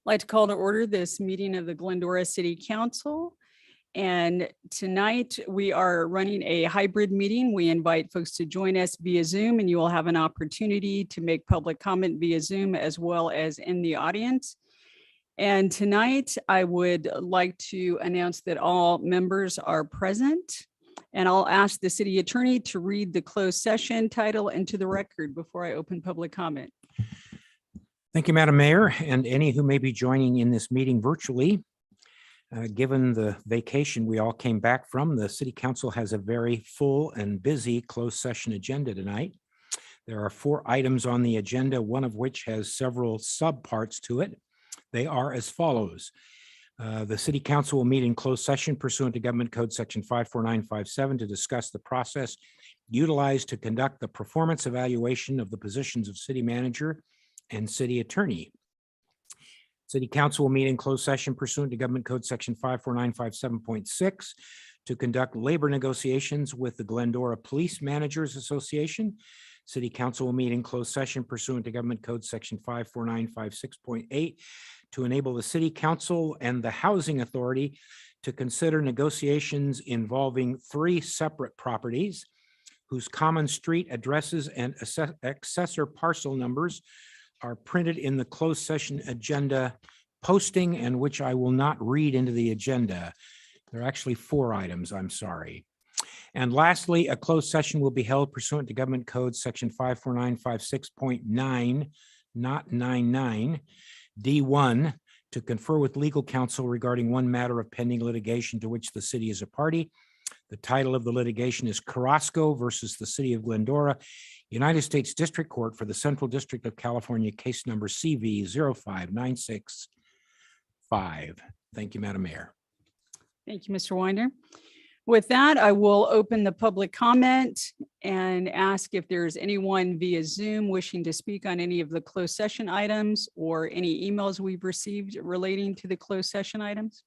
I'd like to call to order this meeting of the Glendora City Council. And tonight we are running a hybrid meeting. We invite folks to join us via Zoom, and you will have an opportunity to make public comment via Zoom as well as in the audience. And tonight I would like to announce that all members are present. And I'll ask the city attorney to read the closed session title into the record before I open public comment. Thank you, Madam Mayor, and any who may be joining in this meeting virtually. Given the vacation we all came back from, the City Council has a very full and busy closed session agenda tonight. There are 4 items on the agenda, one of which has several subparts to it. They are as follows. The City Council will meet in closed session pursuant to Government Code Section 54957 to discuss the process utilized to conduct the performance evaluation of the positions of city manager and city attorney. City Council will meet in closed session pursuant to Government Code Section 54957.6 to conduct labor negotiations with the Glendora Police Managers Association. City Council will meet in closed session pursuant to Government Code Section 54956.8 to enable the City Council and the Housing Authority to consider negotiations involving 3 separate properties whose common street addresses and accessor parcel numbers are printed in the closed session agenda posting, and which I will not read into the agenda. There are actually 4 items, I'm sorry. And lastly, a closed session will be held pursuant to Government Code Section 54956.9, not 99, D1, to confer with legal counsel regarding one matter of pending litigation to which the city is a party. The title of the litigation is Carrasco versus the City of Glendora, United States District Court for the Central District of California, case number CV 05965. Thank you, Madam Mayor. Thank you, Mr. Winder. With that, I will open the public comment and ask if there's anyone via Zoom wishing to speak on any of the closed session items or any emails we've received relating to the closed session items.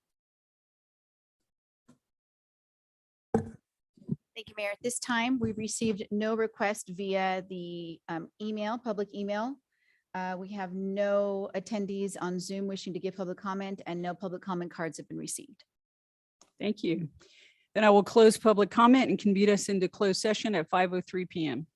Thank you, Mayor. At this time, we received no request via the email, public email. We have no attendees on Zoom wishing to give public comment, and no public comment cards have been received. Thank you. Then I will close public comment and convene us into closed session at 5:03 p.m.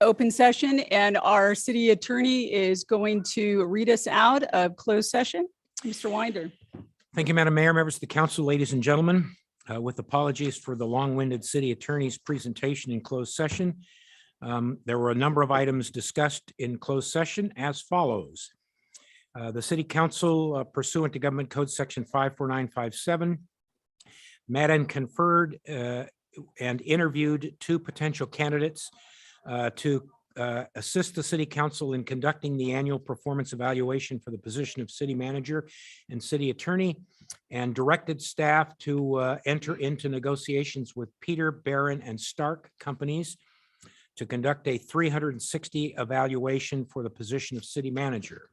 open session, and our city attorney is going to read us out of closed session. Mr. Winder. Thank you, Madam Mayor, members of the council, ladies and gentlemen. With apologies for the long-winded city attorney's presentation in closed session. There were a number of items discussed in closed session as follows. The city council pursuant to Government Code Section 54957 met and conferred and interviewed two potential candidates to assist the city council in conducting the annual performance evaluation for the position of city manager and city attorney, and directed staff to enter into negotiations with Peter, Barron, and Stark companies to conduct a 360 evaluation for the position of city manager.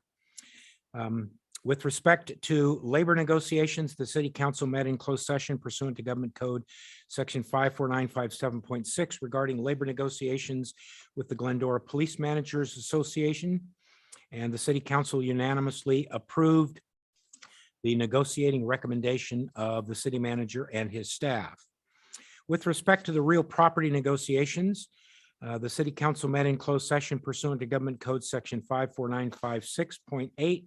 With respect to labor negotiations, the city council met in closed session pursuant to Government Code Section 54957.6 regarding labor negotiations with the Glendora Police Managers Association. And the city council unanimously approved the negotiating recommendation of the city manager and his staff. With respect to the real property negotiations, the city council met in closed session pursuant to Government Code Section 54956.8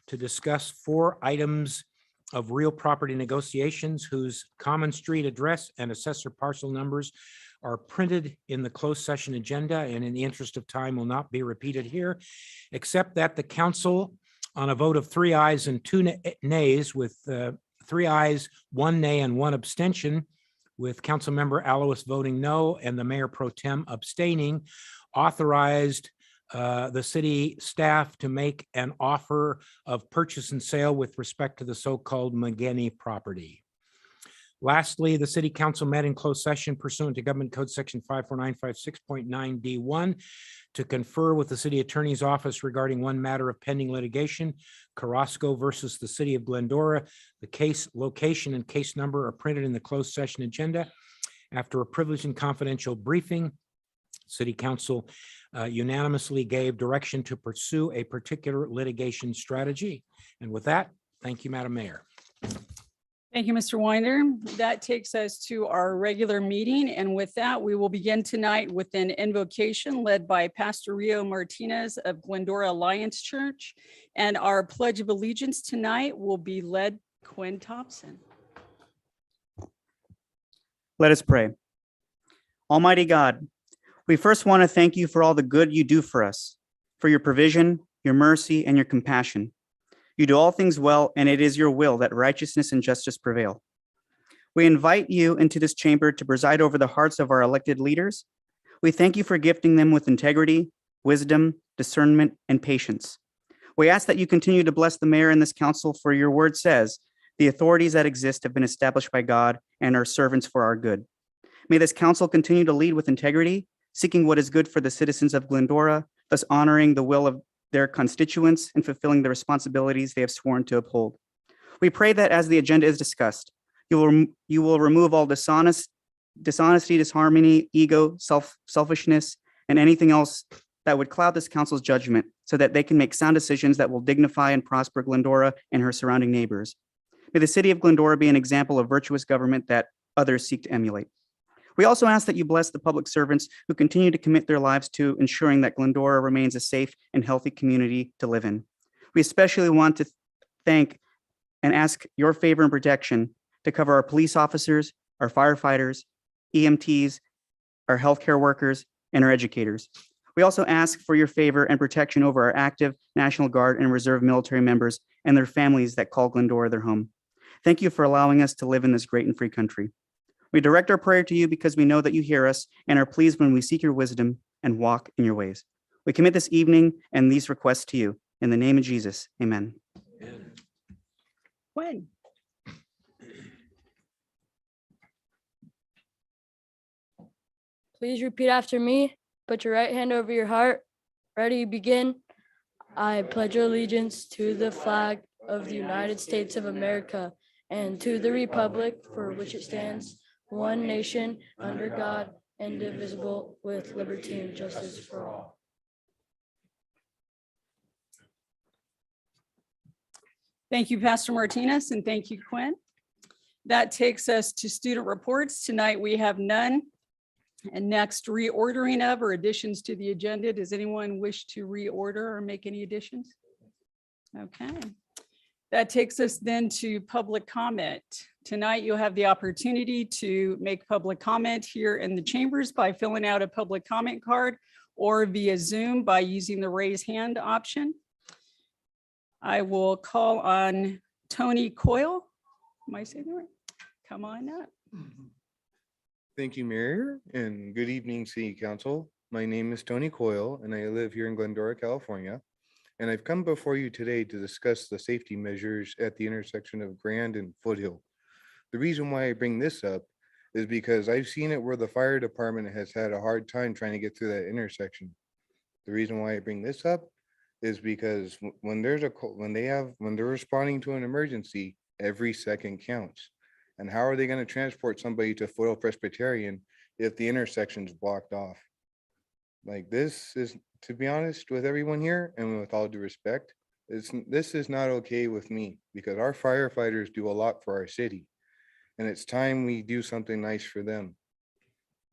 to discuss 4 items of real property negotiations whose common street address and assessor parcel numbers are printed in the closed session agenda, and in the interest of time will not be repeated here, except that the council, on a vote of 3 ayes and 2 nays, with 3 ayes, 1 nay, and 1 abstention, with Council Member Alois voting no and the Mayor Pro Tem abstaining, authorized the city staff to make an offer of purchase and sale with respect to the so-called McGinney property. Lastly, the city council met in closed session pursuant to Government Code Section 54956.9D1 to confer with the city attorney's office regarding one matter of pending litigation, Carrasco versus the city of Glendora. The case location and case number are printed in the closed session agenda. After a privileged and confidential briefing, city council unanimously gave direction to pursue a particular litigation strategy. And with that, thank you, Madam Mayor. Thank you, Mr. Winder. That takes us to our regular meeting. And with that, we will begin tonight with an invocation led by Pastor Rio Martinez of Glendora Alliance Church. And our Pledge of Allegiance tonight will be led Quinn Thompson. Let us pray. Almighty God, we first want to thank you for all the good you do for us, for your provision, your mercy, and your compassion. You do all things well, and it is your will that righteousness and justice prevail. We invite you into this chamber to preside over the hearts of our elected leaders. We thank you for gifting them with integrity, wisdom, discernment, and patience. We ask that you continue to bless the mayor and this council, for your word says, the authorities that exist have been established by God and are servants for our good. May this council continue to lead with integrity, seeking what is good for the citizens of Glendora, thus honoring the will of their constituents and fulfilling the responsibilities they have sworn to uphold. We pray that as the agenda is discussed, you will remove all dishonesty, disharmony, ego, selfishness, and anything else that would cloud this council's judgment, so that they can make sound decisions that will dignify and prosper Glendora and her surrounding neighbors. May the city of Glendora be an example of virtuous government that others seek to emulate. We also ask that you bless the public servants who continue to commit their lives to ensuring that Glendora remains a safe and healthy community to live in. We especially want to thank and ask your favor and protection to cover our police officers, our firefighters, EMTs, our healthcare workers, and our educators. We also ask for your favor and protection over our active National Guard and Reserve military members and their families that call Glendora their home. Thank you for allowing us to live in this great and free country. We direct our prayer to you because we know that you hear us and are pleased when we seek your wisdom and walk in your ways. We commit this evening and these requests to you. In the name of Jesus, amen. Quinn. Please repeat after me. Put your right hand over your heart. Ready, begin. I pledge allegiance to the flag of the United States of America and to the republic for which it stands, one nation, under God, indivisible, with liberty and justice for all. Thank you, Pastor Martinez, and thank you, Quinn. That takes us to student reports. Tonight, we have none. And next, reordering of or additions to the agenda. Does anyone wish to reorder or make any additions? Okay. That takes us then to public comment. Tonight, you'll have the opportunity to make public comment here in the chambers by filling out a public comment card or via Zoom by using the raise hand option. I will call on Tony Coyle. Am I saying that right? Come on up. Thank you, Mayor, and good evening, City Council. My name is Tony Coyle, and I live here in Glendora, California. And I've come before you today to discuss the safety measures at the intersection of Grand and Foothill. The reason why I bring this up is because I've seen it where the fire department has had a hard time trying to get through that intersection. The reason why I bring this up is because when they're responding to an emergency, every second counts. And how are they going to transport somebody to Foothill Presbyterian if the intersection's blocked off? Like, this is, to be honest with everyone here, and with all due respect, this is not okay with me, because our firefighters do a lot for our city. And it's time we do something nice for them.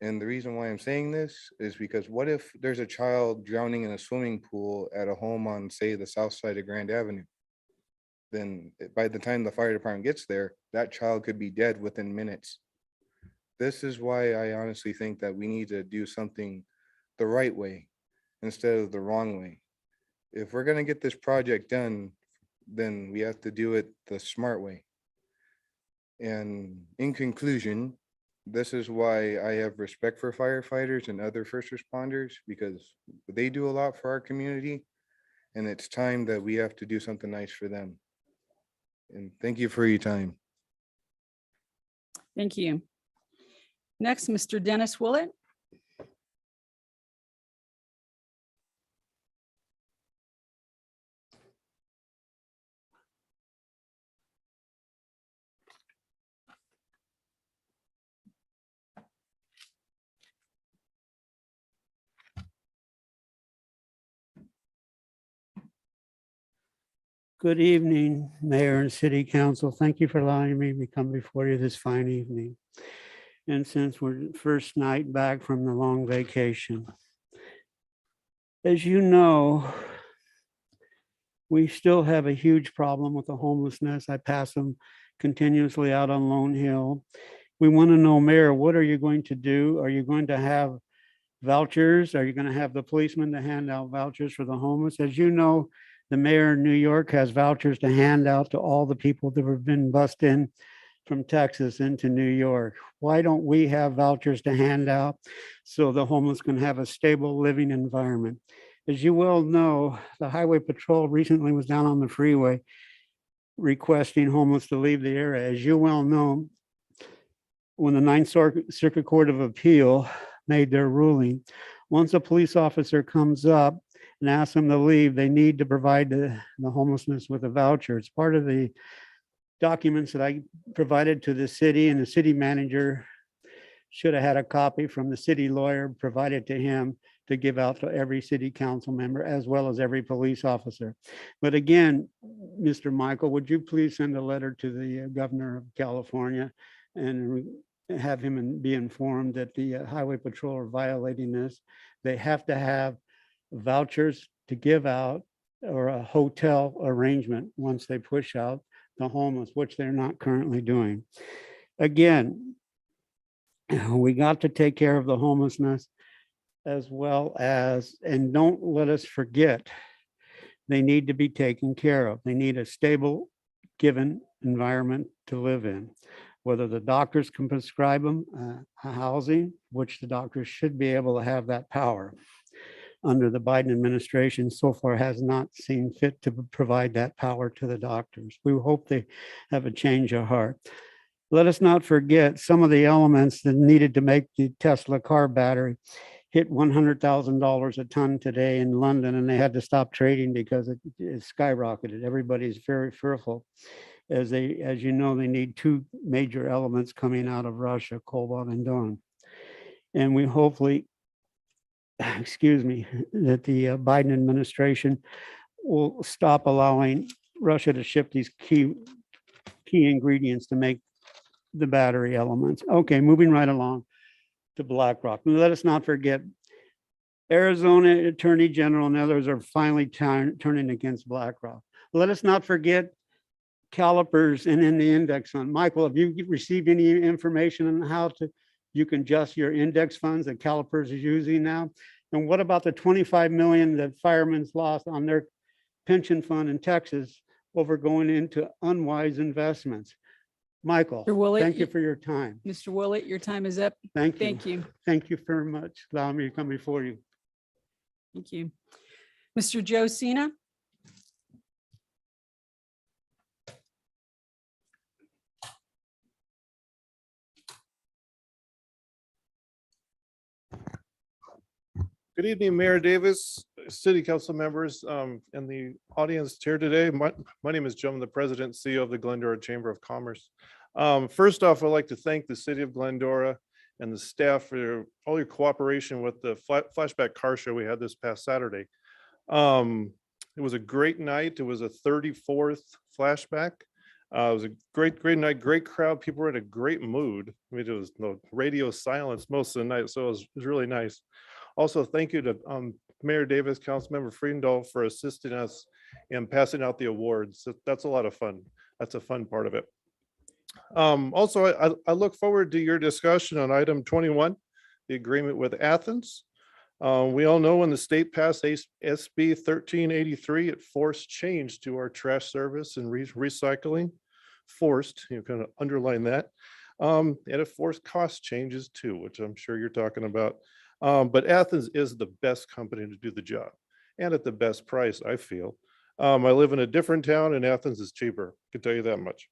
And the reason why I'm saying this is because what if there's a child drowning in a swimming pool at a home on, say, the south side of Grand Avenue? Then by the time the fire department gets there, that child could be dead within minutes. This is why I honestly think that we need to do something the right way instead of the wrong way. If we're going to get this project done, then we have to do it the smart way. And in conclusion, this is why I have respect for firefighters and other first responders, because they do a lot for our community, and it's time that we have to do something nice for them. And thank you for your time. Thank you. Next, Mr. Dennis Willett. Good evening, Mayor and City Council. Thank you for allowing me to come before you this fine evening. And since we're first night back from the long vacation, as you know, we still have a huge problem with the homelessness. I pass them continuously out on Lone Hill. We want to know, Mayor, what are you going to do? Are you going to have vouchers? Are you going to have the policemen to hand out vouchers for the homeless? As you know, the mayor in New York has vouchers to hand out to all the people that have been bussed in from Texas into New York. Why don't we have vouchers to hand out so the homeless can have a stable living environment? As you well know, the Highway Patrol recently was down on the freeway requesting homeless to leave the area. As you well know, when the Ninth Circuit Court of Appeal made their ruling, once a police officer comes up and ask them to leave, they need to provide the homelessness with a voucher. It's part of the documents that I provided to the city, and the city manager should have had a copy from the city lawyer provided to him to give out to every city council member as well as every police officer. But again, Mr. Michael, would you please send a letter to the governor of California and have him be informed that the Highway Patrol are violating this? They have to have vouchers to give out, or a hotel arrangement once they push out the homeless, which they're not currently doing. Again, we got to take care of the homelessness as well as, and don't let us forget, they need to be taken care of. They need a stable, given environment to live in. Whether the doctors can prescribe them housing, which the doctors should be able to have that power. Under the Biden administration, so far has not seen fit to provide that power to the doctors. We hope they have a change of heart. Let us not forget some of the elements that needed to make the Tesla car battery hit $100,000 a ton today in London, and they had to stop trading because it skyrocketed. Everybody's very fearful. As you know, they need two major elements coming out of Russia, cobalt and don. And we hopefully, excuse me, that the Biden administration will stop allowing Russia to ship these key ingredients to make the battery elements. Okay, moving right along. to BlackRock. And let us not forget, Arizona Attorney General and others are finally turning against BlackRock. Let us not forget CalPERS and in the index fund. Michael, have you received any information on how you can adjust your index funds that CalPERS is using now? And what about the 25 million that firemen's lost on their pension fund in Texas over going into unwise investments? Michael, Mr. Willett, thank you for your time. Mr. Willett, your time is up. Thank you. Thank you. Thank you very much. Allowing me to come before you. Thank you. Mr. Joe Cena? Good evening, Mayor Davis, City Council members, and the audience here today. My name is Joe. I'm the President and CEO of the Glendora Chamber of Commerce. First off, I'd like to thank the City of Glendora and the staff for all your cooperation with the flashback car show we had this past Saturday. It was a great night. It was a 34th flashback. It was a great night, great crowd. People were in a great mood. I mean, it was no radio silence most of the night, so it was really nice. Also, thank you to Mayor Davis, Councilmember Friedendahl for assisting us in passing out the awards. That's a lot of fun. That's a fun part of it. Also, I look forward to your discussion on item 21, the agreement with Athens. We all know when the state passed SB 1383, it forced change to our trash service and recycling. Forced, you kind of underline that. And it forced cost changes too, which I'm sure you're talking about. But Athens is the best company to do the job and at the best price, I feel. I live in a different town and Athens is cheaper, I can tell you that much.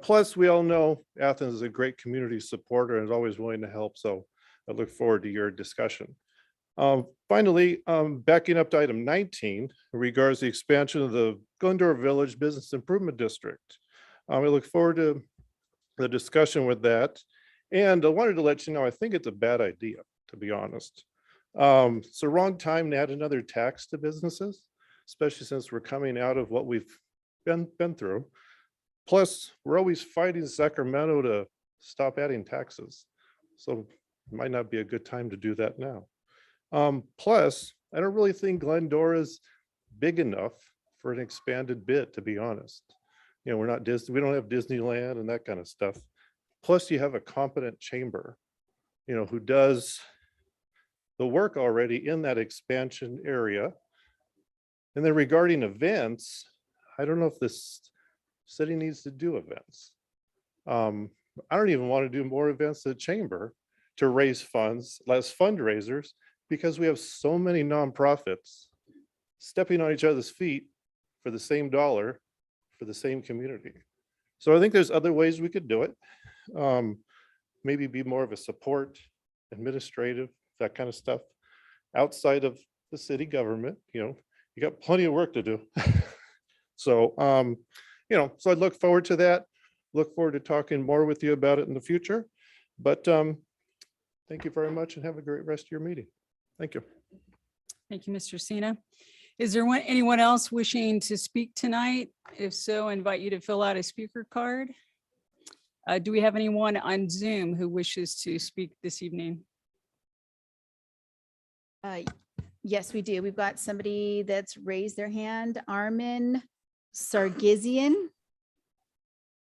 Plus, we all know Athens is a great community supporter and is always willing to help. So I look forward to your discussion. Finally, backing up to item 19 regards the expansion of the Glendora Village Business Improvement District. I look forward to the discussion with that. And I wanted to let you know, I think it's a bad idea, to be honest. It's the wrong time to add another tax to businesses, especially since we're coming out of what we've been through. Plus, we're always fighting Sacramento to stop adding taxes. So it might not be a good time to do that now. Plus, I don't really think Glendora is big enough for an expanded bid, to be honest. You know, we're not Disney, we don't have Disneyland and that kind of stuff. Plus, you have a competent chamber, you know, who does the work already in that expansion area. And then regarding events, I don't know if this city needs to do events. I don't even want to do more events at the chamber to raise funds, less fundraisers, because we have so many nonprofits stepping on each other's feet for the same dollar for the same community. So I think there's other ways we could do it. Maybe be more of a support, administrative, that kind of stuff outside of the city government. You know, you got plenty of work to do. So, you know, so I look forward to that. Look forward to talking more with you about it in the future. But thank you very much and have a great rest of your meeting. Thank you. Thank you, Mr. Cena. Is there anyone else wishing to speak tonight? If so, I invite you to fill out a speaker card. Do we have anyone on Zoom who wishes to speak this evening? Yes, we do. We've got somebody that's raised their hand, Armin Sargizian.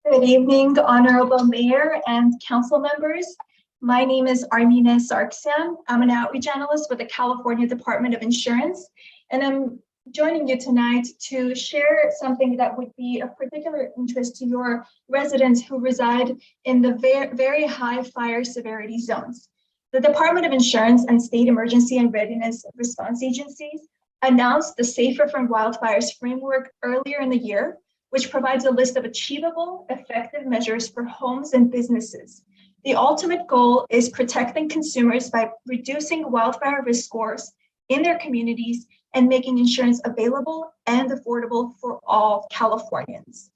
Good evening, Honorable Mayor and council members. My name is Armina Sargsyan. I'm an outreach analyst with the California Department of Insurance, and I'm joining you tonight to share something that would be of particular interest to your residents who reside in the very high fire severity zones. The Department of Insurance and state emergency and readiness response agencies announced the Safer from Wildfires framework earlier in the year, which provides a list of achievable, effective measures for homes and businesses. The ultimate goal is protecting consumers by reducing wildfire risk scores in their communities and making insurance available and affordable for all Californians.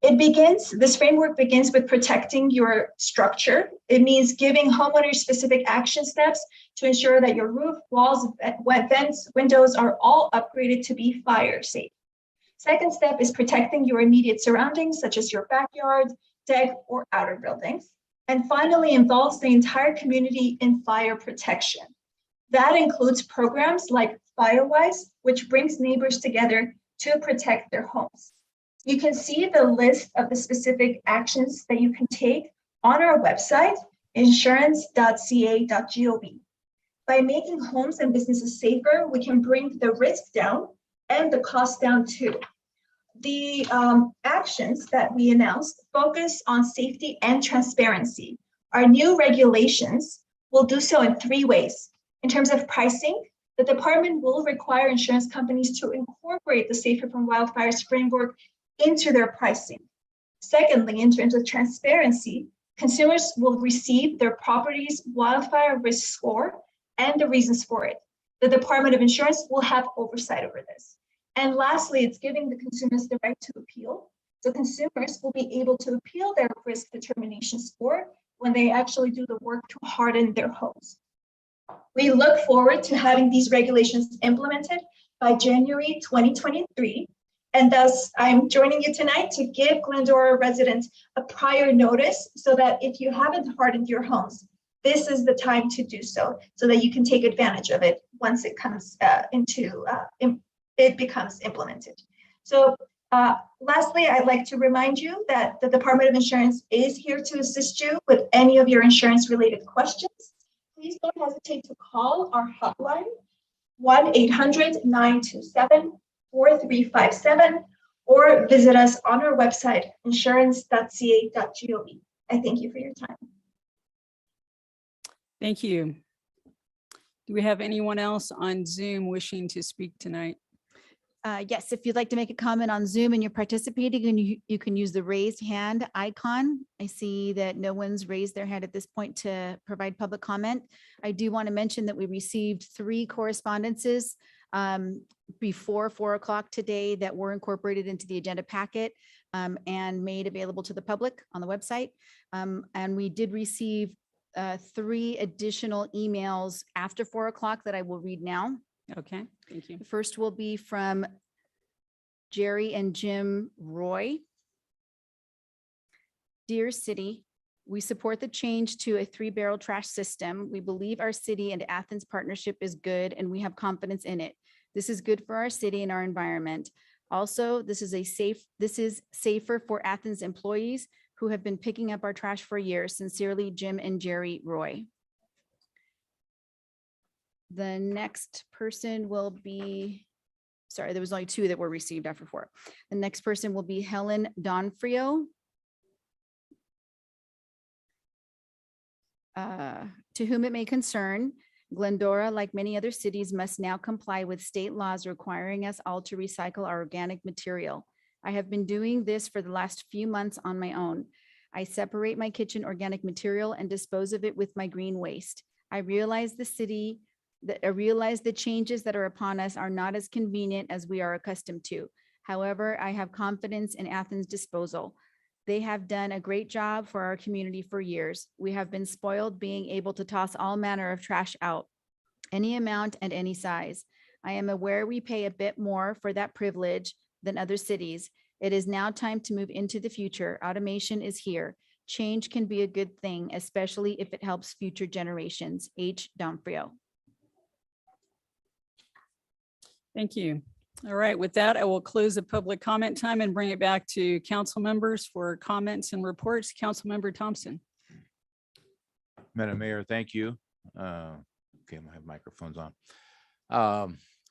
This framework begins with protecting your structure. It means giving homeowners specific action steps to ensure that your roof, walls, vents, windows are all upgraded to be fire safe. Second step is protecting your immediate surroundings, such as your backyard, deck, or outer buildings. And finally, involves the entire community in fire protection. That includes programs like Firewise, which brings neighbors together to protect their homes. You can see the list of the specific actions that you can take on our website, insurance.ca.gov. By making homes and businesses safer, we can bring the risk down and the cost down too. The actions that we announced focus on safety and transparency. Our new regulations will do so in 3 ways. In terms of pricing, the department will require insurance companies to incorporate the Safer from Wildfires framework into their pricing. Secondly, in terms of transparency, consumers will receive their property's wildfire risk score and the reasons for it. The Department of Insurance will have oversight over this. And lastly, it's giving the consumers the right to appeal. So consumers will be able to appeal their risk determination score when they actually do the work to harden their homes. We look forward to having these regulations implemented by January 2023. And thus, I'm joining you tonight to give Glendora residents a prior notice so that if you haven't hardened your homes, this is the time to do so that you can take advantage of it once it comes it becomes implemented. So lastly, I'd like to remind you that the Department of Insurance is here to assist you with any of your insurance related questions. Please don't hesitate to call our hotline, 1-800-927-4357, or visit us on our website, insurance.ca.gov. I thank you for your time. Thank you. Do we have anyone else on Zoom wishing to speak tonight? Yes, if you'd like to make a comment on Zoom and you're participating, and you can use the raised hand icon. I see that no one's raised their hand at this point to provide public comment. I do want to mention that we received 3 correspondences before 4 o'clock today that were incorporated into the agenda packet and made available to the public on the website. And we did receive 3 additional emails after 4 o'clock that I will read now. Okay, thank you. The first will be from Jerry and Jim Roy. Dear City, we support the change to a 3-barrel trash system. We believe our city and Athens partnership is good and we have confidence in it. This is good for our city and our environment. Also, this is safer for Athens employees who have been picking up our trash for years. Sincerely, Jim and Jerry Roy. The next person will be, sorry, there was only 2 that were received after 4. The next person will be Helen Donfrio. To whom it may concern, Glendora, like many other cities, must now comply with state laws requiring us all to recycle our organic material. I have been doing this for the last few months on my own. I separate my kitchen organic material and dispose of it with my green waste. I realize the changes that are upon us are not as convenient as we are accustomed to. However, I have confidence in Athens Disposal. They have done a great job for our community for years. We have been spoiled being able to toss all manner of trash out, any amount and any size. I am aware we pay a bit more for that privilege than other cities. It is now time to move into the future. Automation is here. Change can be a good thing, especially if it helps future generations. H. Donfrio. Thank you. All right, with that, I will close the public comment time and bring it back to council members for comments and reports. Councilmember Thompson. Madam Mayor, thank you. Okay, I have microphones on.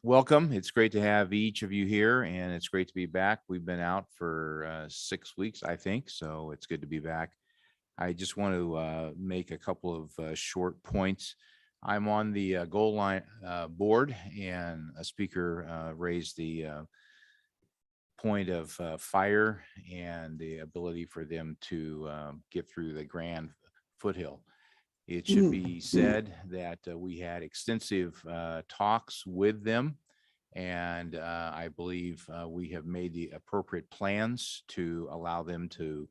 Welcome. It's great to have each of you here, and it's great to be back. We've been out for 6 weeks, I think, so it's good to be back. I just want to make a couple of short points. I'm on the Goal Line board, and a speaker raised the point of fire and the ability for them to get through the Grand Foothill. It should be said that we had extensive talks with them, and I believe we have made the appropriate plans to allow them to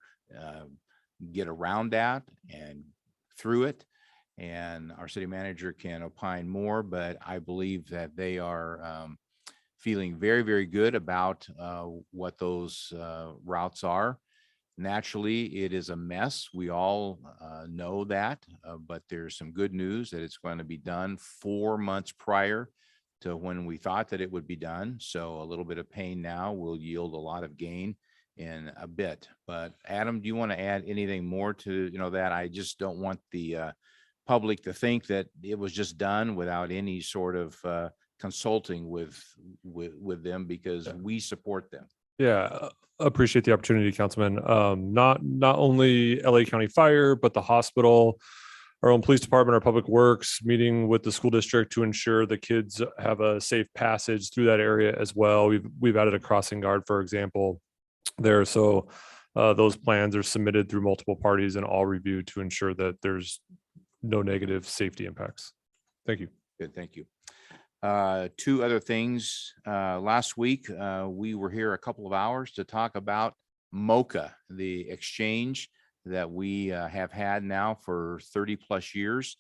get around that and through it. And our city manager can opine more, but I believe that they are feeling very, very good about what those routes are. Naturally, it is a mess. We all know that, but there's some good news that it's going to be done 4 months prior to when we thought that it would be done. So a little bit of pain now will yield a lot of gain in a bit. But Adam, do you want to add anything more to, that? I just don't want the public to think that it was just done without any sort of consulting with them, because we support them. Yeah, appreciate the opportunity, Councilman. Not only LA County Fire, but the hospital, our own police department, our public works, meeting with the school district to ensure the kids have a safe passage through that area as well. We've added a crossing guard, for example, there. So those plans are submitted through multiple parties and all reviewed to ensure that there's no negative safety impacts. Thank you. Good, thank you. Two other things. Last week, we were here a couple of hours to talk about MOCA, the exchange that we have had now for 30 plus years.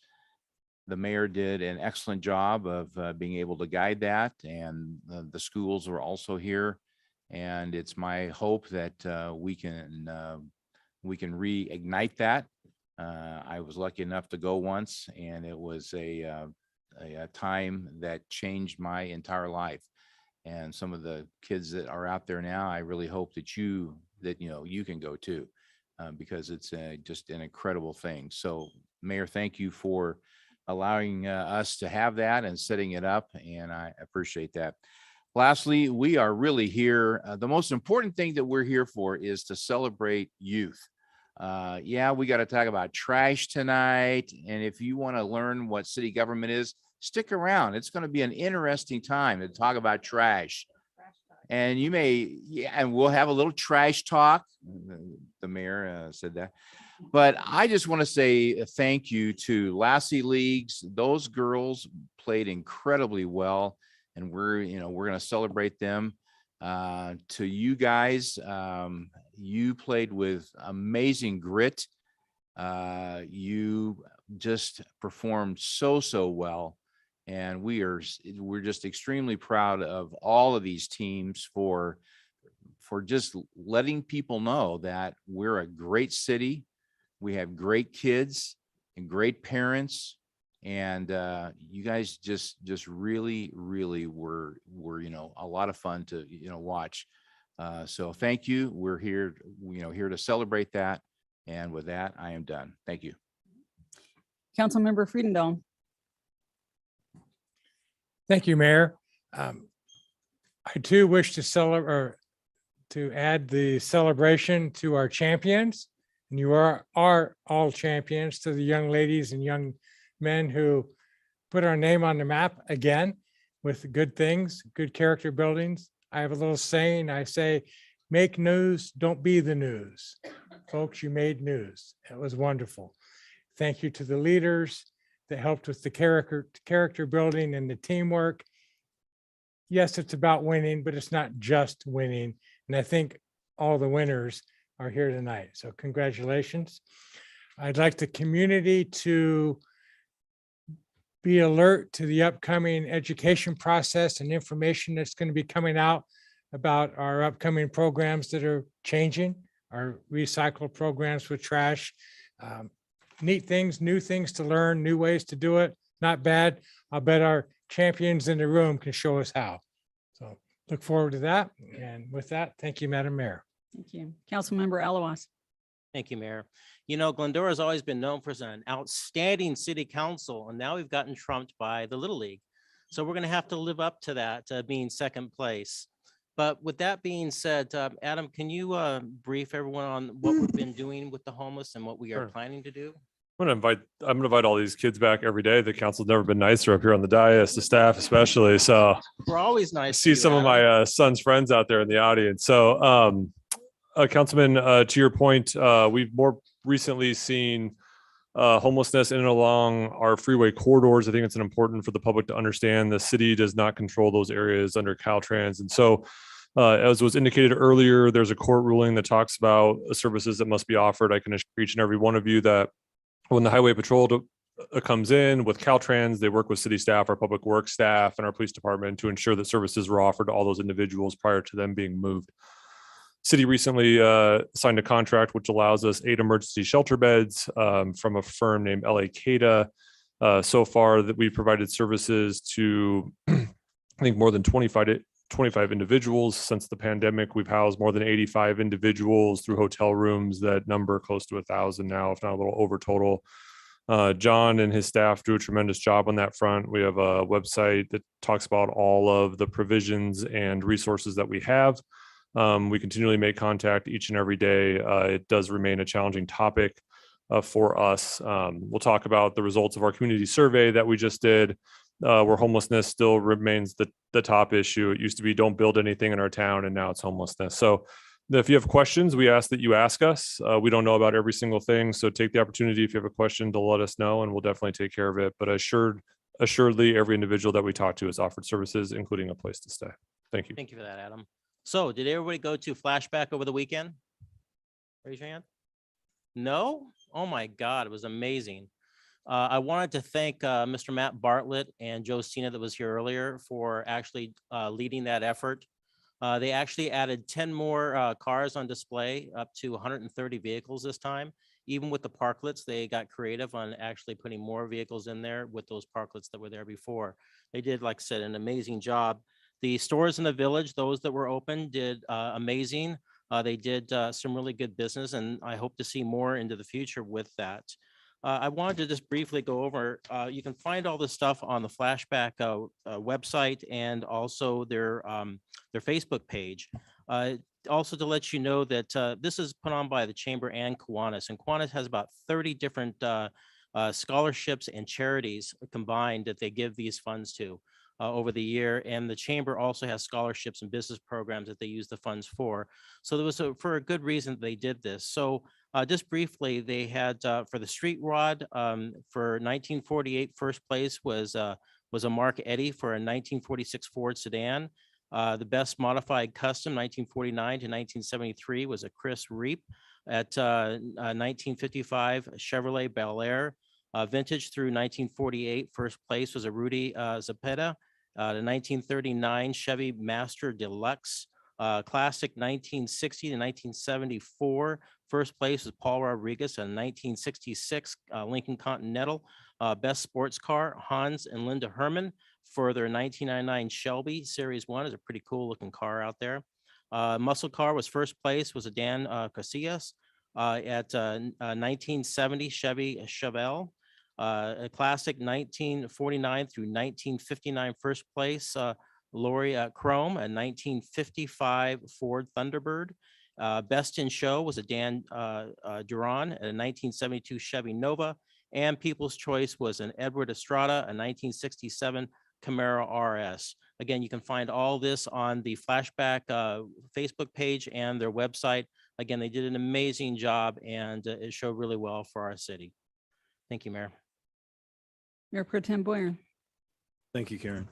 The mayor did an excellent job of being able to guide that, and the schools are also here. And it's my hope that we can reignite that. I was lucky enough to go once, and it was a time that changed my entire life. And some of the kids that are out there now, I really hope that you can go too, because it's just an incredible thing. So Mayor, thank you for allowing us to have that and setting it up, and I appreciate that. Lastly, we are really here. The most important thing that we're here for is to celebrate youth. Yeah, we got to talk about trash tonight. And if you want to learn what city government is, stick around. It's going to be an interesting time to talk about trash. And and we'll have a little trash talk. The mayor said that. But I just want to say thank you to Lassie Leagues. Those girls played incredibly well, and we're going to celebrate them. To you guys, you played with amazing grit. You just performed so well, and we're just extremely proud of all of these teams for just letting people know that we're a great city. We have great kids and great parents, and you guys just really were a lot of fun to watch. So thank you. We're here to celebrate that. And with that, I am done. Thank you. Councilmember Friedendahl. Thank you, Mayor. I too wish to celebrate, or to add the celebration to our champions. And you are all champions, to the young ladies and young men who put our name on the map again with good things, good character buildings. I have a little saying, I say, make news, don't be the news. Folks, you made news. It was wonderful. Thank you to the leaders that helped with the character building and the teamwork. Yes, it's about winning, but it's not just winning. And I think all the winners are here tonight. So congratulations. I'd like the community to be alert to the upcoming education process and information that's going to be coming out about our upcoming programs that are changing, our recycle programs with trash. Neat things, new things to learn, new ways to do it. Not bad. I'll bet our champions in the room can show us how. So look forward to that. And with that, thank you, Madam Mayor. Thank you. Councilmember Eloise. Thank you, Mayor. Glendora has always been known for an outstanding city council, and now we've gotten trumped by the Little League. So we're going to have to live up to that, being second place. But with that being said, Adam, can you brief everyone on what we've been doing with the homeless and what we are Sure. planning to do? I'm gonna invite all these kids back every day. The council's never been nicer up here on the dais, the staff especially. So We're always I nice. see some of my son's friends out there in the audience. So Councilman, to your point, we've more recently seen homelessness in and along our freeway corridors. I think it's important for the public to understand the city does not control those areas under Caltrans. And so as was indicated earlier, there's a court ruling that talks about services that must be offered. I can assure each and every one of you that when the highway patrol comes in with Caltrans, they work with city staff, our public works staff, and our police department to ensure that services were offered to all those individuals prior to them being moved. City recently signed a contract which allows us 8 emergency shelter beds from a firm named LA CADA. So far that we've provided services to, I think, more than 25 individuals since the pandemic. We've housed more than 85 individuals through hotel rooms that number close to 1,000 now, if not a little over total. John and his staff do a tremendous job on that front. We have a website that talks about all of the provisions and resources that we have. We continually make contact each and every day. It does remain a challenging topic for us. We'll talk about the results of our community survey that we just did, where homelessness still remains the top issue. It used to be don't build anything in our town, and now it's homelessness. So if you have questions, we ask that you ask us. We don't know about every single thing, so take the opportunity if you have a question to let us know, and we'll definitely take care of it. But assuredly, every individual that we talk to is offered services, including a place to stay. Thank you. Thank you for that, Adam. So did everybody go to Flashback over the weekend? Raise your hand. No? Oh my God, it was amazing. I wanted to thank Mr. Matt Bartlett and Joe Cena that was here earlier for actually leading that effort. They actually added 10 more cars on display, up to 130 vehicles this time. Even with the parklets, they got creative on actually putting more vehicles in there with those parklets that were there before. They did, like I said, an amazing job. The stores in the village, those that were open, did amazing. They did some really good business, and I hope to see more into the future with that. I wanted to just briefly go over, you can find all this stuff on the Flashback website and also their Facebook page. Also to let you know that this is put on by the Chamber and Kiwanis, and Kiwanis has about 30 different scholarships and charities combined that they give these funds to over the year. And the Chamber also has scholarships and business programs that they use the funds for. So there was for a good reason they did this. So just briefly, they had for the street rod for 1948, first place was a Mark Eddy for a 1946 Ford sedan. The best modified custom 1949 to 1973 was a Chris Reap. At 1955 Chevrolet Bel Air. Vintage through 1948, first place was a Rudy Zapata. The 1939 Chevy Master Deluxe. Classic 1960 to 1974. First place was Paul Rodriguez, a 1966 Lincoln Continental. Best sports car, Hans and Linda Herman for their 1999 Shelby Series 1 is a pretty cool looking car out there. Muscle car was first place, was a Dan Casillas. At 1970 Chevy Chevelle. A classic 1949 through 1959 first place, Lori Chrome, a 1955 Ford Thunderbird. Best in show was a Dan Duran, a 1972 Chevy Nova, and People's Choice was an Edward Estrada, a 1967 Camaro RS. Again, you can find all this on the Flashback Facebook page and their website. Again, they did an amazing job, and it showed really well for our city. Thank you, Mayor. Mayor Pro Tem Boyer. Thank you, Karen.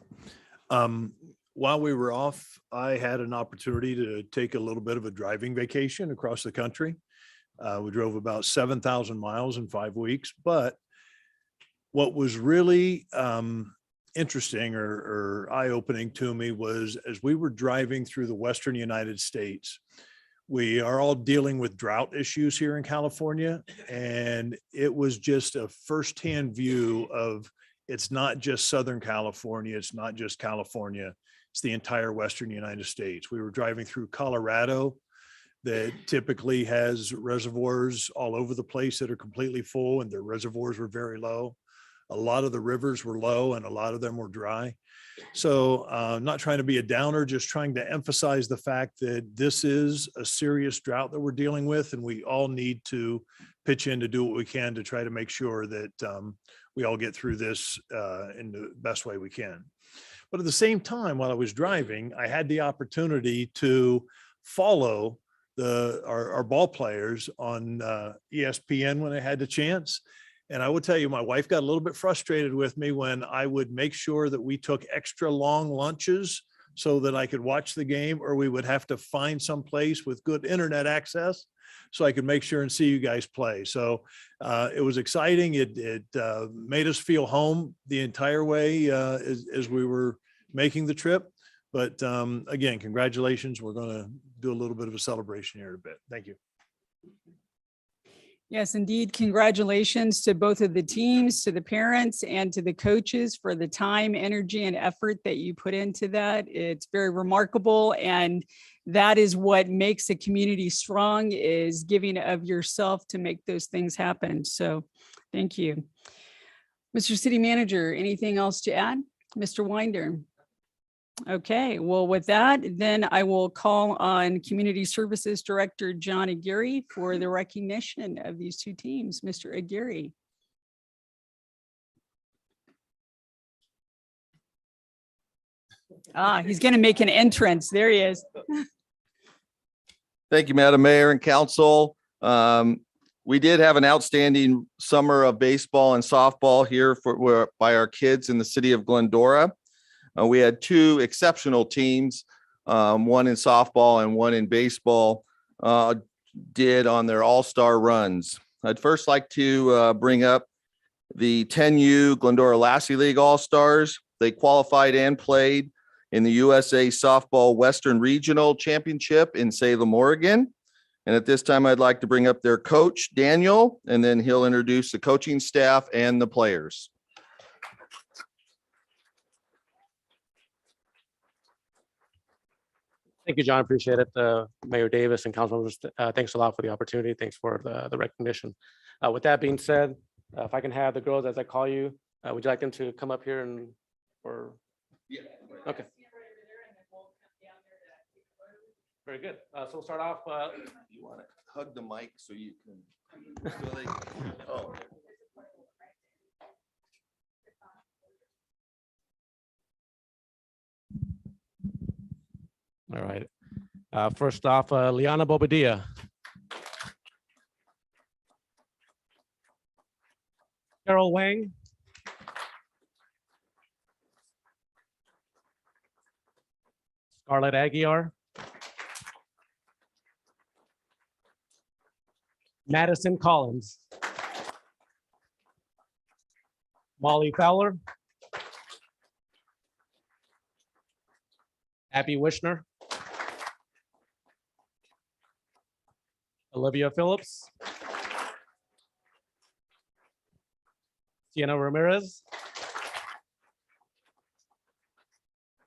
While we were off, I had an opportunity to take a little bit of a driving vacation across the country. We drove about 7,000 miles in 5 weeks, but what was really interesting or eye-opening to me was as we were driving through the Western United States, we are all dealing with drought issues here in California, and it was just a firsthand view of it's not just Southern California, it's not just California, it's the entire Western United States. We were driving through Colorado that typically has reservoirs all over the place that are completely full, and their reservoirs were very low. A lot of the rivers were low and a lot of them were dry. So not trying to be a downer, just trying to emphasize the fact that this is a serious drought that we're dealing with, and we all need to pitch in to do what we can to try to make sure that we all get through this in the best way we can. But at the same time, while I was driving, I had the opportunity to follow our ball players on ESPN when I had the chance. And I will tell you, my wife got a little bit frustrated with me when I would make sure that we took extra long lunches so that I could watch the game, or we would have to find some place with good internet access so I could make sure and see you guys play. So it was exciting. It made us feel home the entire way as we were making the trip. But again, congratulations. We're going to do a little bit of a celebration here in a bit. Thank you. Yes, indeed. Congratulations to both of the teams, to the parents and to the coaches for the time, energy, and effort that you put into that. It's very remarkable. And that is what makes a community strong, is giving of yourself to make those things happen. So thank you. Mr. City Manager, anything else to add? Mr. Winder? Okay, well, with that, then I will call on Community Services Director John Aguirre for the recognition of these two teams. Mr. Aguirre. He's going to make an entrance. There he is. Thank you, Madam Mayor and Council. We did have an outstanding summer of baseball and softball here by our kids in the city of Glendora. We had two exceptional teams, one in softball and one in baseball, did on their all-star runs. I'd first like to bring up the 10U Glendora Lassie League All-Stars. They qualified and played in the USA Softball Western Regional Championship in Salem, Oregon. And at this time, I'd like to bring up their coach, Daniel, and then he'll introduce the coaching staff and the players. Thank you, John. Appreciate it. Mayor Davis and council members, thanks a lot for the opportunity. Thanks for the recognition. With that being said, if I can have the girls, as I call you, would you like them to come up here and, or? Yeah. Okay. Very good. So we'll start off. You want to hug the mic so you can. Oh. All right. First off, Liana Bobadilla. Carol Wang. Scarlett Aguiar. Madison Collins. Molly Fowler. Abby Wishner. Olivia Phillips. Sienna Ramirez.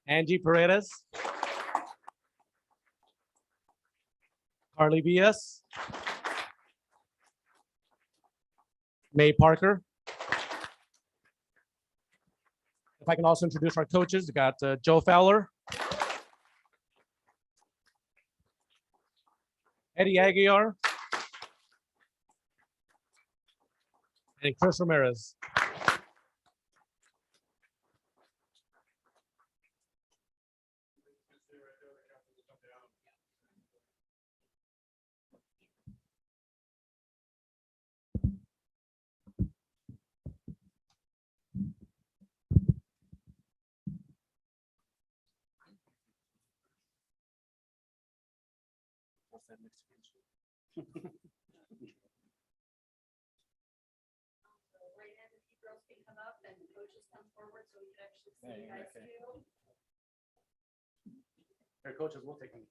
Angie Paredes. Carly Villas. May Parker. If I can also introduce our coaches, we got Joe Fowler. Eddie Aguiar. And Chris Ramirez. Our coaches will take them.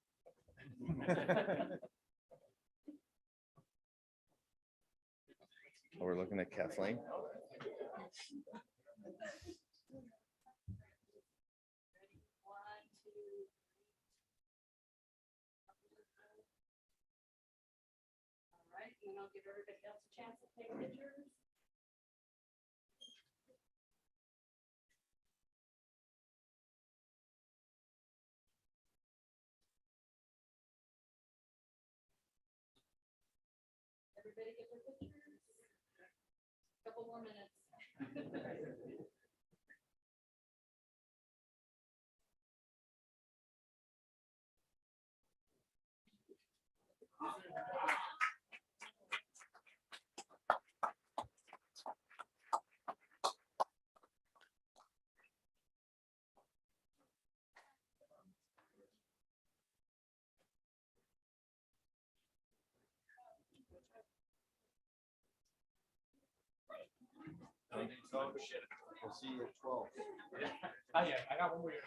We're looking at Kathleen. And I'll give everybody else a chance to take pictures. Everybody get their pictures. Couple more minutes. We'll see you at 12. Oh, yeah, I got one more year.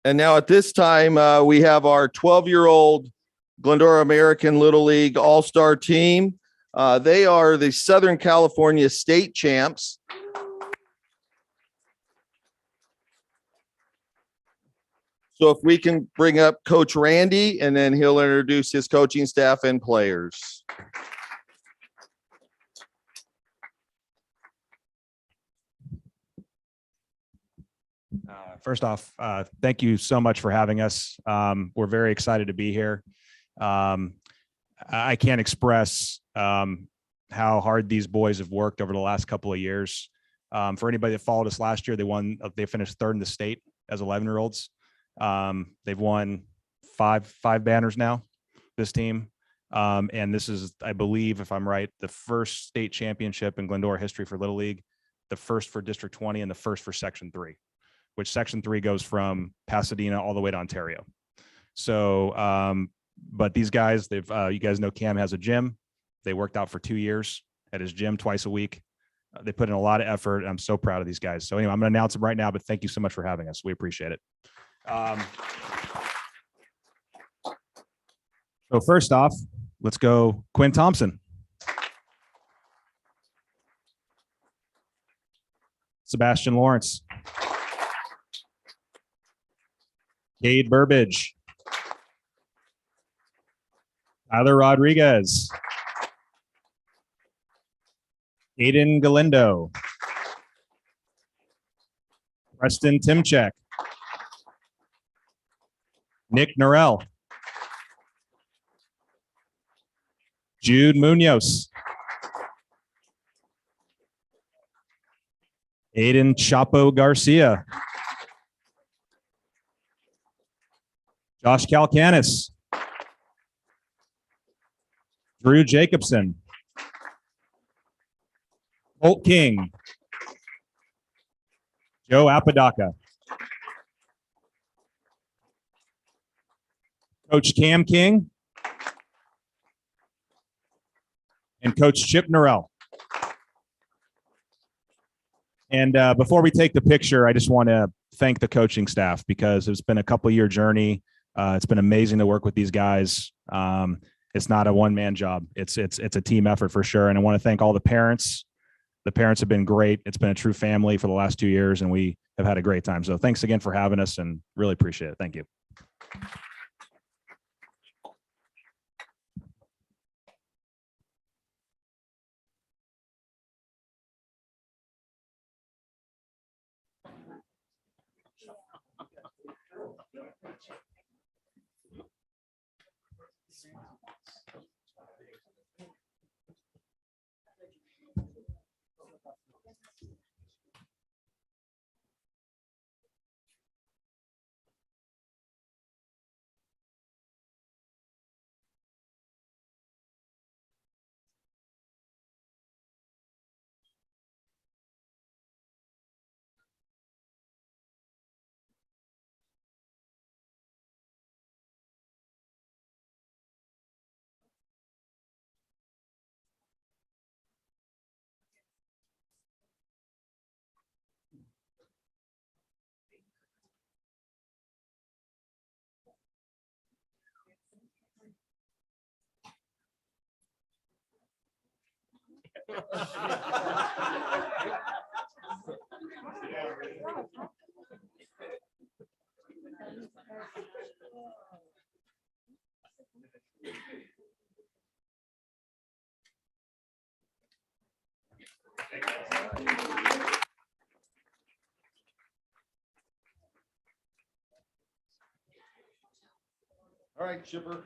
And now at this time, we have our 12-year-old Glendora American Little League All-Star team. They are the Southern California state champs. So if we can bring up Coach Randy, and then he'll introduce his coaching staff and players. First off, thank you so much for having us. We're very excited to be here. I can't express how hard these boys have worked over the last couple of years. For anybody that followed us last year, they finished third in the state as 11-year-olds. They've won five banners now, this team. And this is, I believe, if I'm right, the first state championship in Glendora history for Little League, the first for District 20 and the first for Section 3, which Section 3 goes from Pasadena all the way to Ontario. So, but these guys, you guys know Cam has a gym. They worked out for 2 years at his gym twice a week. They put in a lot of effort. And I'm so proud of these guys. So anyway, I'm going to announce them right now, but thank you so much for having us. We appreciate it. So first off, let's go Quinn Thompson. Sebastian Lawrence. Cade Burbage. Tyler Rodriguez. Aiden Galindo. Preston Timchek. Nick Norell. Jude Munoz. Aiden Chapo Garcia. Josh Kalkanis. Drew Jacobson. Holt King. Joe Apodaca. Coach Cam King. And Coach Chip Norell. And before we take the picture, I just want to thank the coaching staff because it's been a couple-year journey. It's been amazing to work with these guys. It's not a one-man job. It's a team effort for sure. And I want to thank all the parents. The parents have been great. It's been a true family for the last 2 years, and we have had a great time. So thanks again for having us and really appreciate it. Thank you. All right, Chipper.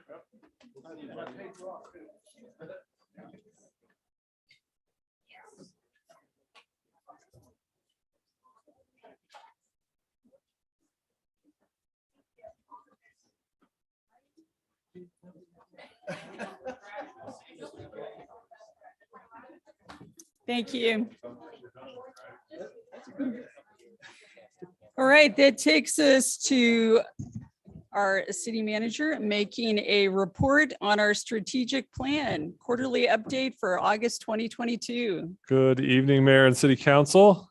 Thank you. All right, that takes us to our city manager making a report on our strategic plan, quarterly update for August 2022. Good evening, Mayor and City Council.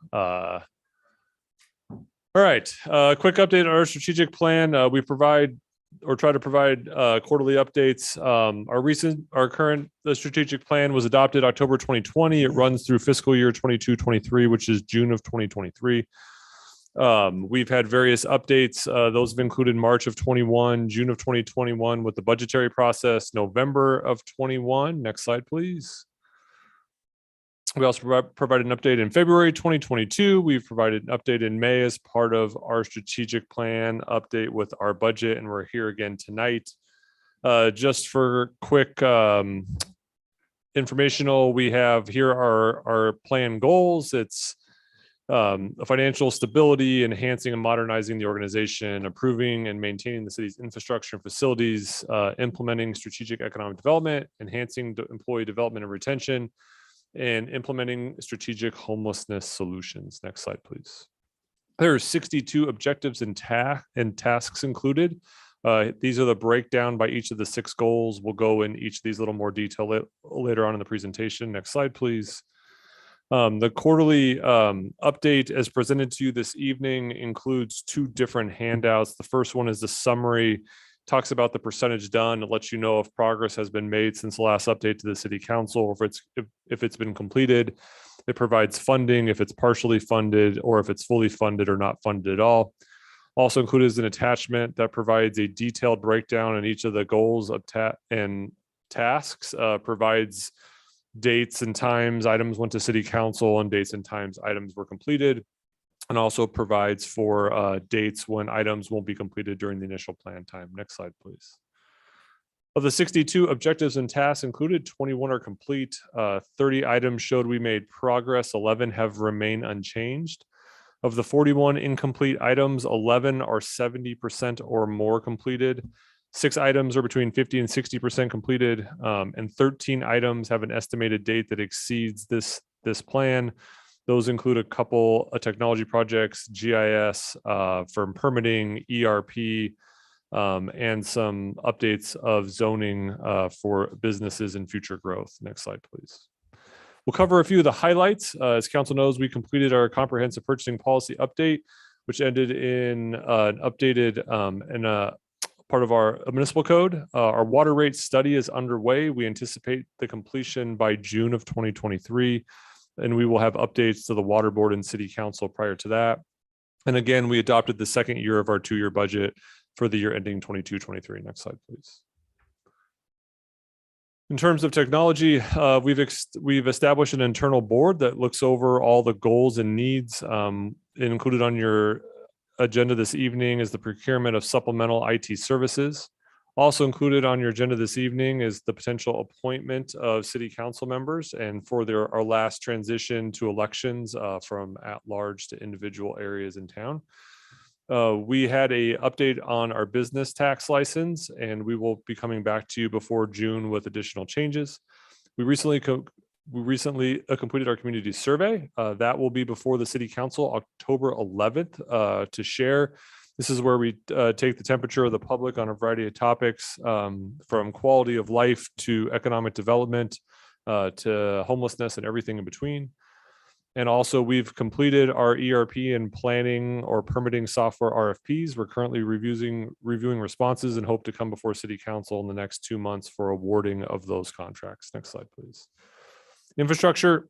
All right, quick update on our strategic plan. We provide or try to provide quarterly updates. Our current strategic plan was adopted October 2020. It runs through fiscal year 22-23, which is June of 2023. We've had various updates. Those have included March of 21, June of 2021 with the budgetary process, November of 21. Next slide, please. We also provided an update in February 2022. We've provided an update in May as part of our strategic plan update with our budget, and we're here again tonight. Just for quick informational, we have here our plan goals. It's financial stability, enhancing and modernizing the organization, improving and maintaining the city's infrastructure and facilities, implementing strategic economic development, enhancing employee development and retention, and implementing strategic homelessness solutions. Next slide, please. There are 62 objectives and tasks included. These are the breakdown by each of the 6 goals. We'll go in each of these a little more detail later on in the presentation. Next slide, please. The quarterly update as presented to you this evening includes 2 different handouts. The first one is the summary, talks about the percentage done. It lets you know if progress has been made since the last update to the city council, or if it's been completed. It provides funding, if it's partially funded, or if it's fully funded or not funded at all. Also included is an attachment that provides a detailed breakdown in each of the goals and tasks, provides dates and times items went to city council and dates and times items were completed, and also provides for dates when items won't be completed during the initial plan time. Next slide, please. Of the 62 objectives and tasks included, 21 are complete. 30 items showed we made progress. 11 have remained unchanged. Of the 41 incomplete items, 11 are 70% or more completed. 6 items are between 50 and 60% completed, and 13 items have an estimated date that exceeds this plan. Those include a couple of technology projects, GIS, for permitting, ERP, and some updates of zoning for businesses and future growth. Next slide, please. We'll cover a few of the highlights. As council knows, we completed our comprehensive purchasing policy update, which ended in an updated part of our municipal code. Our water rate study is underway. We anticipate the completion by June of 2023. And we will have updates to the water board and city council prior to that. And again, we adopted the second year of our 2-year budget for the year ending 22-23. Next slide, please. In terms of technology, we've established an internal board that looks over all the goals and needs. Included on your agenda this evening is the procurement of supplemental IT services. Also included on your agenda this evening is the potential appointment of city council members, and for our last transition to elections from at-large to individual areas in town. We had a update on our business tax license, and we will be coming back to you before June with additional changes. We recently completed our community survey. That will be before the city council October 11th to share. This is where we take the temperature of the public on a variety of topics, from quality of life to economic development to homelessness and everything in between. And also, we've completed our ERP and planning or permitting software RFPs. We're currently reviewing responses and hope to come before city council in the next 2 months for awarding of those contracts. Next slide, please. Infrastructure.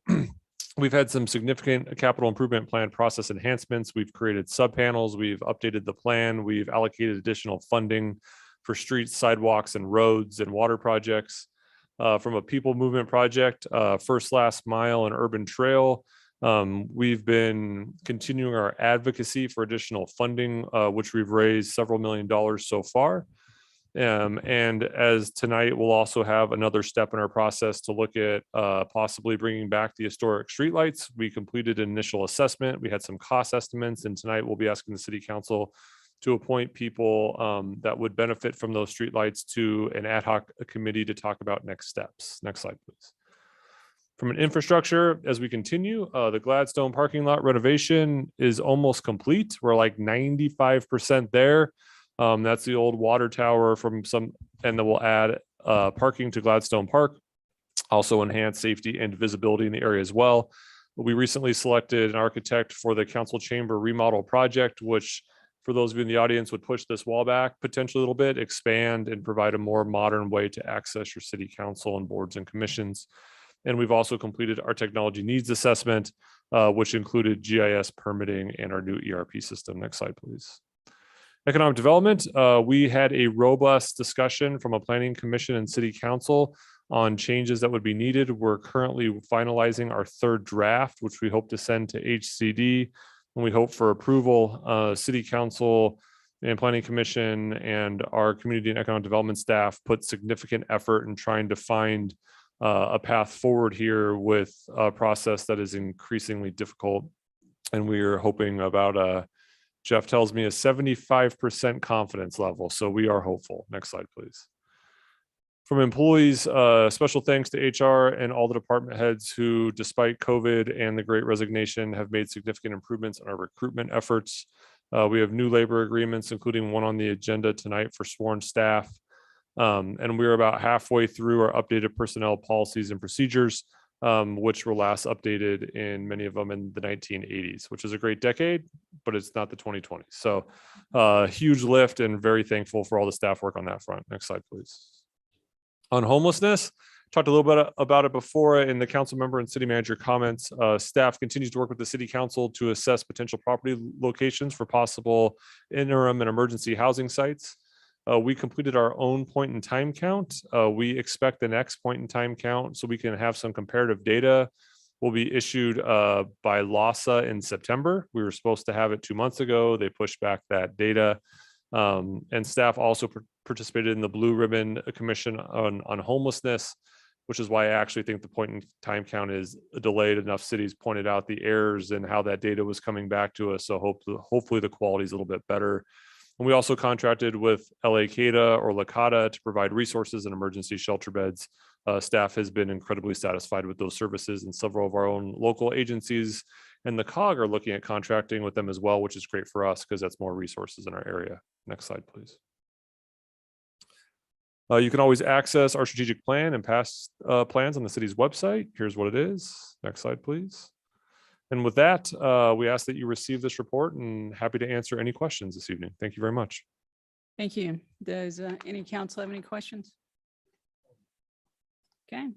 We've had some significant capital improvement plan process enhancements. We've created subpanels. We've updated the plan. We've allocated additional funding for streets, sidewalks, and roads and water projects. From a people movement project, first last mile and urban trail, we've been continuing our advocacy for additional funding, which we've raised several $1 million so far. And as tonight, we'll also have another step in our process to look at possibly bringing back the historic streetlights. We completed an initial assessment. We had some cost estimates, and tonight we'll be asking the city council to appoint people that would benefit from those streetlights to an ad hoc committee to talk about next steps. Next slide, please. From an infrastructure, as we continue, the Gladstone parking lot renovation is almost complete. We're like 95% there. That's the old water tower and then we'll add parking to Gladstone Park, also enhance safety and visibility in the area as well. We recently selected an architect for the council chamber remodel project, which for those of you in the audience would push this wall back potentially a little bit, expand and provide a more modern way to access your city council and boards and commissions. And we've also completed our technology needs assessment, which included GIS permitting and our new ERP system. Next slide, please. Economic development, we had a robust discussion from a planning commission and city council on changes that would be needed. We're currently finalizing our third draft, which we hope to send to HCD. And we hope for approval. City council and planning commission and our community and economic development staff put significant effort in trying to find a path forward here with a process that is increasingly difficult. And we are hoping about Jeff tells me a 75% confidence level. So we are hopeful. Next slide, please. From employees, special thanks to HR and all the department heads who, despite COVID and the Great Resignation, have made significant improvements in our recruitment efforts. We have new labor agreements, including one on the agenda tonight for sworn staff. And we're about halfway through our updated personnel policies and procedures, which were last updated in many of them in the 1980s, which is a great decade, but it's not the 2020s. So huge lift and very thankful for all the staff work on that front. Next slide, please. On homelessness, talked a little bit about it before in the council member and city manager comments. Staff continues to work with the city council to assess potential property locations for possible interim and emergency housing sites. We completed our own point in time count. We expect the next point in time count so we can have some comparative data will be issued by LAHSA in September. We were supposed to have it 2 months ago. They pushed back that data. And staff also participated in the Blue Ribbon Commission on homelessness, which is why I actually think the point in time count is delayed. Enough cities pointed out the errors and how that data was coming back to us. So hopefully the quality is a little bit better. And we also contracted with LA-CADA or LACADA to provide resources and emergency shelter beds. Staff has been incredibly satisfied with those services, and several of our own local agencies and the COG are looking at contracting with them as well, which is great for us because that's more resources in our area. Next slide, please. You can always access our strategic plan and past plans on the city's website. Here's what it is. Next slide, please. And with that, we ask that you receive this report and happy to answer any questions this evening. Thank you very much. Thank you. Does any council have any questions? Okay,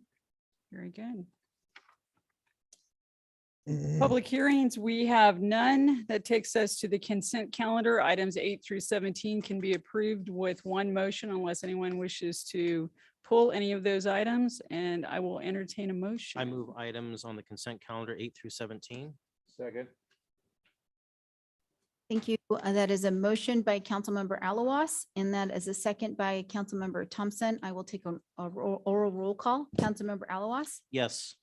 very good. Public hearings, we have none. That takes us to the consent calendar. Items 8 through 17 can be approved with one motion unless anyone wishes to pull any of those items, and I will entertain a motion. I move items on the consent calendar 8 through 17. Second. Thank you. That is a motion by Councilmember Alawas, and that is a second by Councilmember Thompson. I will take an oral roll call. Councilmember Alawas, Yes.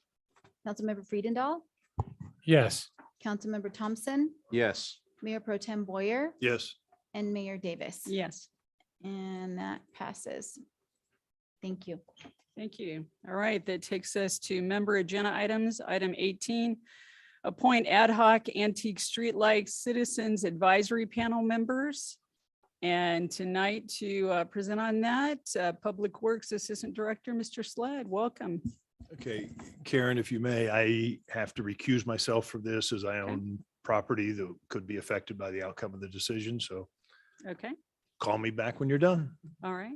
Councilmember Friedendahl, Yes. Councilmember Thompson, Yes. Mayor Pro Tem Boyer, Yes. and Mayor Davis. Yes, And that passes. Thank you. thank you. All right, that takes us to member agenda items. Item 18, appoint ad hoc antique streetlight citizens advisory panel members. And tonight to present on that, Public Works Assistant Director, Mr. Sled, welcome. Okay, Karen, if you may, I have to recuse myself from this as I own property that could be affected by the outcome of the decision. So Okay, call me back when you're done. all right.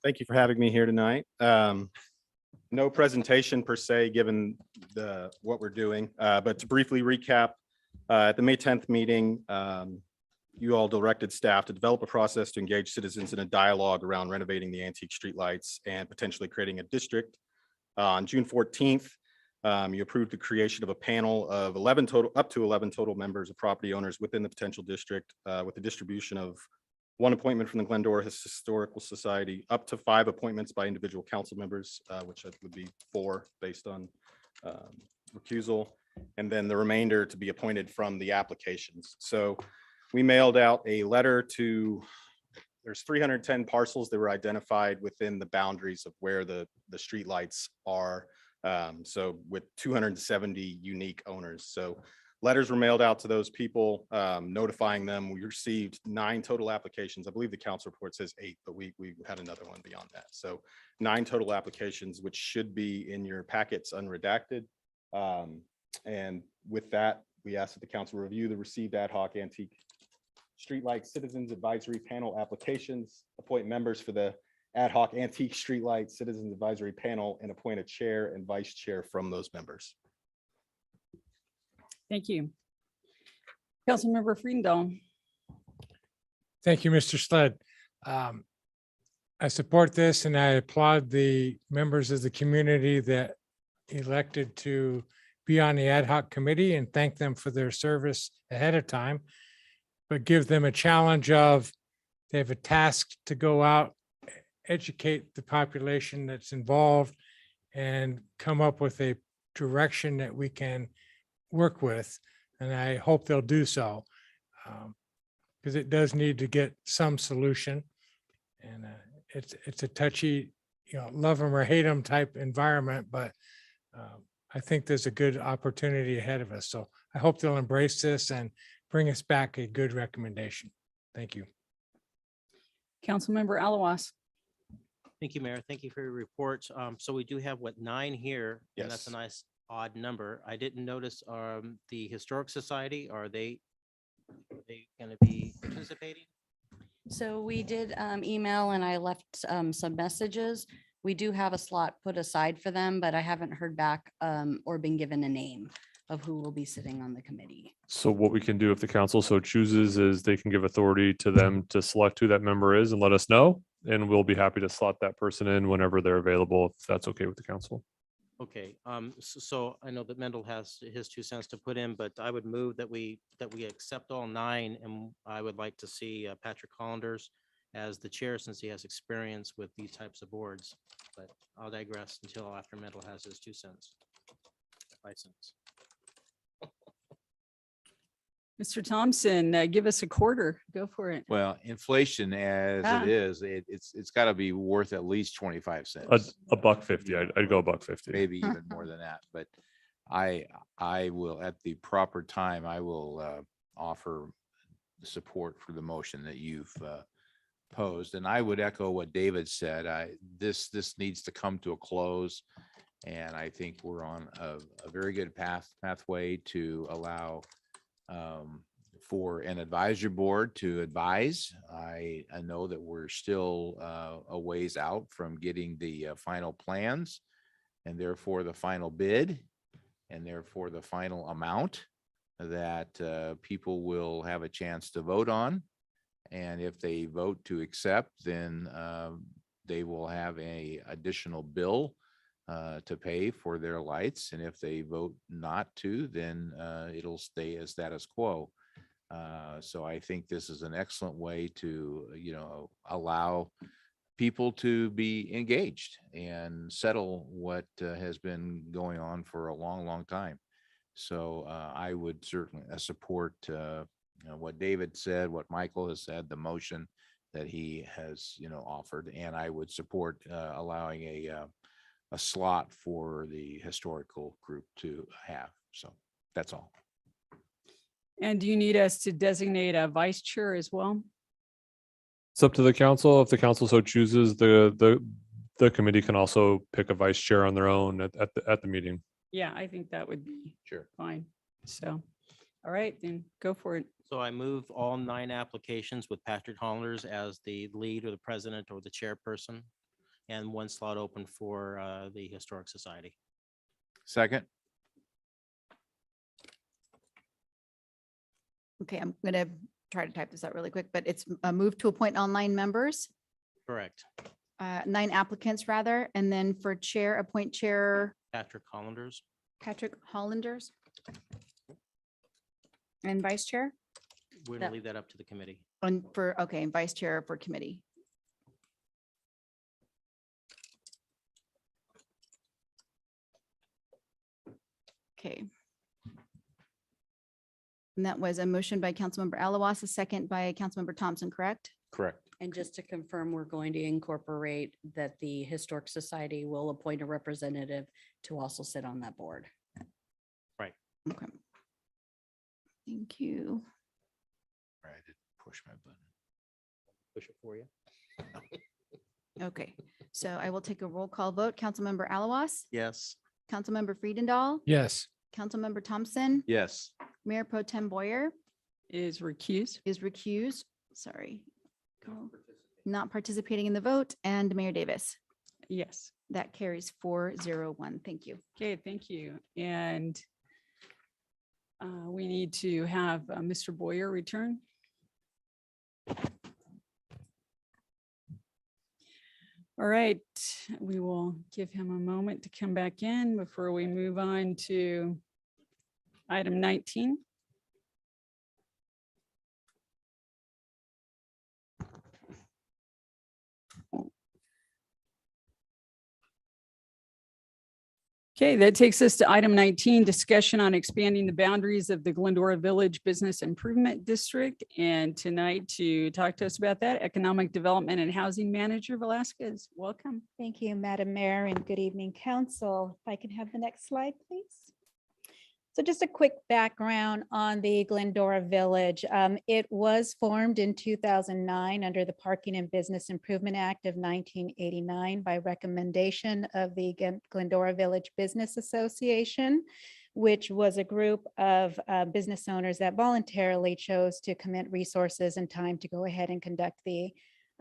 Thank you for having me here tonight. No presentation per se, given what we're doing, but to briefly recap, at the May 10th meeting, you all directed staff to develop a process to engage citizens in a dialogue around renovating the antique streetlights and potentially creating a district. On June 14th, you approved the creation of a panel of up to 11 total members of property owners within the potential district, with the distribution of 1 appointment from the Glendora Historical Society, up to 5 appointments by individual council members, which would be 4 based on recusal, and then the remainder to be appointed from the applications. So we mailed out a letter to, there's 310 parcels that were identified within the boundaries of where the streetlights are. So with 270 unique owners. So Letters were mailed out to those people, notifying them. We received 9 total applications. I believe the council report says 8, but we had another one beyond that. So 9 total applications, which should be in your packets unredacted. And with that, we ask that the council review the received ad hoc antique streetlight citizens advisory panel applications, appoint members for the ad hoc antique streetlight citizens advisory panel, and appoint a chair and vice chair from those members. Thank you. Councilmember Friedendahl. Thank you, Mr. Sled. I support this and I applaud the members of the community that elected to be on the ad hoc committee and thank them for their service ahead of time. But give them a challenge of, they have a task to go out, educate the population that's involved and come up with a direction that we can work with. And I hope they'll do so. Because it does need to get some solution. And it's a touchy, love them or hate them type environment, but I think there's a good opportunity ahead of us. So I hope they'll embrace this and bring us back a good recommendation. Thank you. Councilmember Alawas. Thank you, Mayor. Thank you for your report. So we do have 9 here, and that's a Yes. nice odd number. I didn't notice the Historic Society. Are they going to be participating? So we did email and I left some messages. We do have a slot put aside for them, but I haven't heard back or been given a name of who will be sitting on the committee. So what we can do if the council so chooses is they can give authority to them to select who that member is and let us know. And we'll be happy to slot that person in whenever they're available, if that's okay with the council. Okay, so I know that Mendel has his 2 cents to put in, but I would move that we accept all 9, and I would like to see Patrick Hollanders as the chair since he has experience with these types of boards. But I'll digress until after Mendel has his 2 cents. 5 cents. Mr. Thompson, give us a quarter. Go for it. Well, inflation as Ah. it is, it's got to be worth at least 25 cents. A $1.50. I'd go $1.50. Maybe even more than that, but I will, at the proper time, I will offer support for the motion that you've posed. And I would echo what David said. This needs to come to a close. And I think we're on a very good pathway to allow for an advisory board to advise. I know that we're still a ways out from getting the final plans and therefore the final bid and therefore the final amount that people will have a chance to vote on. And if they vote to accept, then they will have a additional bill to pay for their lights. And if they vote not to, then it'll stay as status quo. So I think this is an excellent way to, allow people to be engaged and settle what has been going on for a long, long time. So I would certainly support what David said, what Michael has said, the motion that he has, offered, and I would support allowing a slot for the historical group to have. So that's all. And do you need us to designate a vice chair as well? It's up to the council. If the council so chooses, the committee can also pick a vice chair on their own at the meeting. Yeah, I think that would be Sure. fine. So, all right, then go for it. So I move all 9 applications with Patrick Hollanders as the lead or the president or the chairperson, and 1 slot open for the Historic Society. Second. Okay, I'm gonna try to type this out really quick, but it's a move to appoint all 9 members, Correct. 9 applicants rather, and then for chair, appoint chair Patrick Hollanders. Patrick Hollanders. And vice chair? We're That- gonna leave that up to the committee. And and vice chair for committee. Okay. And that was a motion by Councilmember Alawas, a second by Councilmember Thompson, correct? Correct. And just to confirm, we're going to incorporate that the Historic Society will appoint a representative to also sit on that board. Right. Okay. Thank you. I did push my button. Push it for you. Okay, so I will take a roll call vote. Councilmember Alawas, Yes. Councilmember Friedendahl, Yes. Councilmember Thompson, Yes. Mayor Pro Tem Boyer Is recused. is recused. Sorry. Not participating in the vote, and Mayor Davis. Yes. That carries 4-0-1. Thank you. Okay, thank you. And we need to have Mr. Boyer return. All right, we will give him a moment to come back in before we move on to item 19. Okay, that takes us to item 19, discussion on expanding the boundaries of the Glendora Village Business Improvement District. And tonight to talk to us about that, Economic Development and Housing Manager Velasquez, welcome. Thank you, Madam Mayor, and good evening, council. If I can have the next slide, please. So just a quick background on the Glendora Village. It was formed in 2009 under the Parking and Business Improvement Act of 1989 by recommendation of the Glendora Village Business Association, which was a group of business owners that voluntarily chose to commit resources and time to go ahead and conduct the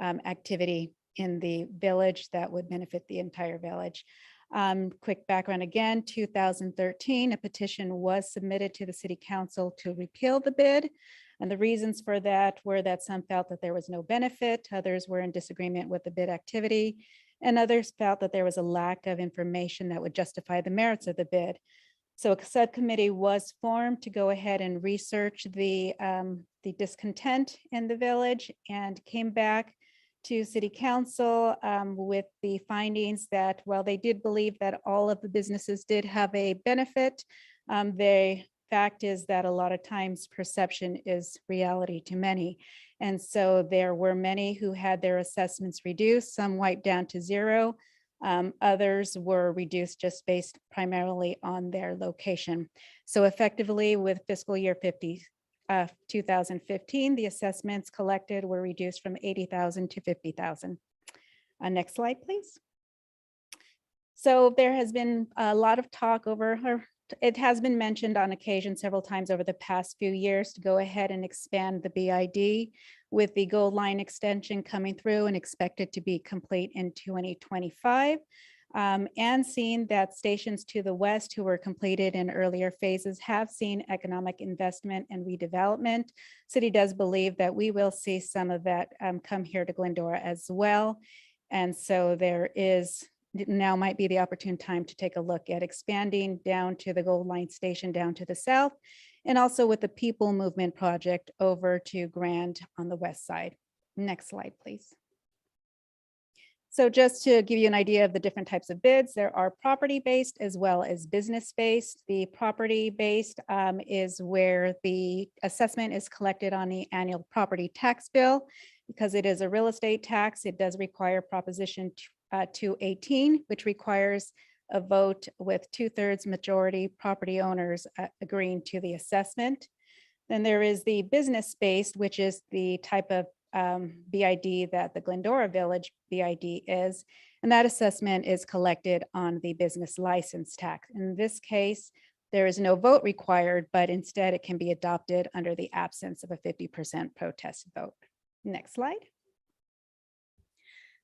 activity in the village that would benefit the entire village. Quick background again, 2013, a petition was submitted to the city council to repeal the bid. And the reasons for that were that some felt that there was no benefit, others were in disagreement with the bid activity, and others felt that there was a lack of information that would justify the merits of the bid. So a subcommittee was formed to go ahead and research the discontent in the village and came back to city council with the findings that while they did believe that all of the businesses did have a benefit, the fact is that a lot of times perception is reality to many. And so there were many who had their assessments reduced, some wiped down to zero. Others were reduced just based primarily on their location. So effectively with fiscal year 2015, the assessments collected were reduced from 80,000 to 50,000. Next slide, please. So there has been a lot of talk it has been mentioned on occasion several times over the past few years to go ahead and expand the BID with the gold line extension coming through and expected to be complete in 2025. And seeing that stations to the west who were completed in earlier phases have seen economic investment and redevelopment. City does believe that we will see some of that come here to Glendora as well. And so there is now might be the opportune time to take a look at expanding down to the Gold Line Station down to the south, and also with the People Movement Project over to Grand on the west side. Next slide, please. So just to give you an idea of the different types of bids, there are property-based as well as business-based. The property-based is where the assessment is collected on the annual property tax bill. Because it is a real estate tax, it does require Proposition 218, which requires a vote with 2/3 majority property owners agreeing to the assessment. Then there is the business-based, which is the type of BID that the Glendora Village BID is, and that assessment is collected on the business license tax. In this case, there is no vote required, but instead it can be adopted under the absence of a 50% protest vote. Next slide.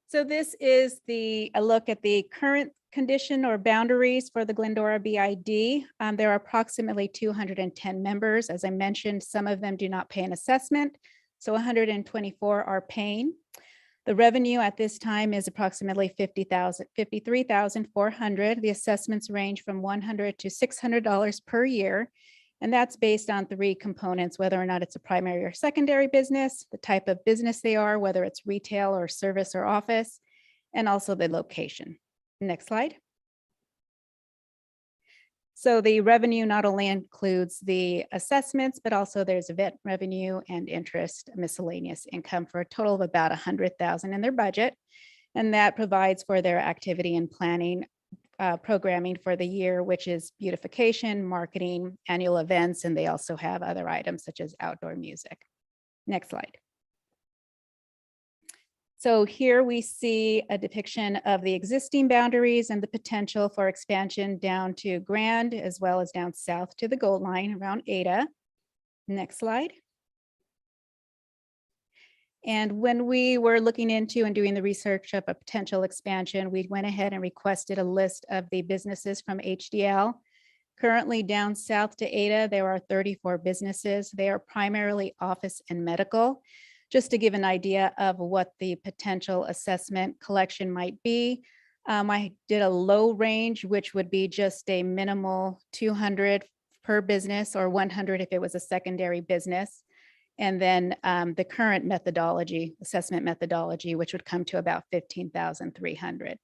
So this is a look at the current condition or boundaries for the Glendora BID. There are approximately 210 members. As I mentioned, some of them do not pay an assessment. So 124 are paying. The revenue at this time is approximately $53,400. The assessments range from $100 to $600 per year. And that's based on 3 components, whether or not it's a primary or secondary business, the type of business they are, whether it's retail or service or office, and also the location. Next slide. So the revenue not only includes the assessments, but also there's event revenue and interest, miscellaneous income for a total of about $100,000 in their budget. And that provides for their activity and planning programming for the year, which is beautification, marketing, annual events, and they also have other items such as outdoor music. Next slide. So here we see a depiction of the existing boundaries and the potential for expansion down to Grand, as well as down south to the Gold Line around Ada. Next slide. And when we were looking into and doing the research of a potential expansion, we went ahead and requested a list of the businesses from HDL. Currently down south to Ada, there are 34 businesses. They are primarily office and medical. Just to give an idea of what the potential assessment collection might be, I did a low range, which would be just a minimal 200 per business or 100 if it was a secondary business. And then the current methodology, assessment methodology, which would come to about 15,300.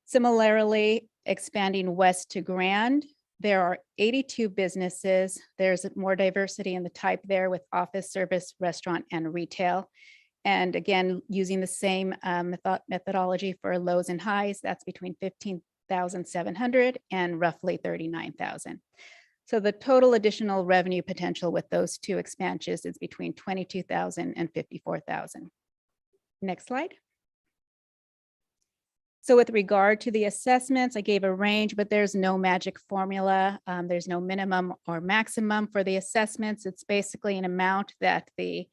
Similarly, expanding west to Grand, there are 82 businesses. There's more diversity in the type there with office, service, restaurant, and retail. And again, using the same methodology for lows and highs, that's between 15,700 and roughly 39,000. So the total additional revenue potential with those two expansions is between 22,000 and 54,000. Next slide. So with regard to the assessments, I gave a range, but there's no magic formula. There's no minimum or maximum for the assessments. It's basically an amount that the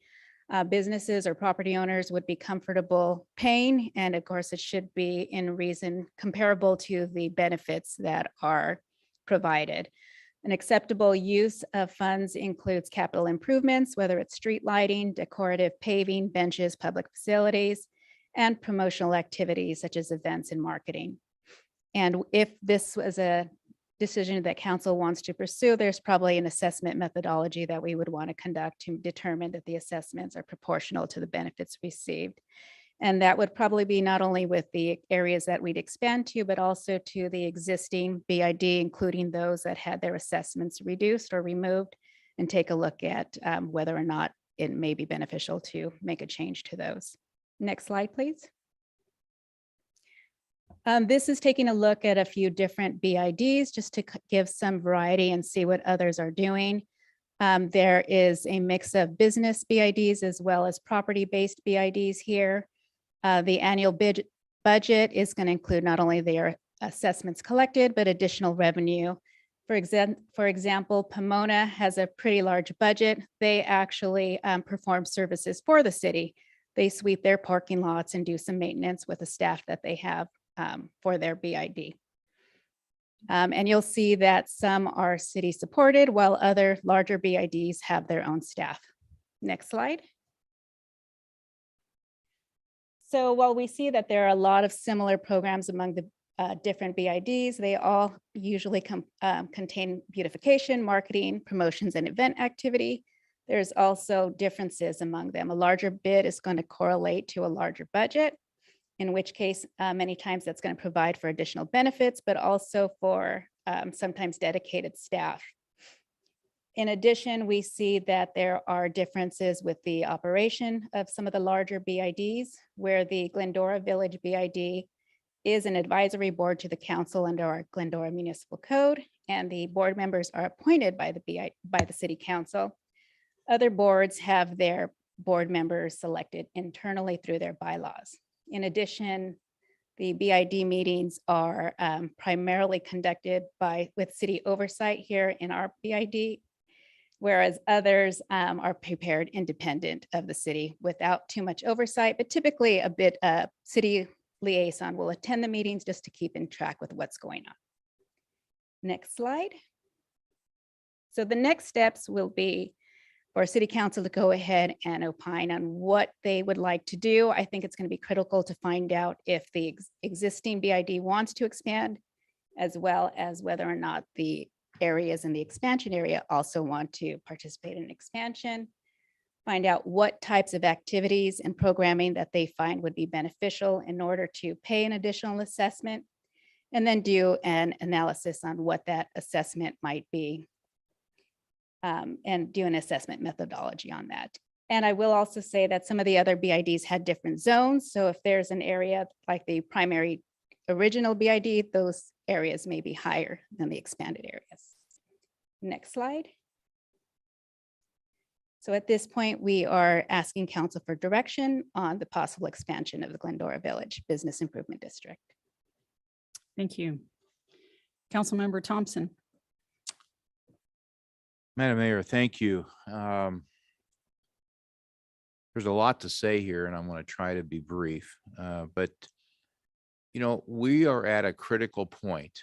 businesses or property owners would be comfortable paying. And of course, it should be in reason comparable to the benefits that are provided. An acceptable use of funds includes capital improvements, whether it's street lighting, decorative paving, benches, public facilities, and promotional activities such as events and marketing. And if this was a decision that council wants to pursue, there's probably an assessment methodology that we would want to conduct to determine that the assessments are proportional to the benefits received. And that would probably be not only with the areas that we'd expand to, but also to the existing BID, including those that had their assessments reduced or removed, and take a look at whether or not it may be beneficial to make a change to those. Next slide, please. This is taking a look at a few different BIDs just to give some variety and see what others are doing. There is a mix of business BIDs as well as property-based BIDs here. The annual budget is going to include not only their assessments collected, but additional revenue. For example, Pomona has a pretty large budget. They actually perform services for the city. They sweep their parking lots and do some maintenance with the staff that they have for their BID. And you'll see that some are city supported while other larger BIDs have their own staff. Next slide. So while we see that there are a lot of similar programs among the different BIDs, they all usually contain beautification, marketing, promotions, and event activity. There's also differences among them. A larger bid is going to correlate to a larger budget, in which case many times that's going to provide for additional benefits, but also for sometimes dedicated staff. In addition, we see that there are differences with the operation of some of the larger BIDs, where the Glendora Village BID is an advisory board to the council under our Glendora Municipal Code, and the board members are appointed by the city council. Other boards have their board members selected internally through their bylaws. In addition, the BID meetings are primarily conducted with city oversight here in our BID, whereas others are prepared independent of the city without too much oversight, but typically a bit city liaison will attend the meetings just to keep in track with what's going on. Next slide. So the next steps will be for city council to go ahead and opine on what they would like to do. I think it's going to be critical to find out if the existing BID wants to expand, as well as whether or not the areas in the expansion area also want to participate in expansion. Find out what types of activities and programming that they find would be beneficial in order to pay an additional assessment, and then do an analysis on what that assessment might be. And do an assessment methodology on that. And I will also say that some of the other BIDs had different zones. So if there's an area like the primary original BID, those areas may be higher than the expanded areas. Next slide. So at this point, we are asking council for direction on the possible expansion of the Glendora Village Business Improvement District. Thank you. Councilmember Thompson. Madam Mayor, thank you. There's a lot to say here, and I'm going to try to be brief. But, you know, we are at a critical point.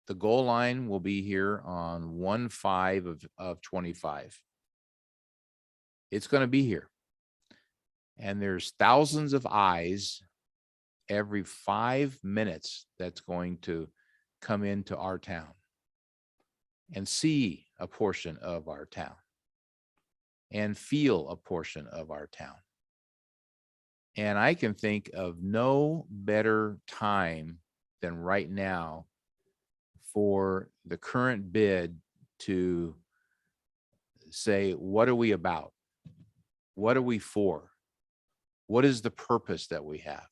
The goal line will be here on 1/5 of 25. It's going to be here. And there's thousands of eyes every 5 minutes that's going to come into our town and see a portion of our town and feel a portion of our town. And I can think of no better time than right now for the current bid to say, what are we about? What are we for? What is the purpose that we have?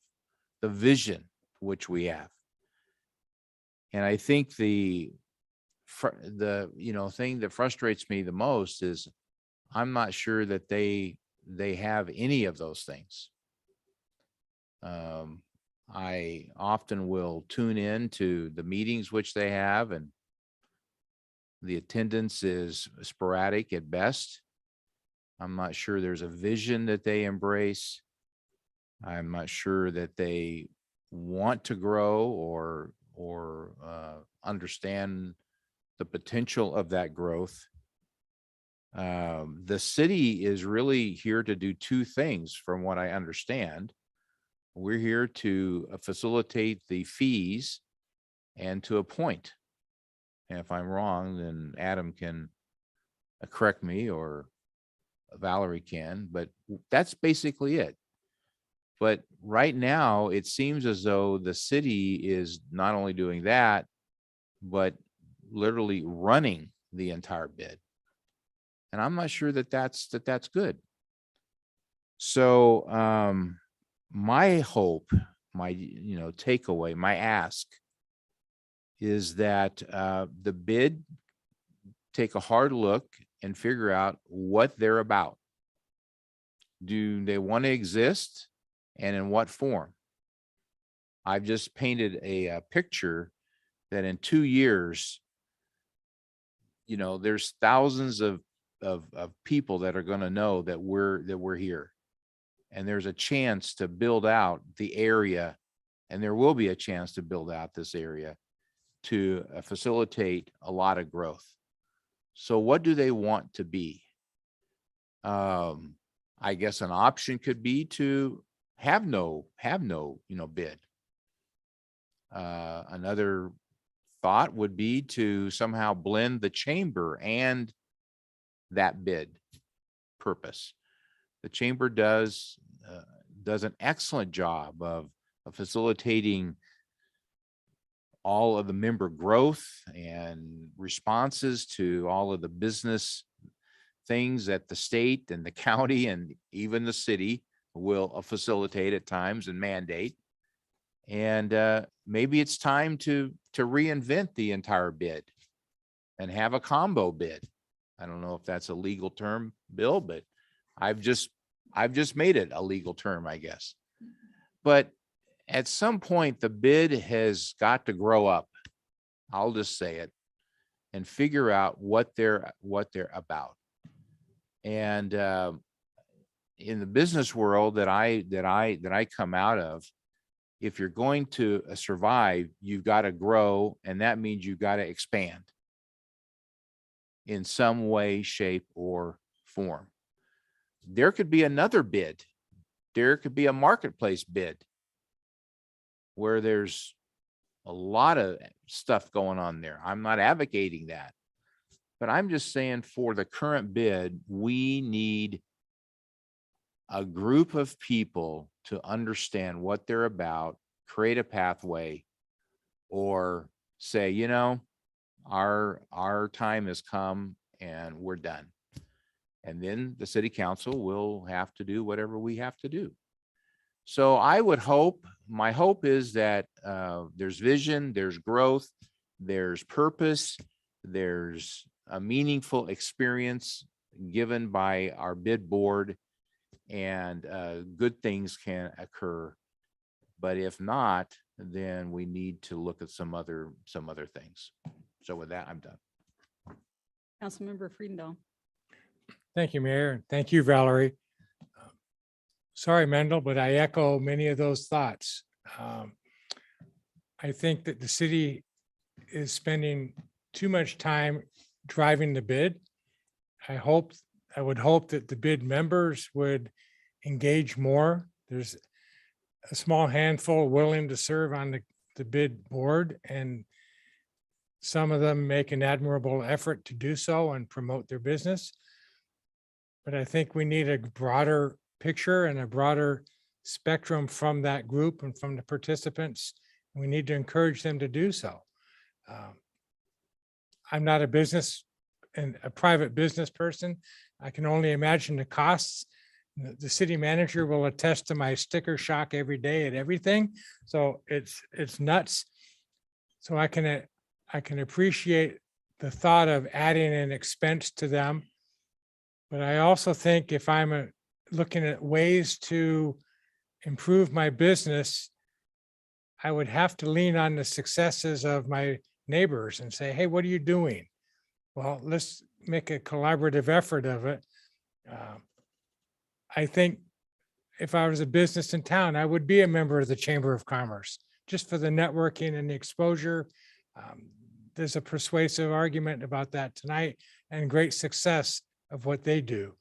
The vision which we have. And I think the thing that frustrates me the most is I'm not sure that they have any of those things. I often will tune in to the meetings which they have, and the attendance is sporadic at best. I'm not sure there's a vision that they embrace. I'm not sure that they want to grow or understand the potential of that growth. The city is really here to do two things, from what I understand. We're here to facilitate the fees and to appoint. And if I'm wrong, then Adam can correct me, or Valerie can, but that's basically it. But right now, it seems as though the city is not only doing that, but literally running the entire bid. And I'm not sure that that's good. So my hope, my takeaway, my ask is that the bid take a hard look and figure out what they're about. Do they want to exist, and in what form? I've just painted a picture that in 2 years, there's thousands of people that are going to know that we're here, and there's a chance to build out the area, and there will be a chance to build out this area to facilitate a lot of growth. So what do they want to be? I guess an option could be to have no bid. Another thought would be to somehow blend the chamber and that bid purpose. The chamber does an excellent job of facilitating all of the member growth and responses to all of the business things that the state and the county and even the city will facilitate at times and mandate. And maybe it's time to reinvent the entire bid and have a combo bid. I don't know if that's a legal term, Bill, but I've just made it a legal term, I guess. But at some point, the bid has got to grow up. I'll just say it, and figure out what they're about. And in the business world that I come out of, if you're going to survive, you've got to grow, and that means you've got to expand in some way, shape, or form. There could be another bid. There could be a marketplace bid where there's a lot of stuff going on there. I'm not advocating that, but I'm just saying for the current bid, we need a group of people to understand what they're about, create a pathway, or say, our time has come and we're done. And then the city council will have to do whatever we have to do. So I would hope, my hope is that there's vision, there's growth, there's purpose, there's a meaningful experience given by our bid board, and good things can occur. But if not, then we need to look at some other things. So with that, I'm done. Councilmember Friedendahl. Thank you, Mayor. and Thank you, Valerie. Sorry, Mendel, but I echo many of those thoughts. I think that the city is spending too much time driving the bid. I would hope that the bid members would engage more. There's a small handful willing to serve on the bid board, and some of them make an admirable effort to do so and promote their business. But I think we need a broader picture and a broader spectrum from that group and from the participants. We need to encourage them to do so. I'm not a private business person. I can only imagine the costs. The city manager will attest to my sticker shock every day at everything. So it's nuts. So I can appreciate the thought of adding an expense to them. But I also think if I'm looking at ways to improve my business, I would have to lean on the successes of my neighbors and say, hey, what are you doing? Well, let's make a collaborative effort of it. I think if I was a business in town, I would be a member of the Chamber of Commerce, just for the networking and the exposure. There's a persuasive argument about that tonight and great success of what they do.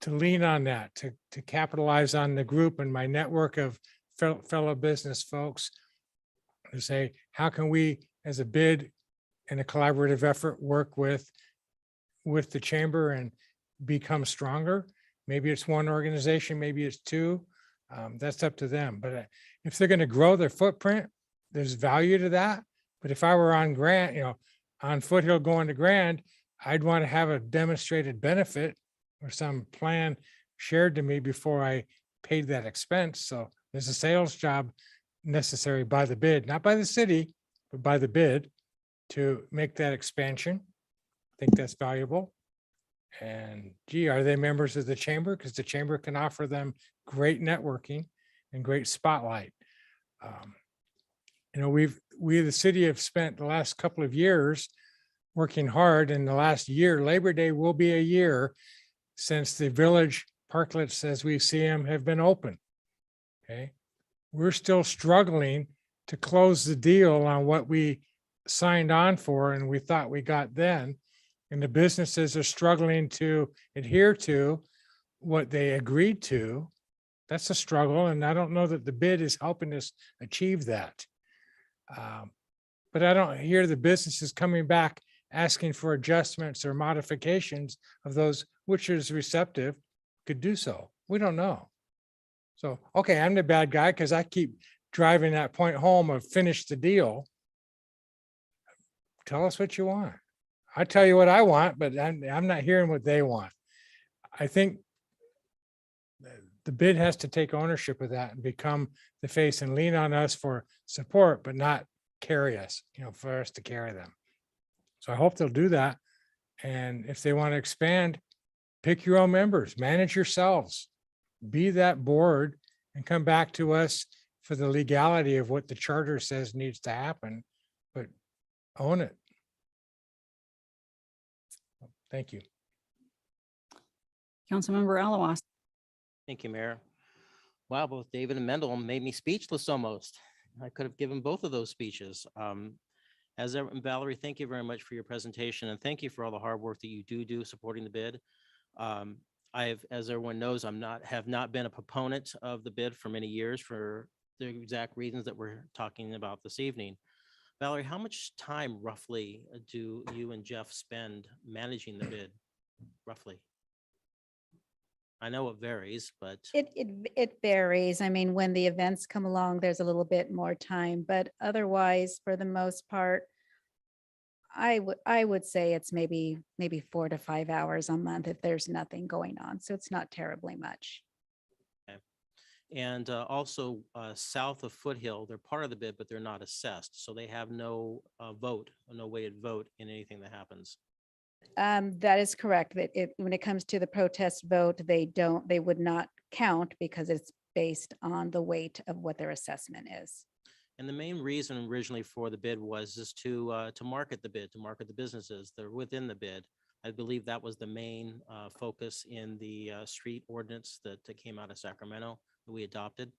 To lean on that, to capitalize on the group and my network of fellow business folks, to say, how can we, as a bid and a collaborative effort, work with the chamber and become stronger? Maybe it's one organization, maybe it's two. That's up to them. But if they're going to grow their footprint, there's value to that. But if I were on Grand, on Foothill going to Grand, I'd want to have a demonstrated benefit or some plan shared to me before I paid that expense. So there's a sales job necessary by the bid, not by the city, but by the bid to make that expansion. I think that's valuable. And gee, are they members of the chamber? Because the chamber can offer them great networking and great spotlight. We, the city, have spent the last couple of years working hard. In the last year, Labor Day will be a year since the village parklets, as we see them, have been open. Okay, we're still struggling to close the deal on what we signed on for and we thought we got then. And the businesses are struggling to adhere to what they agreed to. That's a struggle. And I don't know that the bid is helping us achieve that. But I don't hear the businesses coming back asking for adjustments or modifications of those, which is receptive, could do so. We don't know. So, okay, I'm the bad guy because I keep driving that point home of finish the deal. Tell us what you want. I tell you what I want, but I'm not hearing what they want. I think the bid has to take ownership of that and become the face and lean on us for support, but not carry us, for us to carry them. So I hope they'll do that. And if they want to expand, pick your own members, manage yourselves, be that board and come back to us for the legality of what the charter says needs to happen, but own it. Thank you. Councilmember Alawasi. Thank you, Mayor. Wow, both David and Mendel made me speechless almost. I could have given both of those speeches. Valerie, thank you very much for your presentation, and thank you for all the hard work that you do supporting the bid. As everyone knows, have not been a proponent of the bid for many years for the exact reasons that we're talking about this evening. Valerie, how much time roughly do you and Jeff spend managing the bid, roughly? I know it varies, but It varies. I mean, when the events come along, there's a little bit more time, but otherwise, for the most part, I would say it's maybe 4 to 5 hours a month if there's nothing going on. So it's not terribly much. And also south of Foothill, they're part of the bid, but they're not assessed. So they have no vote, no weighted vote in anything that happens. That is correct. That when it comes to the protest vote, they would not count because it's based on the weight of what their assessment is. And the main reason originally for the bid was just to market the bid, to market the businesses that are within the bid. I believe that was the main focus in the street ordinance that came out of Sacramento that we adopted.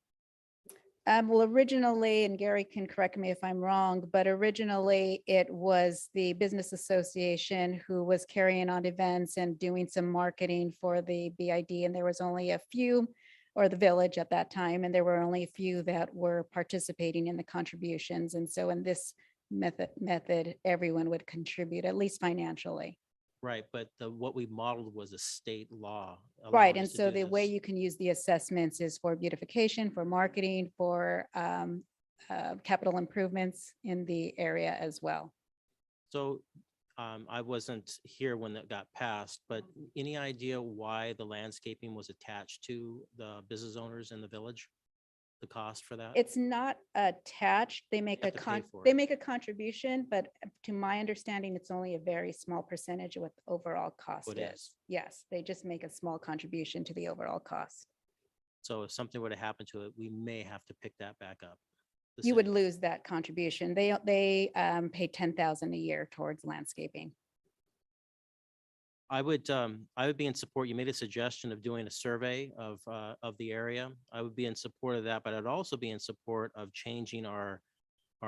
Well, originally, and Gary can correct me if I'm wrong, but originally it was the business association who was carrying on events and doing some marketing for the BID, and there was only a few, or the village at that time, and there were only a few that were participating in the contributions. And so in this method, everyone would contribute, at least financially. Right, but what we modeled was a state law. Right, allowing and us to so do the way this. you can use the assessments is for beautification, for marketing, for capital improvements in the area as well. So I wasn't here when that got passed, but any idea why the landscaping was attached to the business owners in the village? The cost for that? It's not attached. They make a have to pay for they it. make a contribution, but to my understanding, it's only a very small percentage of what the overall cost What is. is. Yes, they just make a small contribution to the overall cost. So if something were to happen to it, we may have to pick that back up. The You would city. lose that contribution. They pay 10,000 a year towards landscaping. I would be in support. You made a suggestion of doing a survey of the area. I would be in support of that, but I'd also be in support of changing our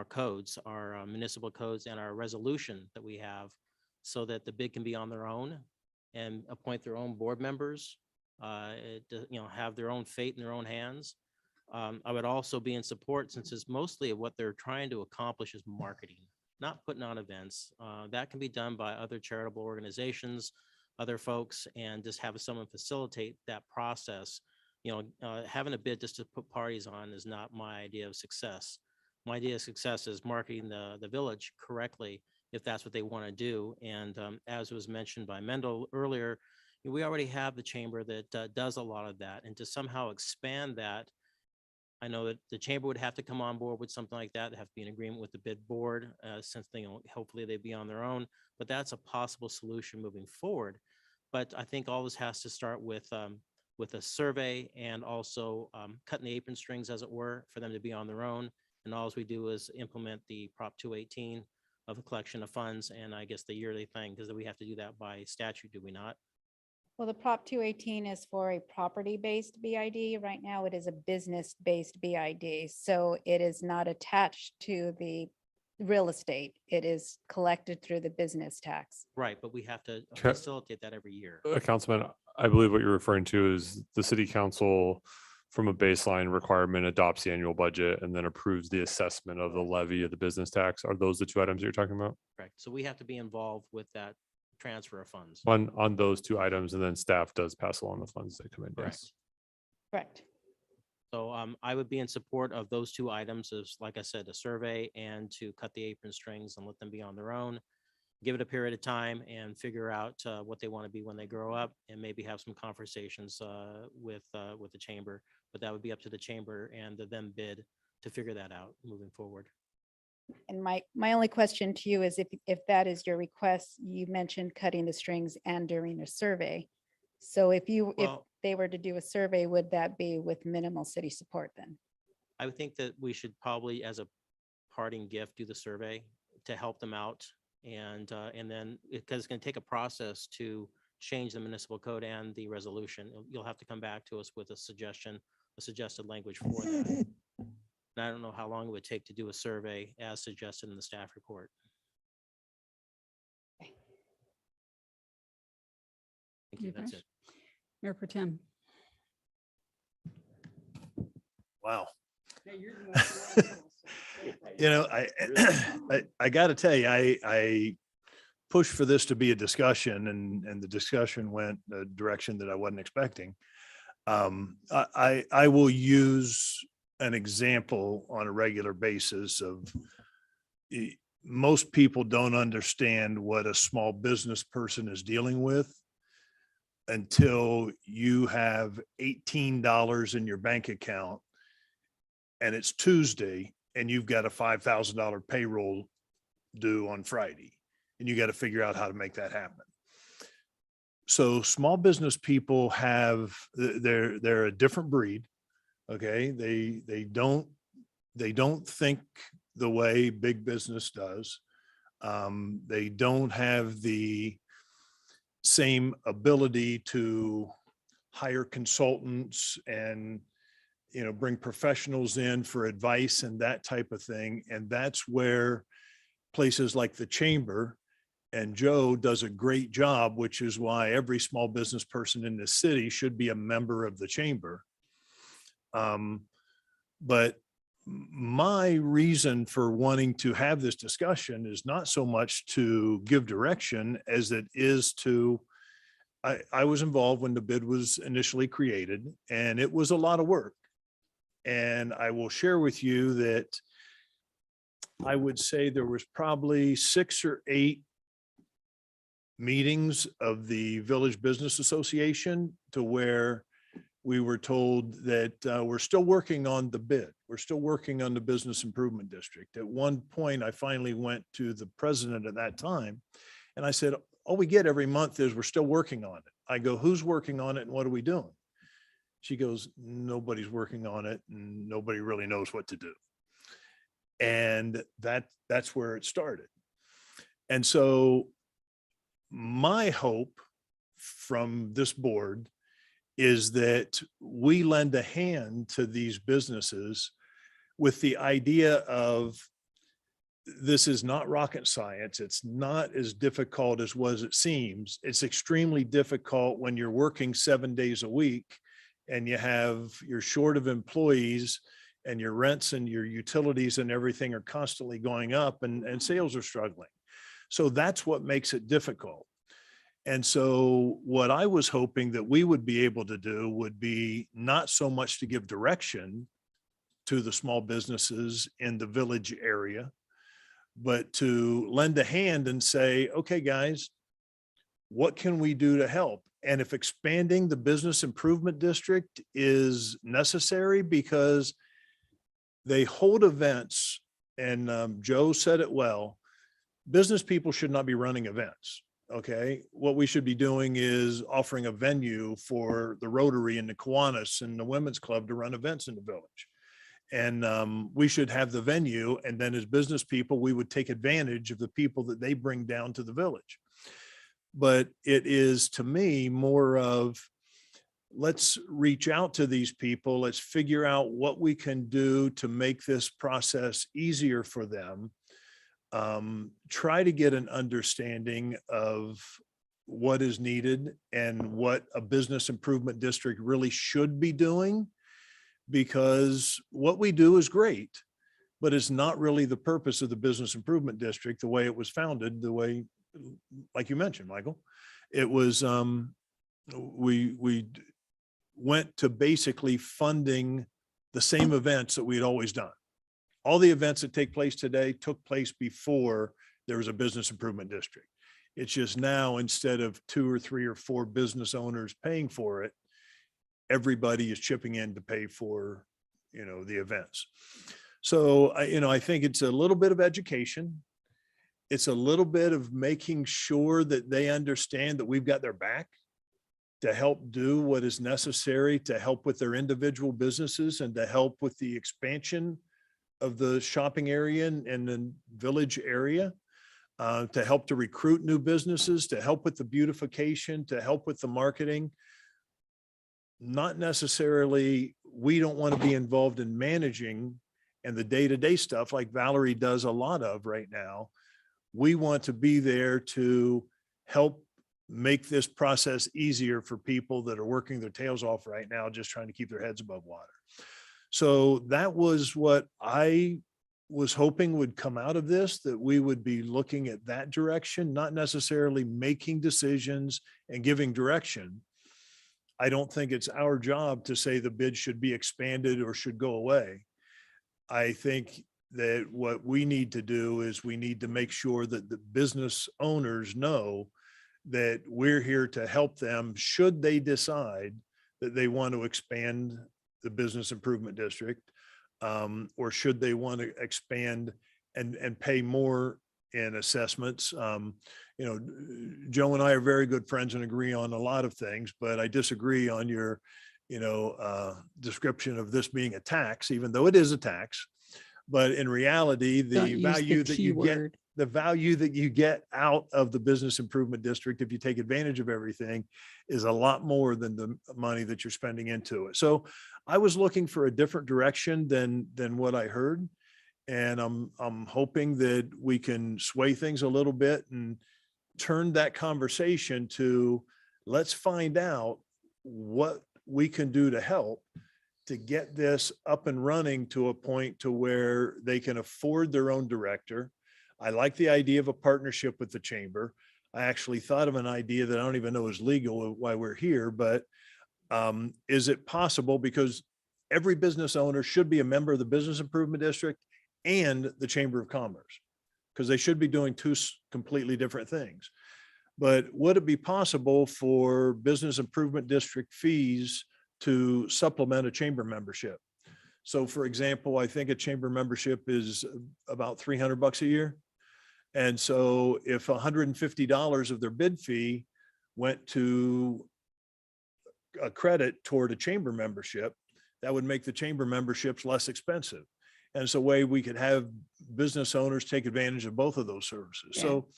codes, our municipal codes and our resolution that we have so that the bid can be on their own and appoint their own board members, have their own fate in their own hands. I would also be in support since it's mostly of what they're trying to accomplish is marketing, not putting on events. That can be done by other charitable organizations, other folks, and just have someone facilitate that process. Having a bid just to put parties on is not my idea of success. My idea of success is marketing the village correctly, if that's what they want to do. And as was mentioned by Mendel earlier, we already have the chamber that does a lot of that, and to somehow expand that. I know that the chamber would have to come on board with something like that. They have to be in agreement with the bid board, since hopefully they'd be on their own, but that's a possible solution moving forward. But I think all this has to start with a survey and also cutting the apron strings, as it were, for them to be on their own. And all we do is implement the Prop 218 of the collection of funds, and I guess the yearly thing, because we have to do that by statute, do we not? Well, the Prop 218 is for a property-based BID. Right now, it is a business-based BID. So it is not attached to the real estate. It is collected through the business tax. Right, but we have to Okay. facilitate that every year. Councilman, I believe what you're referring to is the city council from a baseline requirement adopts the annual budget and then approves the assessment of the levy of the business tax. Are those the two items you're talking about? Correct. So we have to be involved with that transfer of funds. On those two items, and then staff does pass along the funds that come in. Correct. Yes. Correct. So I would be in support of those two items, as like I said, a survey and to cut the apron strings and let them be on their own. Give it a period of time and figure out what they want to be when they grow up, and maybe have some conversations with the chamber. But that would be up to the chamber and the then bid to figure that out moving forward. And my only question to you is if that is your request, you mentioned cutting the strings and during a survey. So if Well- they were to do a survey, would that be with minimal city support then? I would think that we should probably, as a parting gift, do the survey to help them out. And then, because it's going to take a process to change the municipal code and the resolution, you'll have to come back to us with a suggested language for that. And I don't know how long it would take to do a survey as suggested in the staff report. Thank you, that's it. Mayor Pro Tem. Wow. I got to tell you, I pushed for this to be a discussion, and the discussion went a direction that I wasn't expecting. I will use an example on a regular basis of most people don't understand what a small business person is dealing with until you have $18 in your bank account and it's Tuesday and you've got a $5,000 payroll due on Friday, and you got to figure out how to make that happen. So small business people they're a different breed. Okay. They don't think the way big business does. They don't have the same ability to hire consultants and, bring professionals in for advice and that type of thing. And that's where places like the Chamber and Joe does a great job, which is why every small business person in this city should be a member of the Chamber. But my reason for wanting to have this discussion is not so much to give direction as it is to, I was involved when the bid was initially created, and it was a lot of work. And I will share with you that I would say there was probably 6 or 8 meetings of the Village Business Association to where we were told that we're still working on the bid. We're still working on the Business Improvement District. At one point, I finally went to the president at that time and I said, all we get every month is we're still working on it. I go, who's working on it and what are we doing? She goes, nobody's working on it and nobody really knows what to do. And that's where it started. And so my hope from this board is that we lend a hand to these businesses with the idea of this is not rocket science. It's not as difficult as it seems. It's extremely difficult when you're working 7 days a week and you're short of employees and your rents and your utilities and everything are constantly going up and sales are struggling. So that's what makes it difficult. And so what I was hoping that we would be able to do would be not so much to give direction to the small businesses in the village area, but to lend a hand and say, okay, guys, what can we do to help? And if expanding the Business Improvement District is necessary because they hold events, and Joe said it well, business people should not be running events. Okay, what we should be doing is offering a venue for the Rotary and the Kiwanis and the Women's Club to run events in the village. And we should have the venue. And then as business people, we would take advantage of the people that they bring down to the village. But it is, to me, more of, let's reach out to these people. Let's figure out what we can do to make this process easier for them. Try to get an understanding of what is needed and what a business improvement district really should be doing, because what we do is great, but it's not really the purpose of the business improvement district, the way it was founded, the way, like you mentioned, Michael, it was, we went to basically funding the same events that we had always done. All the events that take place today took place before there was a business improvement district. It's just now, instead of 2 or 3 or 4 business owners paying for it, everybody is chipping in to pay for, the events. So, I think it's a little bit of education. It's a little bit of making sure that they understand that we've got their back to help do what is necessary to help with their individual businesses and to help with the expansion of the shopping area and the village area, to help to recruit new businesses, to help with the beautification, to help with the marketing. Not necessarily, we don't want to be involved in managing and the day-to-day stuff like Valerie does a lot of right now. We want to be there to help make this process easier for people that are working their tails off right now, just trying to keep their heads above water. So that was what I was hoping would come out of this, that we would be looking at that direction, not necessarily making decisions and giving direction. I don't think it's our job to say the bid should be expanded or should go away. I think that what we need to do is we need to make sure that the business owners know that we're here to help them should they decide that they want to expand the business improvement district, or should they want to expand and pay more in assessments. You know, Joe and I are very good friends and agree on a lot of things, but I disagree on your, description of this being a tax, even though it is a tax. But in reality, Don't the use value that T you get, word. the value that you get out of the business improvement district, if you take advantage of everything, is a lot more than the money that you're spending into it. So I was looking for a different direction than what I heard. And I'm hoping that we can sway things a little bit and turn that conversation to, let's find out what we can do to help to get this up and running to a point to where they can afford their own director. I like the idea of a partnership with the chamber. I actually thought of an idea that I don't even know is legal while we're here, but is it possible? Because every business owner should be a member of the Business Improvement District and the Chamber of Commerce, because they should be doing two completely different things. But would it be possible for Business Improvement District fees to supplement a chamber membership? So for example, I think a chamber membership is about $300 a year. And so if $150 of their bid fee went to a credit toward a chamber membership, that would make the chamber memberships less expensive. And it's a way we could have business owners take advantage of both of those services. Yeah. So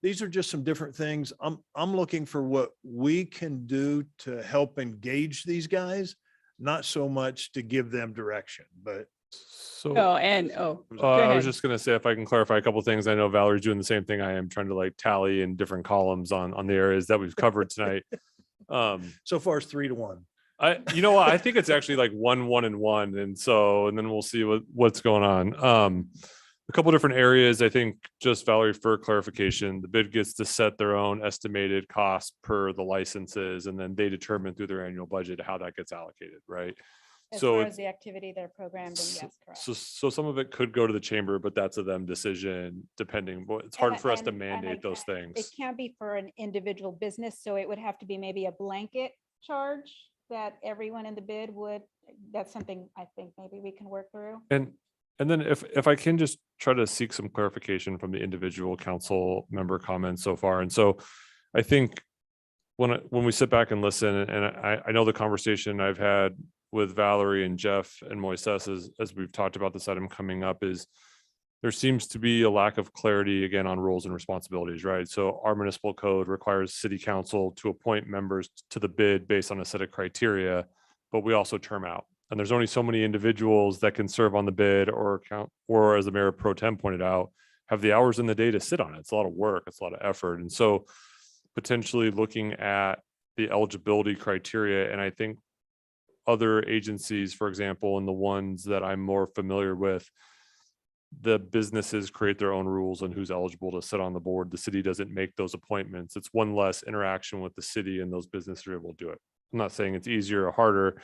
these are just some different things. I'm looking for what we can do to help engage these guys, not so much to give them direction, but. So Go I ahead. was just gonna say, if I can clarify a couple of things, I know Valerie's doing the same thing I am, trying to like tally in different columns on the areas that we've covered tonight. So far it's 3-1. You know what, I think it's actually like 1, 1, and 1. And then we'll see what's going on. A couple different areas, I think, just Valerie, for clarification, the bid gets to set their own estimated cost per the licenses, and then they determine through their annual budget how that gets allocated, right? As So far it's- as the activity they're programmed, and yes, correct. So some of it could go to the chamber, but that's a them decision depending, but it's hard And- for us to and I mandate those It things. can't be for an individual business, so it would have to be maybe a blanket charge that everyone in the bid would, that's something I think maybe we can work through. And then if I can just try to seek some clarification from the individual council member comments so far. And so I think when we sit back and listen, and I know the conversation I've had with Valerie and Jeff and Moises as we've talked about this item coming up, is there seems to be a lack of clarity again on roles and responsibilities, right? So our municipal code requires city council to appoint members to the bid based on a set of criteria, but we also term out. And there's only so many individuals that can serve on the bid or count, or as the mayor pro tem pointed out, have the hours in the day to sit on it. It's a lot of work, it's a lot of effort. And so potentially looking at the eligibility criteria, and I think other agencies, for example, and the ones that I'm more familiar with, the businesses create their own rules on who's eligible to sit on the board. The city doesn't make those appointments. It's one less interaction with the city, and those businesses are able to do it. I'm not saying it's easier or harder,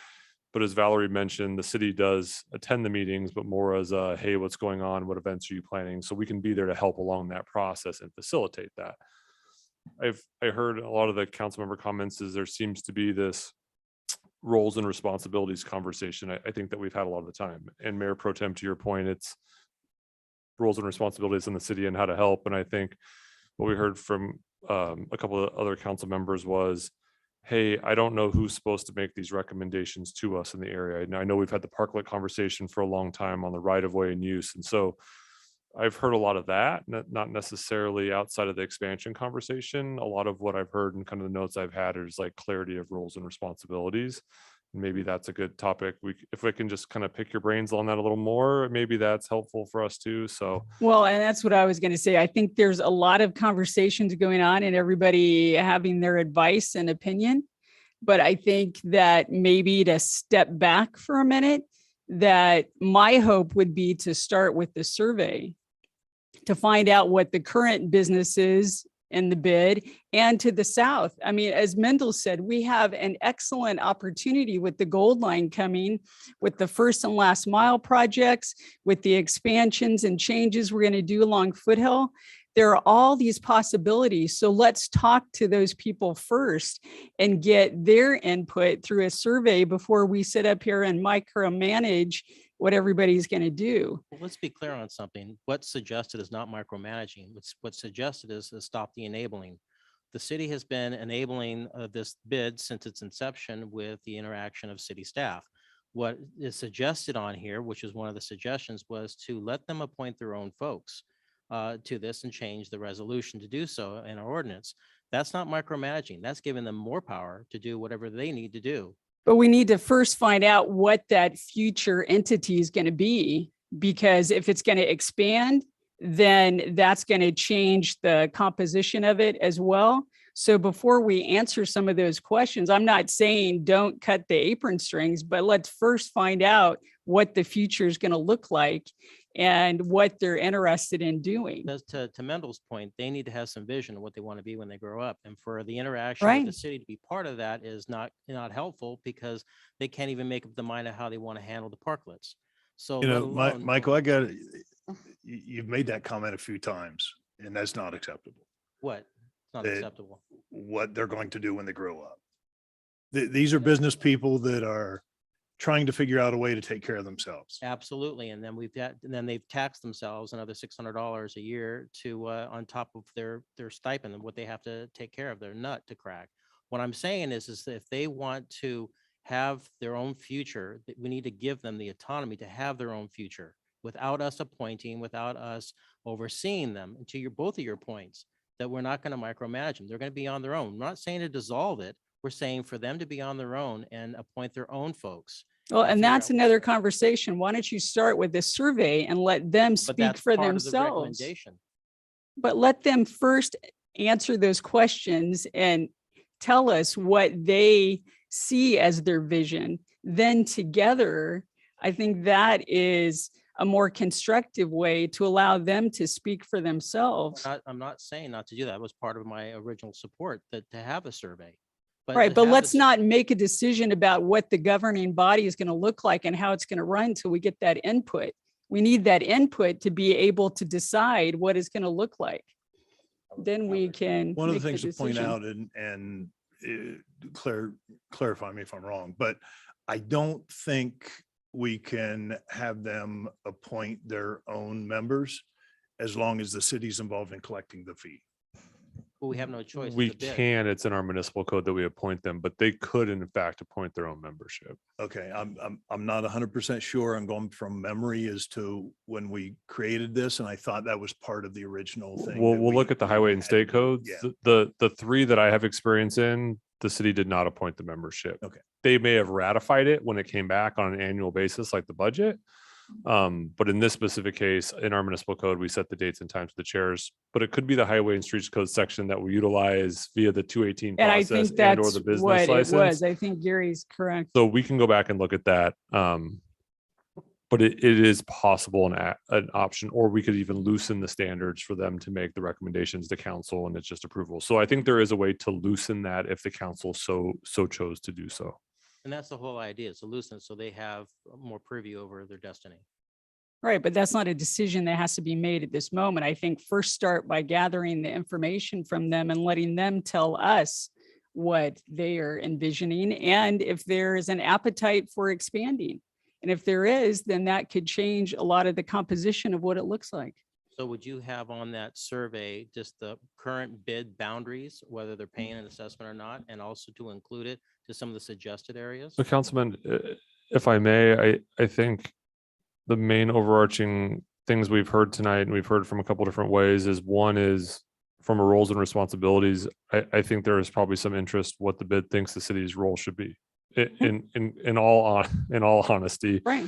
but as Valerie mentioned, the city does attend the meetings, but more as a, hey, what's going on? What events are you planning? So we can be there to help along that process and facilitate that. I heard a lot of the council member comments is there seems to be this roles and responsibilities conversation. I think that we've had a lot of the time. And Mayor Pro Tem, to your point, it's roles and responsibilities in the city and how to help. And I think what we heard from a couple of other council members was, hey, I don't know who's supposed to make these recommendations to us in the area. And I know we've had the parklet conversation for a long time on the right of way and use. And so I've heard a lot of that, not necessarily outside of the expansion conversation. A lot of what I've heard and kind of the notes I've had is like clarity of roles and responsibilities. Maybe that's a good topic. If we can just kind of pick your brains on that a little more, maybe that's helpful for us too. So Well, and that's what I was going to say. I think there's a lot of conversations going on and everybody having their advice and opinion. But I think that maybe to step back for a minute, that my hope would be to start with the survey to find out what the current business is in the bid and to the south. I mean, as Mendel said, we have an excellent opportunity with the Gold Line coming, with the first and last mile projects, with the expansions and changes we're going to do along Foothill. There are all these possibilities. So let's talk to those people first and get their input through a survey before we sit up here and micromanage what everybody's going to do. Well, let's be clear on something. What's suggested is not micromanaging. What's suggested is to stop the enabling. The city has been enabling this bid since its inception with the interaction of city staff. What is suggested on here, which is one of the suggestions, was to let them appoint their own folks to this and change the resolution to do so in our ordinance. That's not micromanaging. That's giving them more power to do whatever they need to do. But we need to first find out what that future entity is going to be, because if it's going to expand, then that's going to change the composition of it as well. So before we answer some of those questions, I'm not saying don't cut the apron strings, but let's first find out what the future is going to look like and what they're interested in doing. Because to Mendel's point, they need to have some vision of what they want to be when they grow up. And for the interaction Right. with the city to be part of that is not helpful, because they can't even make up the mind of how they want to handle the parklets. So You let know, alone- Michael, you've made that comment a few times, and that's not acceptable. What? It's not That- acceptable. What they're going to do when they grow up. These are business people that are trying to figure out a way to take care of themselves. Absolutely. And then they've taxed themselves another $600 a year to on top of their stipend and what they have to take care of, their nut to crack. What I'm saying is that if they want to have their own future, that we need to give them the autonomy to have their own future without us appointing, without us overseeing them. And to both of your points, that we're not going to micromanage them. They're going to be on their own. We're not saying to dissolve it. We're saying for them to be on their own and appoint their own folks. Well, and figure that's out- another conversation. Why don't you start with this survey and let them But speak that's for part of the themselves? recommendation. But let them first answer those questions and tell us what they see as their vision. Then together, I think that is a more constructive way to allow them to speak for themselves. I'm not saying not to do that. It was part of my original support, that to have a survey. Right, to but have let's this- not make a decision about what the governing body is going to look like and how it's going to run until we get that input. We need that input to be able to decide what it's going to look like. Then we can. One of the make things to point decision. out, clarify me if I'm wrong, but I don't think we can have them appoint their own members as long as the city's involved in collecting the fee. Well, we have no choice. We It's a bid. can, it's in our municipal code that we appoint them, but they could in fact appoint their own membership. Okay, I'm not 100% sure. I'm going from memory as to when we created this, and I thought that was part of the original thing. We'll, that we'll we- look at the highway and state codes. Yeah. The three that I have experience in, the city did not appoint the membership. Okay. They may have ratified it when it came back on an annual basis, like the budget. But in this specific case, in our municipal code, we set the dates and times for the chairs, but it could be the highway and streets code section that we utilize via the 218 And I process think and or that's the business what it license. was. I think Gary's correct. So we can go back and look at that. But it is possible an option, or we could even loosen the standards for them to make the recommendations to council and it's just approval. So I think there is a way to loosen that if the council so chose to do so. And that's the whole idea, to loosen it so they have more purview over their destiny. Right, but that's not a decision that has to be made at this moment. I think first start by gathering the information from them and letting them tell us what they are envisioning and if there is an appetite for expanding. And if there is, then that could change a lot of the composition of what it looks like. So would you have on that survey just the current bid boundaries, whether they're paying an assessment or not, and also to include it to some of the suggested areas? So Councilman, if I may, I think the main overarching things we've heard tonight, and we've heard from a couple different ways, is one is from a roles and responsibilities. I think there is probably some interest what the bid thinks the city's role should be. In all honesty, right.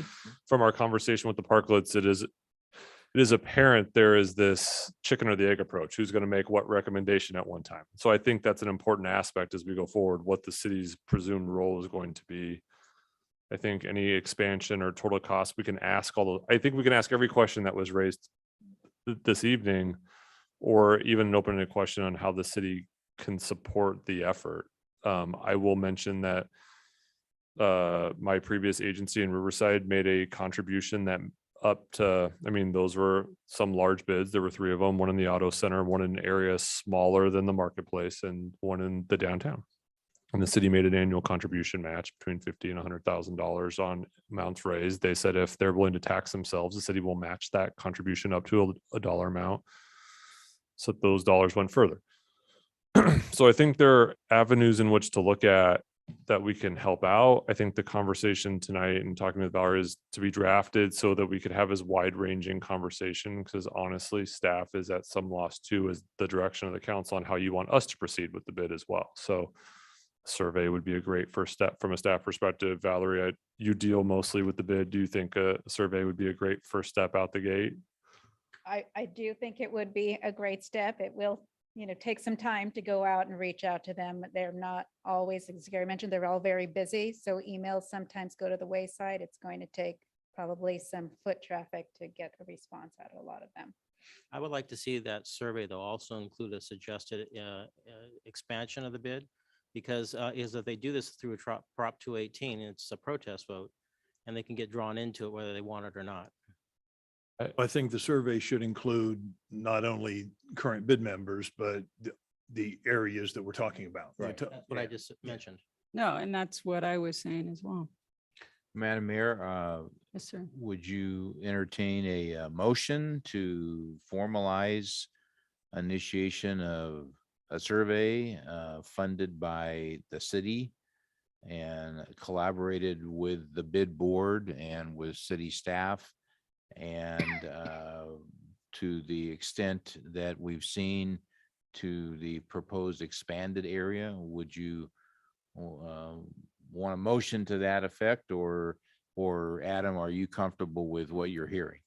From our conversation with the parklets, it is apparent there is this chicken or the egg approach. Who's going to make what recommendation at one time? So I think that's an important aspect as we go forward, what the city's presumed role is going to be. I think any expansion or total cost, we can ask I think we can ask every question that was raised this evening, or even an open-ended question on how the city can support the effort. I will mention that my previous agency in Riverside made a contribution that up to, I mean, those were some large bids. There were 3 of them, one in the auto center, one in an area smaller than the marketplace, and one in the downtown. And the city made an annual contribution match between $50,000 and $100,000 on amounts raised. They said if they're willing to tax themselves, the city will match that contribution up to a dollar amount. So those dollars went further. So I think there are avenues in which to look at that we can help out. I think the conversation tonight and talking with Valerie is to be drafted so that we could have as wide ranging conversation, because honestly, staff is at some loss too, as the direction of the council on how you want us to proceed with the bid as well. So survey would be a great first step from a staff perspective. Valerie, you deal mostly with the bid. Do you think a survey would be a great first step out the gate? I do think it would be a great step. It will, take some time to go out and reach out to them. They're not always, as Gary mentioned, they're all very busy. So emails sometimes go to the wayside. It's going to take probably some foot traffic to get a response out of a lot of them. I would like to see that survey though also include a suggested expansion of the bid, because is if they do this through a Prop 218, it's a protest vote, and they can get drawn into it whether they want it or not. I think the survey should include not only current bid members, but the areas that we're talking about. That's what I just mentioned. No, and that's what I was saying as well. Madam Mayor, Yes, sir. would you entertain a motion to formalize initiation of a survey funded by the city and collaborated with the bid board and with city staff? And to the extent that we've seen to the proposed expanded area, would you want a motion to that effect, or Adam, are you comfortable with what you're hearing?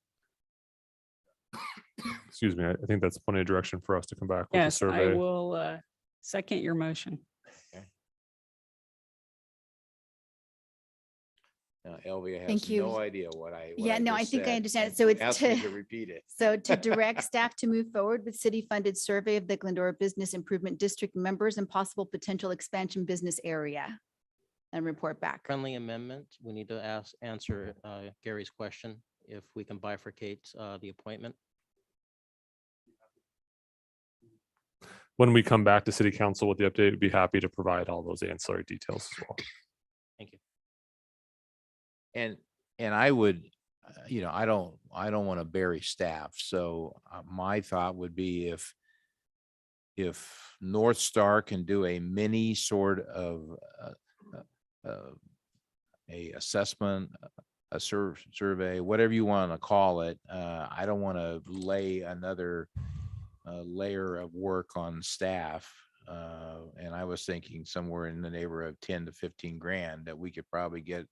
Excuse me, I think that's plenty of direction for us to come back with a Yes, I survey. will second your motion. Elvia has Thank you. no idea what I. Yeah, no, I just think I said, understand. and So it's asked me to- to repeat it. So to direct staff to move forward with city-funded survey of the Glendora Business Improvement District members and possible potential expansion business area, and report back. Friendly amendment, we need to answer Gary's question, if we can bifurcate the appointment. When we come back to city council with the update, we'd be happy to provide all those ancillary details as well. Thank you. And I would, I don't want to bury staff. So my thought would be if North Star can do a mini sort of a assessment, a survey, whatever you want to call it. I don't want to lay another layer of work on staff. And I was thinking somewhere in the neighborhood of 10 to 15 grand that we could probably get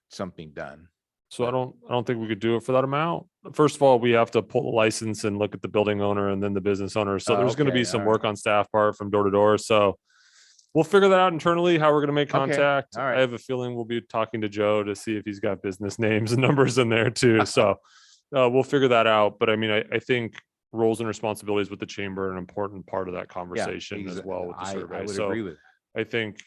something done. So I don't think we could do it for that amount. First of all, we have to pull the license and look at the building owner and then the business owner. So Oh, there's going to okay, be some all work on staff part from door to door. So we'll figure that out internally, how we're going to make Okay, contact. all right. I have a feeling we'll be talking to Joe to see if he's got business names and numbers in there too. So we'll figure that out. But I mean, I think roles and responsibilities with the chamber are an important part of that conversation as well with the I survey. would So agree with that. I think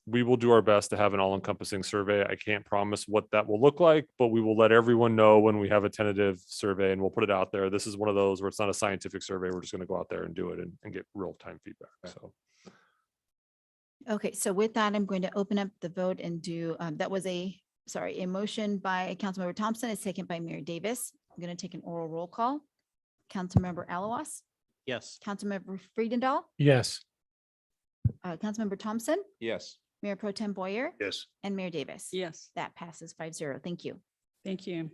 we will do our best to have an all-encompassing survey. I can't promise what that will look like, but we will let everyone know when we have a tentative survey and we'll put it out there. This is one of those where it's not a scientific survey. We're just going to go out there and do it and get real-time feedback. So Okay, so with that, I'm going to open up the vote and do, that was a motion by Councilmember Thompson, a second by Mayor Davis. I'm going to take an oral roll call. Councilmember Alawas, Yes. Councilmember Friedendahl, Yes. Councilmember Thompson, Yes. Mayor Pro Tem Boyer, Yes. and Mayor Davis. Yes. That passes 5-0. Thank you. Thank you.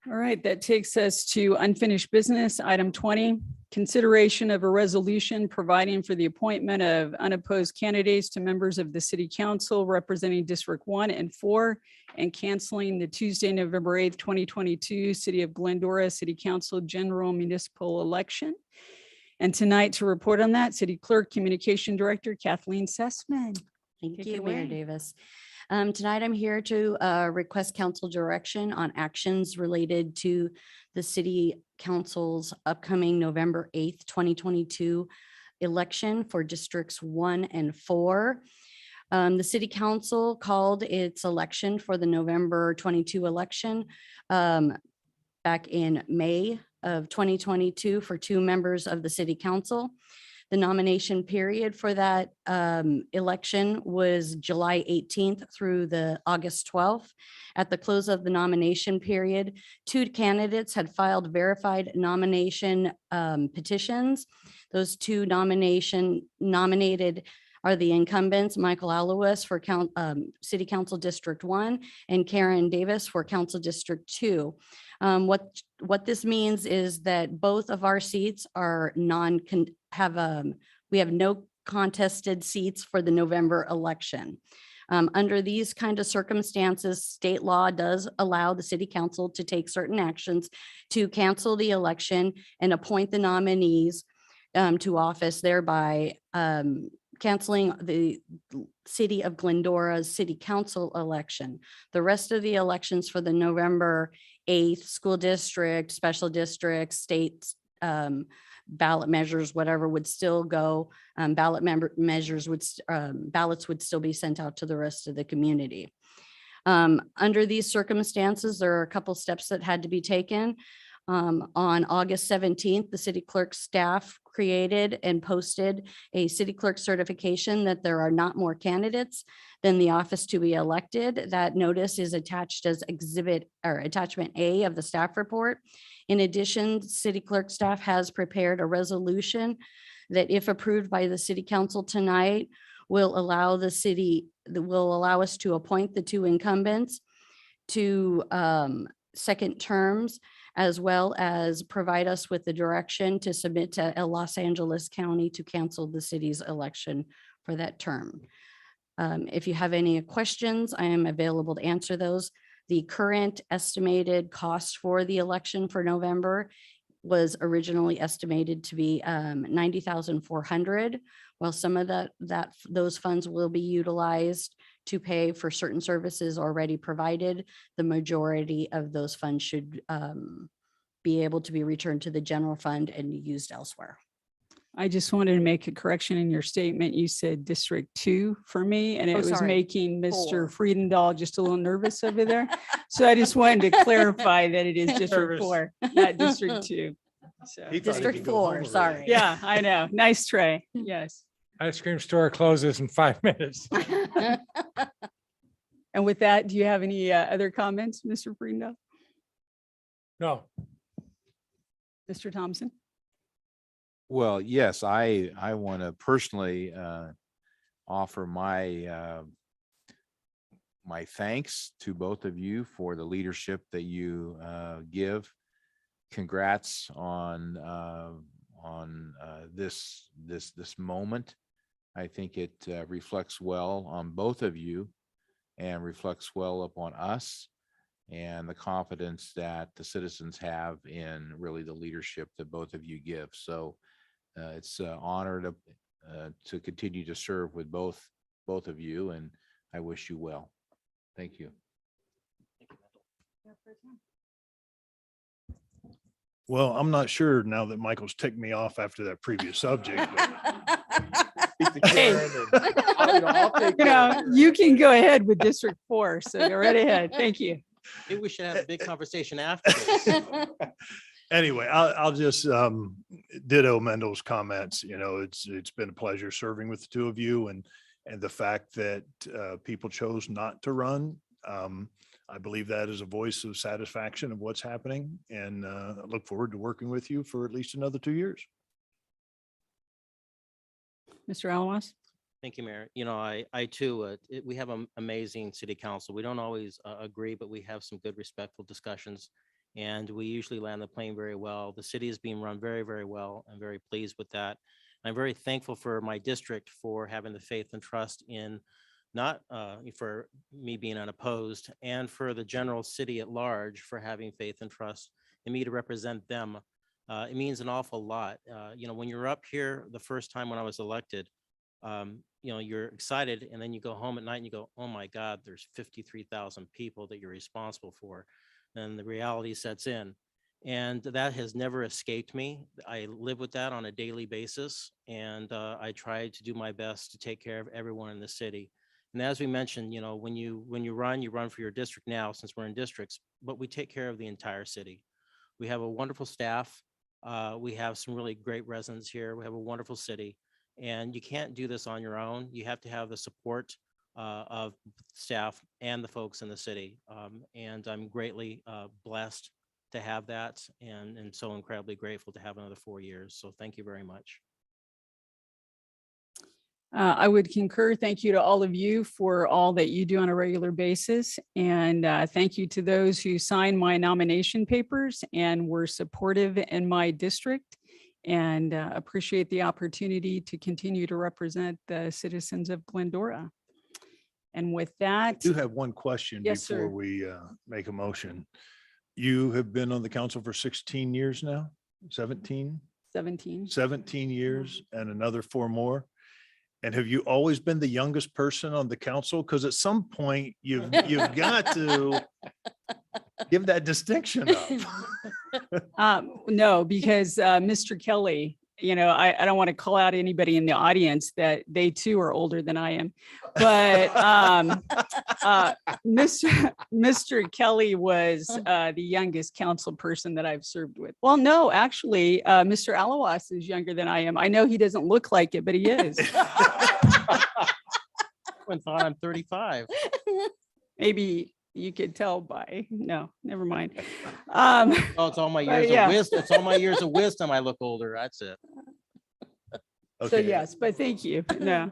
All right, that takes us to unfinished business. Item 20, consideration of a resolution providing for the appointment of unopposed candidates to members of the city council representing District 1 and 4 and canceling the Tuesday, November 8th, 2022 City of Glendora City Council General Municipal Election. And tonight to report on that, City Clerk Communication Director Kathleen Sussman. Thank Take you, it Mayor away. Davis. Tonight, I'm here to request council direction on actions related to the city council's upcoming November 8th, 2022 election for districts 1 and 4. The city council called its election for the November 22 election back in May of 2022 for 2 members of the city council. The nomination period for that election was July 18th through the August 12th. At the close of the nomination period, 2 candidates had filed verified nomination petitions. Those 2 nominated are the incumbents, Michael Alouis for City Council District 1 and Karen Davis for Council District 2. What this means is that both of our seats are we have no contested seats for the November election. Under these kind of circumstances, state law does allow the city council to take certain actions to cancel the election and appoint the nominees to office, thereby canceling the city of Glendora's city council election. The rest of the elections for the November 8th school district, special district, state ballot measures, whatever would still go. Ballots would still be sent out to the rest of the community. Under these circumstances, there are a couple steps that had to be taken. On August 17th, the city clerk staff created and posted a city clerk certification that there are not more candidates than the office to be elected. That notice is attached as attachment A of the staff report. In addition, city clerk staff has prepared a resolution that, if approved by the city council tonight, will allow us to appoint the 2 incumbents to second terms, as well as provide us with the direction to submit to Los Angeles County to cancel the city's election for that term. If you have any questions, I am available to answer those. The current estimated cost for the election for November was originally estimated to be $90,400. While some of those funds will be utilized to pay for certain services already provided, the majority of those funds should be able to be returned to the general fund and used elsewhere. I just wanted to make a correction in your statement. You said District 2 for me, and it was sorry. making Mr. 4. Friedendahl just a little nervous over there. So I just wanted to clarify that it is District 4, not District 2. So, District 4, sorry. yeah, I know. Nice try. Yes. Ice cream store closes in 5 minutes. And with that, do you have any other comments, Mr. Friedendahl? No. Mr. Thompson? Well, yes, I want to personally offer my my thanks to both of you for the leadership that you give. Congrats on this moment. I think it reflects well on both of you and reflects well upon us and the confidence that the citizens have in really the leadership that both of you give. So it's an honor to continue to serve with both of you, and I wish you well. Thank you. Well, I'm not sure now that Michael's ticked me off after that previous subject. Hey, you can go ahead with District 4, so go right ahead. Thank you. Maybe we should have a big conversation after this. Anyway, I'll just ditto Mendel's comments. You know, it's been a pleasure serving with the 2 of you, and the fact that people chose not to run. I believe that is a voice of satisfaction of what's happening, and I look forward to working with you for at least another 2 years. Mr. Alamos? Thank you, Mayor. You know, I too, we have an amazing city council. We don't always agree, but we have some good, respectful discussions, and we usually land the plane very well. The city is being run very, very well. I'm very pleased with that. I'm very thankful for my district for having the faith and trust in not for me being unopposed, and for the general city at large for having faith and trust in me to represent them. It means an awful lot. You know, when you're up here the first time when I was elected, you know, you're excited, and then you go home at night and you go, oh my God, there's 53,000 people that you're responsible for. And the reality sets in. And that has never escaped me. I live with that on a daily basis. And I try to do my best to take care of everyone in the city. And as we mentioned, you know, when you run, you run for your district now, since we're in districts, but we take care of the entire city. We have a wonderful staff. We have some really great residents here. We have a wonderful city. And you can't do this on your own. You have to have the support of staff and the folks in the city. And I'm greatly blessed to have that and so incredibly grateful to have another 4 years. So thank you very much. I would concur. Thank you to all of you for all that you do on a regular basis. And thank you to those who signed my nomination papers and were supportive in my district. And appreciate the opportunity to continue to represent the citizens of Glendora. And with that. I do have one question Yes, sir. before we make a motion. You have been on the council for 16 years now, 17? 17. 17 years and another 4 more. And have you always been the youngest person on the council? Because at some point you've got to give that distinction up. No, because Mr. Kelly, you know, I don't want to call out anybody in the audience that they too are older than I am. But Mr. Kelly was the youngest council person that I've served with. Well, no, actually, Mr. Alawas is younger than I am. I know he doesn't look like it, but he is. I thought I'm 35. Maybe you could tell by, no, never mind. Oh, it's all my years yeah. of wisdom. It's all my years of wisdom. I look older. That's it. So Okay, yes, but thank you. No.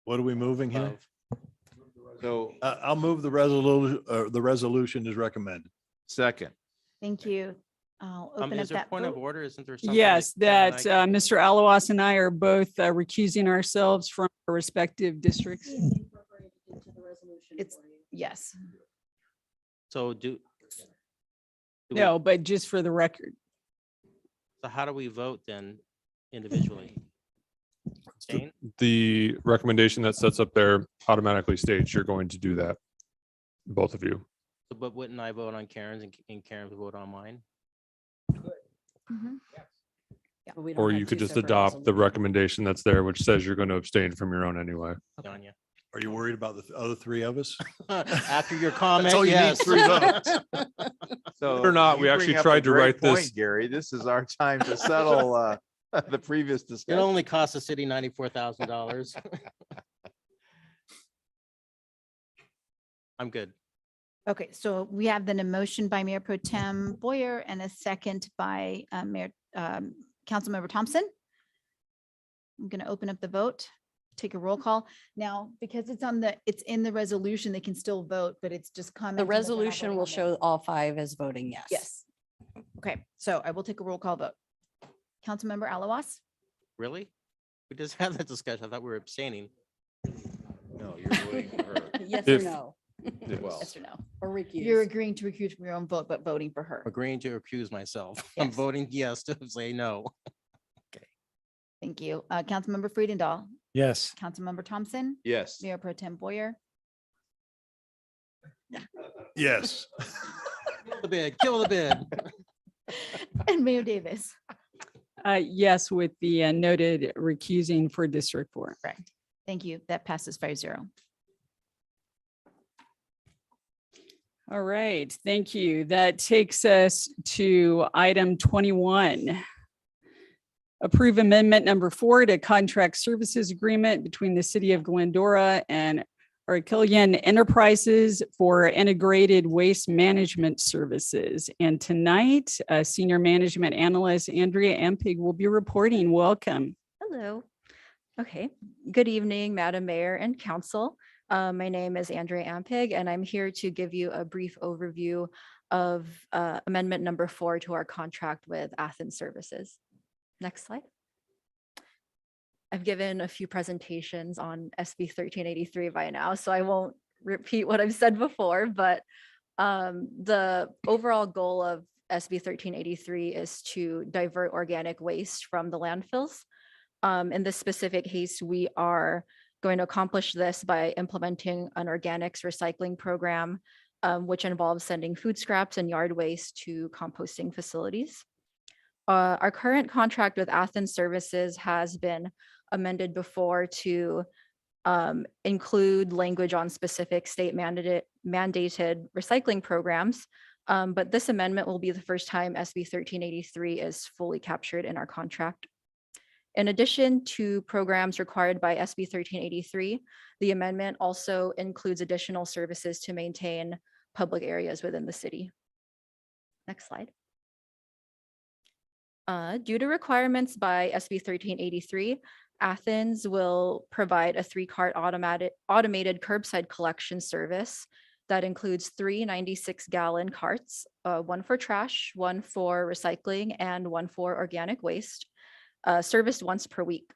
what are we moving here? So I'll move the resolution is recommended. second, Thank you. I'll open up Is there a that point of vote. order? Isn't there something? Yes, Kevin that and I- Mr. Alawas and I are both recusing ourselves from our respective districts. It's, yes. So do. we- No, but just for the record. So how do we vote then individually? Abstain? The recommendation that sets up there automatically states you're going to do that, both of you. But wouldn't I vote on Karen's and Karen would vote on mine? Or you could just adopt the recommendation that's there, which says you're going to abstain from your own anyway. Tanya? Are you worried about the other 3 of us? After your comment, all you need, yes. 3 votes. so. or not, you we bring actually up a tried to great write this- point, Gary, this is our time to settle the previous It discussion. only cost the city $94,000. I'm good. Okay, so we have then a motion by Mayor Pro Tem Boyer and a second by Councilmember Thompson. I'm going to open up the vote, take a roll call. Now, because it's in the resolution, they can still vote, but it's just comment. The resolution will show all 5 as voting yes. Yes. Okay, so I will take a roll call vote. Councilmember Alawas? Really? We just had that discussion. I thought we were abstaining. No, you're voting for her. Yes or If- no? Well, Yes or no? Or recuse? You're agreeing to recuse from your own vote, but voting for her. Agreeing to accuse myself. I'm Yes. voting yes to say no. Thank you. Councilmember Friedendahl, Yes. Councilmember Thompson, Yes. Mayor Pro Tem Boyer, Yes. The bid, kill the bid. and Mayor Davis. Yes, with the noted recusing for District 4. Correct. Thank you. That passes 5-0. All right, thank you. That takes us to item 21. Approve amendment number 4 to contract services agreement between the city of Glendora and Arquillian Enterprises for integrated waste management services. And tonight, Senior Management Analyst Andrea Ampig will be reporting. Welcome. Hello. Okay. Good evening, Madam Mayor and Council. My name is Andrea Ampig, and I'm here to give you a brief overview of amendment number 4 to our contract with Athens Services. Next slide. I've given a few presentations on SB 1383 by now, so I won't repeat what I've said before, but the overall goal of SB 1383 is to divert organic waste from the landfills. In this specific case, we are going to accomplish this by implementing an organics recycling program, which involves sending food scraps and yard waste to composting facilities. Our current contract with Athens Services has been amended before to include language on specific state mandated recycling programs. But this amendment will be the first time SB 1383 is fully captured in our contract. In addition to programs required by SB 1383, the amendment also includes additional services to maintain public areas within the city. Next slide. Due to requirements by SB 1383, Athens will provide a 3-cart automated curbside collection service that includes 3 96-gallon carts, 1 for trash, 1 for recycling, and 1 for organic waste, serviced once per week.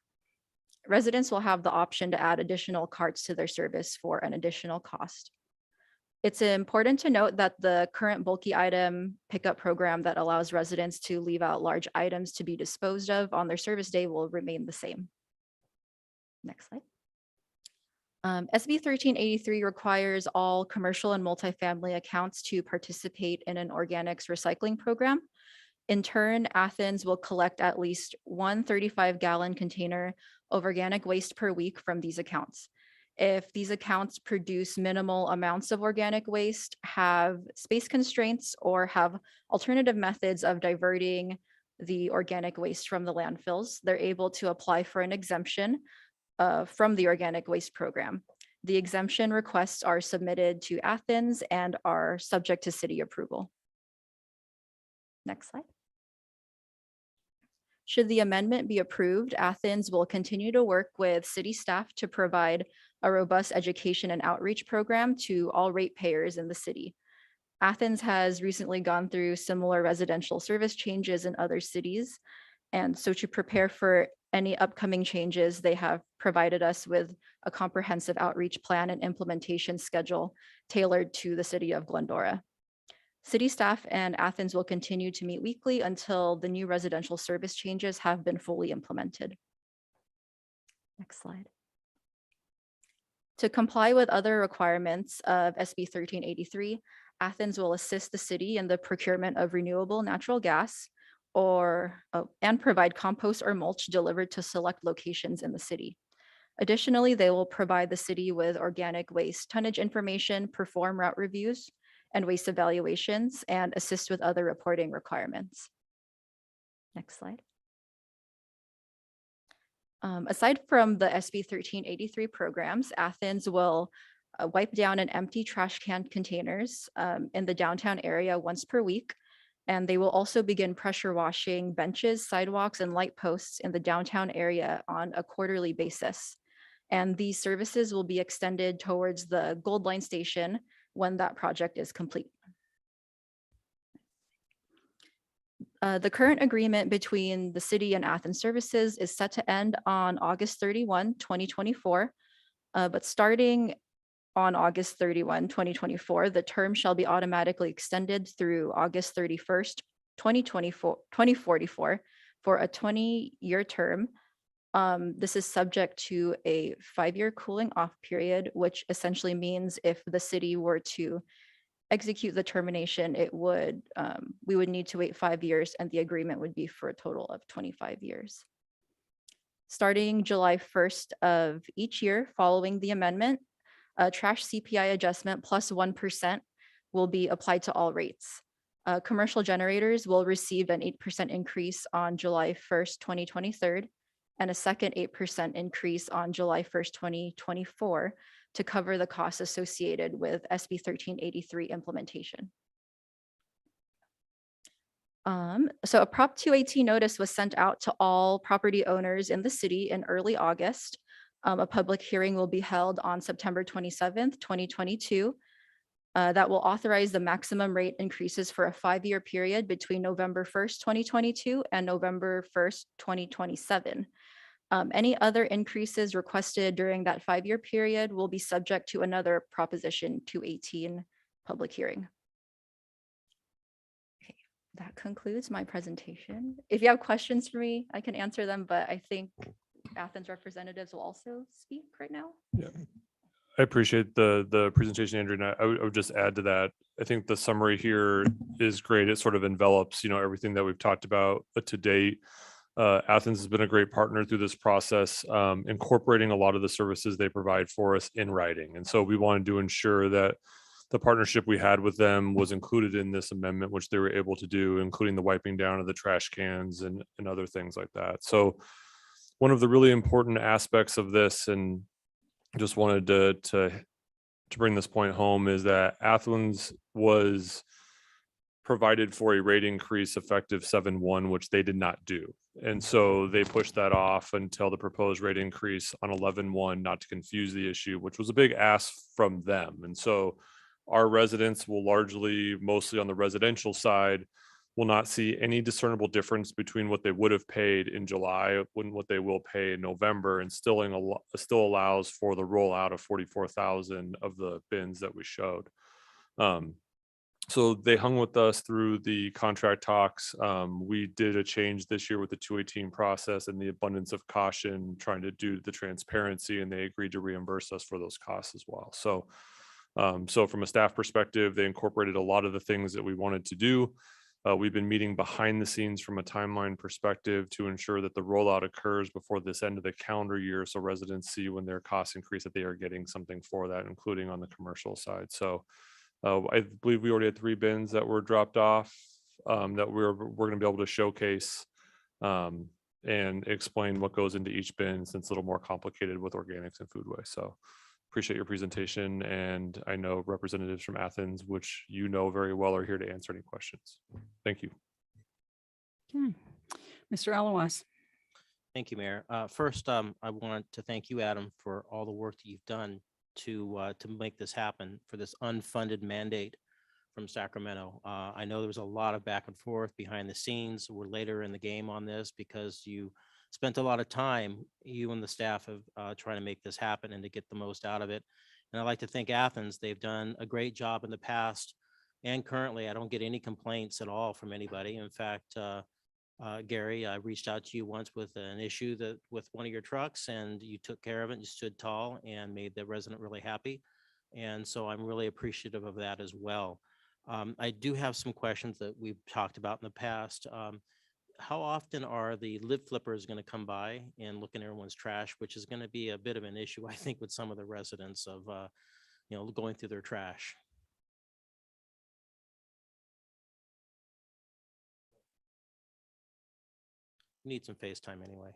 Residents will have the option to add additional carts to their service for an additional cost. It's important to note that the current bulky item pickup program that allows residents to leave out large items to be disposed of on their service day will remain the same. Next slide. SB 1383 requires all commercial and multifamily accounts to participate in an organics recycling program. In turn, Athens will collect at least 1 35-gallon container of organic waste per week from these accounts. If these accounts produce minimal amounts of organic waste, have space constraints, or have alternative methods of diverting the organic waste from the landfills, they're able to apply for an exemption from the organic waste program. The exemption requests are submitted to Athens and are subject to city approval. Next slide. Should the amendment be approved, Athens will continue to work with city staff to provide a robust education and outreach program to all ratepayers in the city. Athens has recently gone through similar residential service changes in other cities. And so to prepare for any upcoming changes, they have provided us with a comprehensive outreach plan and implementation schedule tailored to the city of Glendora. City staff and Athens will continue to meet weekly until the new residential service changes have been fully implemented. Next slide. To comply with other requirements of SB 1383, Athens will assist the city in the procurement of renewable natural gas and provide compost or mulch delivered to select locations in the city. Additionally, they will provide the city with organic waste tonnage information, perform route reviews and waste evaluations, and assist with other reporting requirements. Next slide. Aside from the SB 1383 programs, Athens will wipe down and empty trash can containers in the downtown area once per week. And they will also begin pressure washing benches, sidewalks, and light posts in the downtown area on a quarterly basis. And these services will be extended towards the Gold Line station when that project is complete. The current agreement between the city and Athens Services is set to end on August 31, 2024. But starting on August 31, 2024, the term shall be automatically extended through August 31st, 2044 for a 20-year term. This is subject to a 5-year cooling off period, which essentially means if the city were to execute the termination, we would need to wait 5 years, and the agreement would be for a total of 25 years. Starting July 1st of each year following the amendment, a trash CPI adjustment plus 1% will be applied to all rates. Commercial generators will receive an 8% increase on July 1st, 2023, and a second 8% increase on July 1st, 2024 to cover the costs associated with SB 1383 implementation. So a Prop 218 notice was sent out to all property owners in the city in early August. A public hearing will be held on September 27th, 2022. That will authorize the maximum rate increases for a 5-year period between November 1st, 2022 and November 1st, 2027. Any other increases requested during that 5-year period will be subject to another Proposition 218 public hearing. Okay, that concludes my presentation. If you have questions for me, I can answer them, but I think Athens representatives will also speak right now. Yeah, I appreciate the presentation, Andrew, and I would just add to that. I think the summary here is great. It sort of envelops, everything that we've talked about to date. Athens has been a great partner through this process, incorporating a lot of the services they provide for us in writing. And so we wanted to ensure that the partnership we had with them was included in this amendment, which they were able to do, including the wiping down of the trash cans and other things like that. So one of the really important aspects of this, and just wanted to bring this point home, is that Athens was provided for a rate increase effective 7/1, which they did not do. And so they pushed that off until the proposed rate increase on 11/1, not to confuse the issue, which was a big ask from them. And so our residents will largely, mostly on the residential side, will not see any discernible difference between what they would have paid in July and what they will pay in November, and still allows for the rollout of 44,000 of the bins that we showed. So they hung with us through the contract talks. We did a change this year with the 218 process and the abundance of caution, trying to do the transparency, and they agreed to reimburse us for those costs as well. So, so from a staff perspective, they incorporated a lot of the things that we wanted to do. We've been meeting behind the scenes from a timeline perspective to ensure that the rollout occurs before this end of the calendar year, so residents see when their costs increase that they are getting something for that, including on the commercial side. So I believe we already had 3 bins that were dropped off, that we're going to be able to showcase and explain what goes into each bin, since it's a little more complicated with organics and food waste. So appreciate your presentation, and I know representatives from Athens, which you know very well, are here to answer any questions. Thank you. Okay. Mr. Alawas. Thank you, Mayor. First, I want to thank you, Adam, for all the work that you've done to make this happen, for this unfunded mandate from Sacramento. I know there was a lot of back and forth behind the scenes. We're later in the game on this because you spent a lot of time, you and the staff, of trying to make this happen and to get the most out of it. And I'd like to thank Athens. They've done a great job in the past and currently. I don't get any complaints at all from anybody. In fact, Gary, I reached out to you once with an issue that with one of your trucks, and you took care of it. You stood tall and made the resident really happy. And so I'm really appreciative of that as well. I do have some questions that we've talked about in the past. How often are the lid flippers going to come by and look in everyone's trash, which is going to be a bit of an issue, I think, with some of the residents of, going through their trash? Need some FaceTime anyway.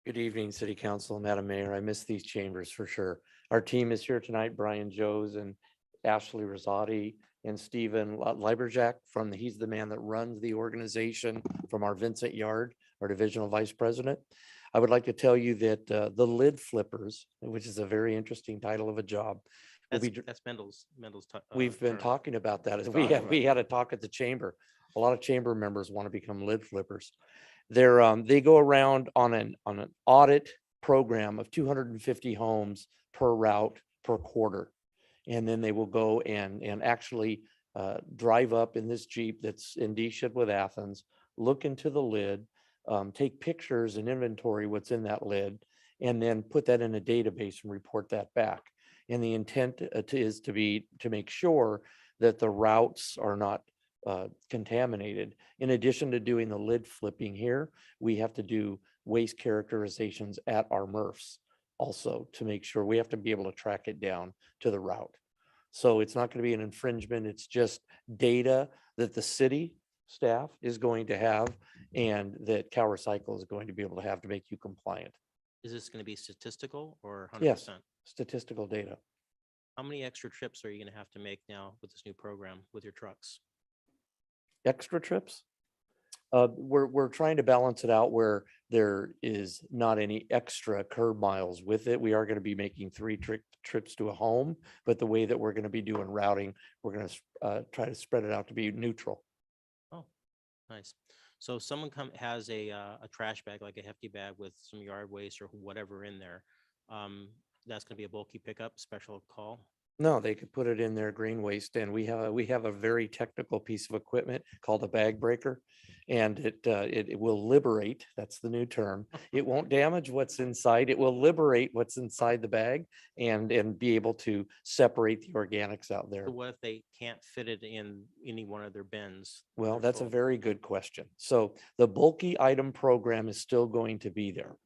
Good evening, City Council, Madam Mayor. I miss these chambers for sure. Our team is here tonight, Brian Joes and Ashley Rosati and Stephen Leiberjack he's the man that runs the organization from our Vincent Yard, our divisional vice president. I would like to tell you that the lid flippers, which is a very interesting title of a job. That's Mendel's. We've been talking about that. We had a talk at the chamber. A lot of chamber members want to become lid flippers. They go around on an audit program of 250 homes per route per quarter. And then they will go and actually drive up in this Jeep that's in D-ship with Athens, look into the lid, take pictures and inventory what's in that lid, and then put that in a database and report that back. And the intent is to make sure that the routes are not contaminated. In addition to doing the lid flipping here, we have to do waste characterizations at our MRFs also to make sure. We have to be able to track it down to the route. So it's not going to be an infringement. It's just data that the city staff is going to have and that CalRecycle is going to be able to have to make you compliant. Is this going to be statistical or 100%? Yes, statistical data. How many extra trips are you going to have to make now with this new program with your trucks? Extra trips? We're trying to balance it out where there is not any extra curb miles with it. We are going to be making 3 trips to a home, but the way that we're going to be doing routing, we're going to try to spread it out to be neutral. Oh, nice. So if someone has a trash bag, like a hefty bag with some yard waste or whatever in there, that's going to be a bulky pickup, special call? No, they could put it in their green waste, and we have a very technical piece of equipment called a bag breaker. And it will liberate, that's the new term. It won't damage what's inside. It will liberate what's inside the bag and be able to separate the organics out there. So what if they can't fit it in any one of their bins? Well, They're that's a full. very good question. So the bulky item program is still going to be there.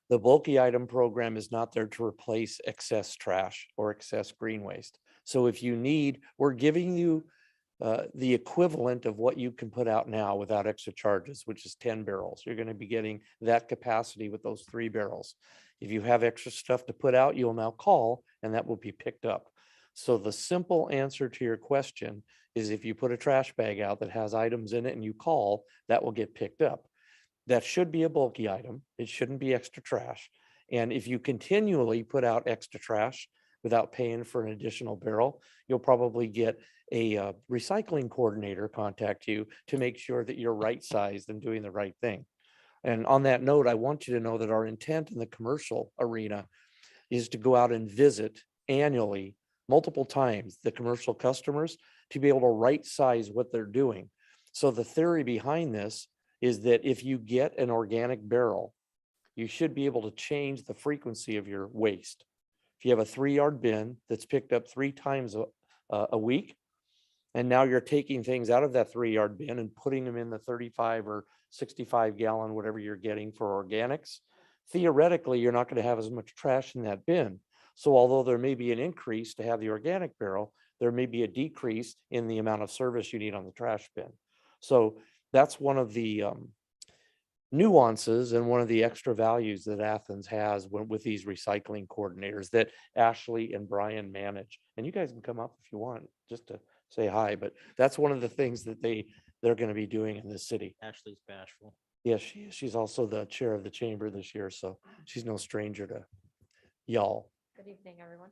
The bulky item program is not there to replace excess trash or excess green waste. So if you need, we're giving you the equivalent of what you can put out now without extra charges, which is 10 barrels. You're going to be getting that capacity with those 3 barrels. If you have extra stuff to put out, you'll now call and that will be picked up. So the simple answer to your question is if you put a trash bag out that has items in it and you call, that will get picked up. That should be a bulky item. It shouldn't be extra trash. And if you continually put out extra trash without paying for an additional barrel, you'll probably get a recycling coordinator contact you to make sure that you're right sized and doing the right thing. And on that note, I want you to know that our intent in the commercial arena is to go out and visit annually multiple times the commercial customers to be able to right size what they're doing. So the theory behind this is that if you get an organic barrel, you should be able to change the frequency of your waste. If you have a 3-yard bin that's picked up 3 times a week, and now you're taking things out of that 3-yard bin and putting them in the 35 or 65 gallon, whatever you're getting for organics, theoretically, you're not going to have as much trash in that bin. So although there may be an increase to have the organic barrel, there may be a decrease in the amount of service you need on the trash bin. So that's one of the nuances and one of the extra values that Athens has with these recycling coordinators that Ashley and Brian manage. And you guys can come up if you want, just to say hi, but that's one of the things that they're going to be doing in this city. Ashley's bashful. Yes, she is. She's also the chair of the chamber this year, so she's no stranger to y'all. Good evening, everyone.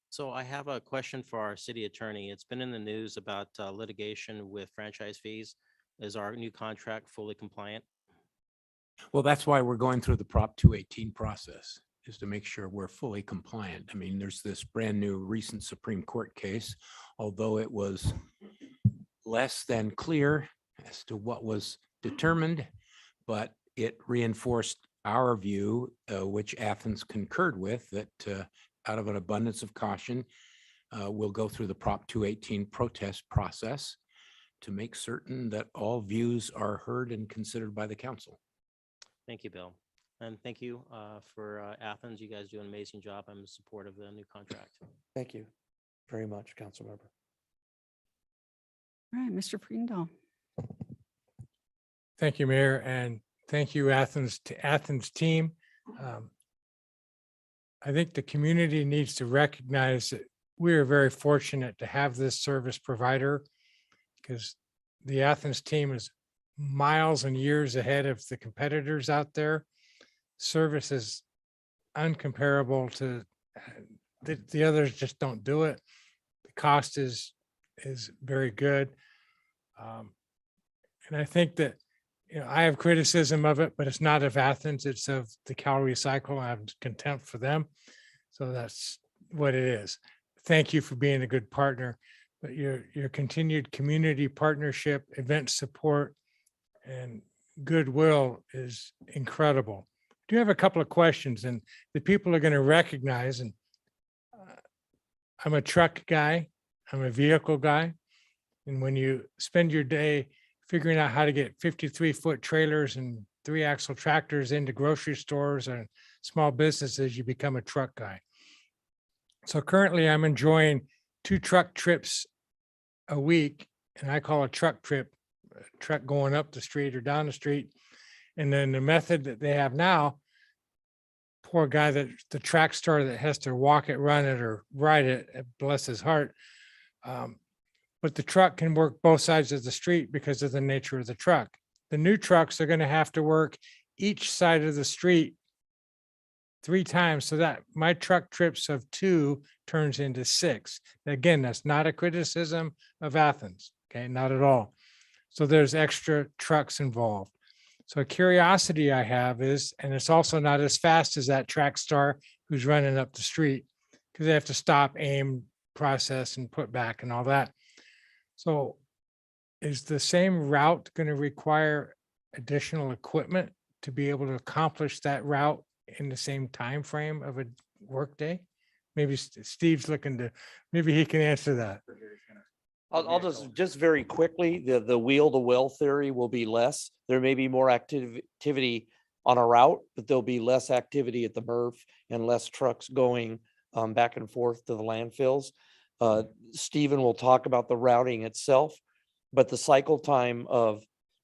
So I have a question for our city attorney. It's been in the news about litigation with franchise fees. Is our new contract fully compliant? Well, that's why we're going through the Prop 218 process, is to make sure we're fully compliant. I mean, there's this brand new recent Supreme Court case, although it was less than clear as to what was determined, but it reinforced our view, which Athens concurred with, that out of an abundance of caution, we'll go through the Prop 218 protest process to make certain that all views are heard and considered by the council. Thank you, Bill. And thank you for Athens. You guys do an amazing job. I'm in support of the new contract. Thank you very much, council member. All right, Mr. Preendahl. Thank you, Mayor, and thank you, Athens team. I think the community needs to recognize that we are very fortunate to have this service provider, because the Athens team is miles and years ahead of the competitors out there. Service is uncomparable to the others, just don't do it. The cost is very good. And I think that, you know, I have criticism of it, but it's not of Athens, it's of the Cal Recycle. I have contempt for them. So that's what it is. Thank you for being a good partner, but your continued community partnership, event support, and goodwill is incredible. I do have a couple of questions, and the people are going to recognize, and I'm a truck guy, I'm a vehicle guy. And when you spend your day figuring out how to get 53-foot trailers and 3-axle tractors into grocery stores and small businesses, you become a truck guy. So currently I'm enjoying 2 truck trips a week, and I call a truck trip, a truck going up the street or down the street. And then the method that they have now, poor guy, that the track star that has to walk it, run it, or ride it, bless his heart. But the truck can work both sides of the street because of the nature of the truck. The new trucks are going to have to work each side of the street 3 times, so that my truck trips of 2 turns into 6. Again, that's not a criticism of Athens, okay, not at all. So there's extra trucks involved. So a curiosity I have is, and it's also not as fast as that track star who's running up the street, because they have to stop, aim, process and put back and all that. So is the same route going to require additional equipment to be able to accomplish that route in the same time frame of a workday? Maybe Steve's looking to, maybe he can answer that. I'll just very quickly, the wheel to well theory will be less. There may be more activity on a route, but there'll be less activity at the MRF and less trucks going back and forth to the landfills. Stephen will talk about the routing itself, but the cycle time of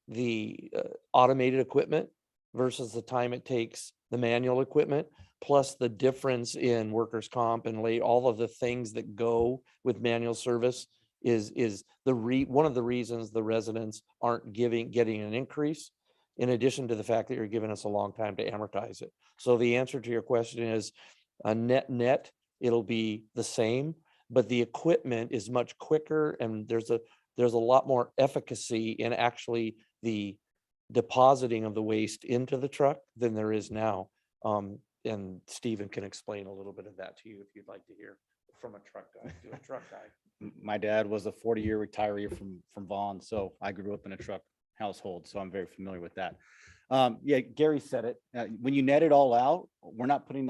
the automated equipment versus the time it takes the manual equipment, plus the difference in workers' comp and all of the things that go with manual service is one of the reasons the residents aren't getting an increase, in addition to the fact that you're giving us a long time to amortize it. So the answer to your question is net, it'll be the same, but the equipment is much quicker and there's a lot more efficacy in actually the depositing of the waste into the truck than there is now. And Stephen can explain a little bit of that to you if you'd like to hear from a truck guy to a truck guy. My dad was a 40-year retiree from Vaughn, so I grew up in a truck household, so I'm very familiar with that. Yeah, Gary said it. When you net it all out, we're not putting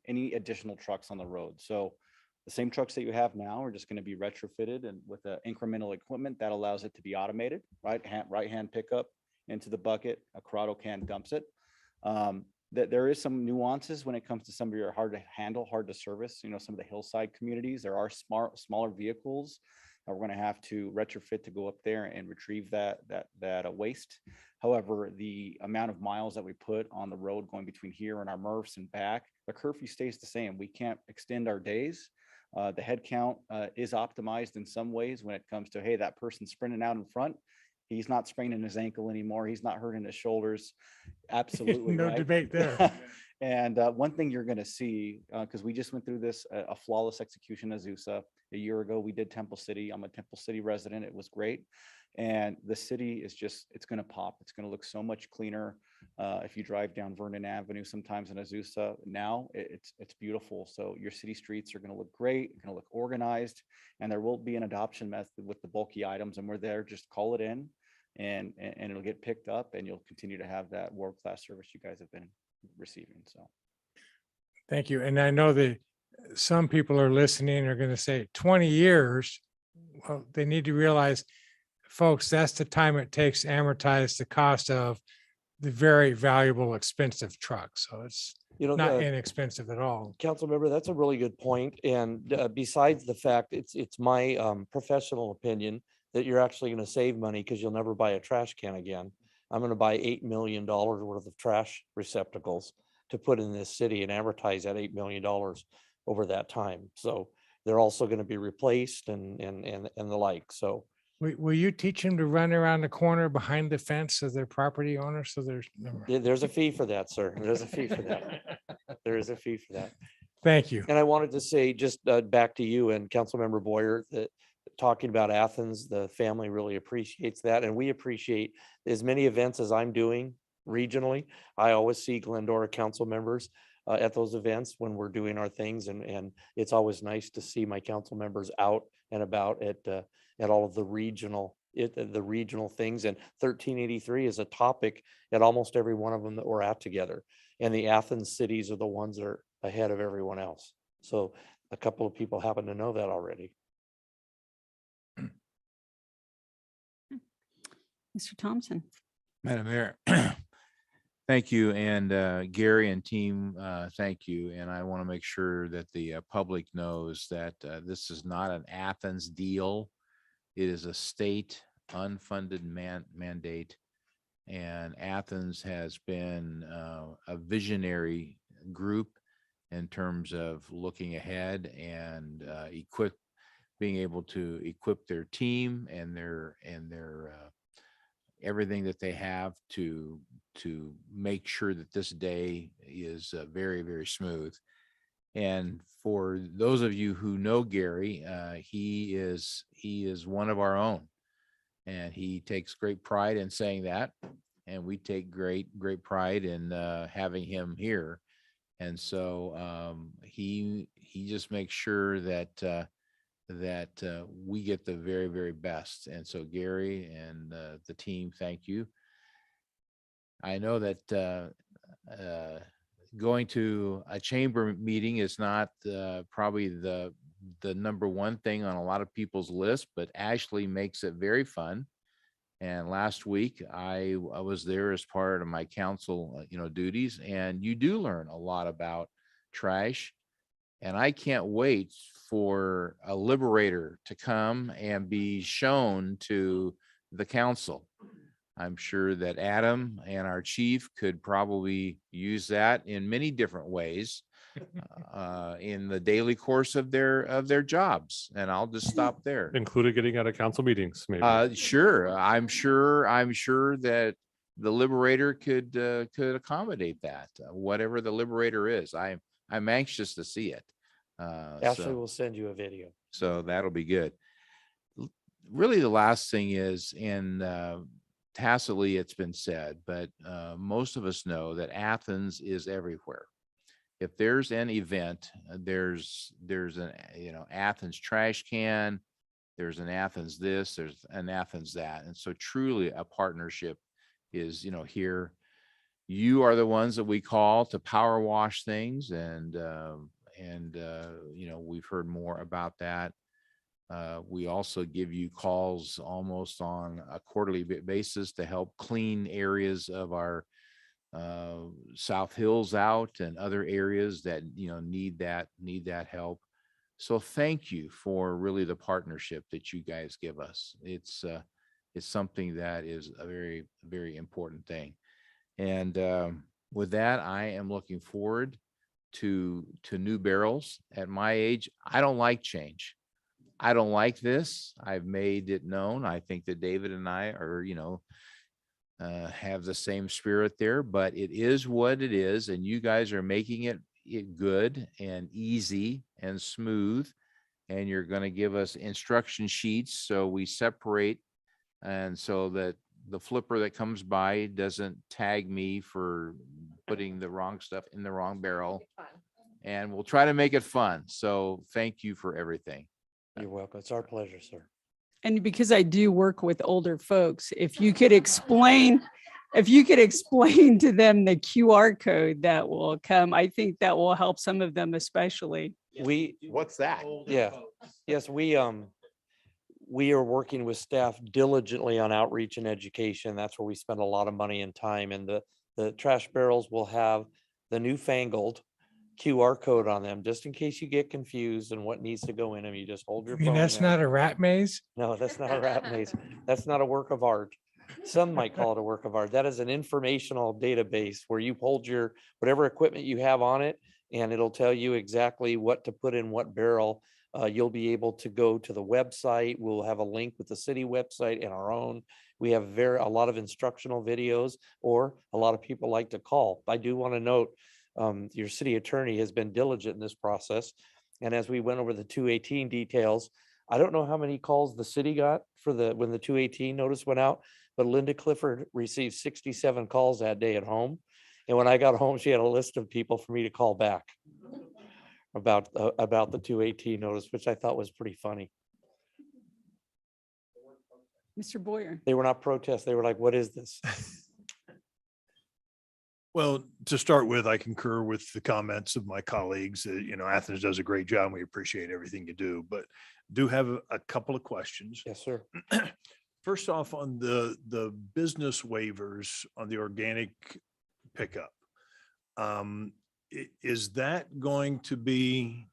any additional trucks on the road. So the same trucks that you have now are just going to be retrofitted and with the incremental equipment that allows it to be automated, right hand pickup into the bucket, a Corrado can dumps it. That there is some nuances when it comes to some of your hard to handle, hard to service, some of the hillside communities. There are smaller vehicles that we're going to have to retrofit to go up there and retrieve that waste. However, the amount of miles that we put on the road going between here and our MRFs and back, the curfew stays the same. We can't extend our days. The head count is optimized in some ways when it comes to, hey, that person sprinting out in front, he's not spraining his ankle anymore. He's not hurting his shoulders. Absolutely. No right. debate there. And one thing you're going to see, because we just went through this, a flawless execution Azusa a year ago. We did Temple City. I'm a Temple City resident. It was great. And the city is it's going to pop. It's going to look so much cleaner. If you drive down Vernon Avenue, sometimes in Azusa now, it's beautiful. So your city streets are going to look great, going to look organized, and there will be an adoption method with the bulky items. And we're there, just call it in and it'll get picked up and you'll continue to have that world-class service you guys have been receiving. So Thank you. And I know that some people are listening are going to say 20 years. Well, they need to realize, folks, that's the time it takes to amortize the cost of the very valuable, expensive truck. So it's not inexpensive at all. Council member, that's a really good point. And besides the fact, it's my professional opinion that you're actually going to save money because you'll never buy a trash can again. I'm going to buy $8 million worth of trash receptacles to put in this city and amortize that $8 million over that time. So they're also going to be replaced and the like. So Will you teach them to run around the corner behind the fence of their property owner? So there's a fee for that, sir. There's a fee for that. There is a fee for that. Thank you. And I wanted to say, just back to you and Councilmember Boyer, that talking about Athens, the family really appreciates that. And we appreciate as many events as I'm doing regionally. I always see Glendora council members at those events when we're doing our things. And it's always nice to see my council members out and about at all of the regional things. And 1383 is a topic at almost every one of them that we're at together. And the Athens cities are the ones that are ahead of everyone else. So a couple of people happen to know that already. Mr. Thompson. Madam Mayor, thank you. And Gary and team, thank you. And I want to make sure that the public knows that this is not an Athens deal. It is a state unfunded mandate. And Athens has been a visionary group in terms of looking ahead and being able to equip their team and their everything that they have to make sure that this day is very, very smooth. And for those of you who know Gary, he is one of our own, and he takes great pride in saying that. And we take great pride in having him here And so he just makes sure that we get the very, very best. And so Gary and the team, thank you. I know that going to a chamber meeting is not probably the number one thing on a lot of people's list, but Ashley makes it very fun. And last week I was there as part of my council, duties, and you do learn a lot about trash. And I can't wait for a liberator to come and be shown to the council. I'm sure that Adam and our chief could probably use that in many different ways in the daily course of their jobs. And I'll just stop there. Included getting out of council meetings, maybe. Sure. I'm sure that the liberator could accommodate that, whatever the liberator is. I'm anxious to see it. Ashley will send you a video. So that'll be good. Really, the last thing is, and tacitly it's been said, but most of us know that Athens is everywhere. If there's an event, there's an Athens trash can, there's an Athens this, there's an Athens that. And so truly a partnership is, here. You are the ones that we call to power wash things, and we've heard more about that. We also give you calls almost on a quarterly basis to help clean areas of our South Hills out and other areas that need that help. So thank you for really the partnership that you guys give us. It's something that is a very, very important thing. And with that, I am looking forward to new barrels. At my age, I don't like change. I don't like this. I've made it known. I think that David and I are, have the same spirit there, but it is what it is. And you guys are making it good and easy and smooth. And you're going to give us instruction sheets so we separate, and so that the flipper that comes by doesn't tag me for putting the wrong stuff in the wrong barrel. And we'll try to make it fun. So thank you for everything. You're welcome. It's our pleasure, sir. And because I do work with older folks, if you could explain to them the QR code that will come, I think that will help some of them especially. What's that? Yeah. Yes, we are working with staff diligently on outreach and education. That's where we spend a lot of money and time. And the trash barrels will have the newfangled QR code on them, just in case you get confused and what needs to go in them. You just hold your phone. That's there. not a rat maze? No, that's not a rat maze. That's not a work of art. Some might call it a work of art. That is an informational database where you hold your whatever equipment you have on it, and it'll tell you exactly what to put in what barrel. You'll be able to go to the website. We'll have a link with the city website and our own. We have a lot of instructional videos, or a lot of people like to call. I do want to note, your city attorney has been diligent in this process. And as we went over the 218 details, I don't know how many calls the city got when the 218 notice went out, but Linda Clifford received 67 calls that day at home. And when I got home, she had a list of people for me to call back about the 218 notice, which I thought was pretty funny. Mr. Boyer. They were not protests. They were like, what is this? Well, to start with, I concur with the comments of my colleagues. Athens does a great job, and we appreciate everything you do, but do have a couple of questions. Yes, sir. First off, on the business waivers on the organic pickup, is that going to be,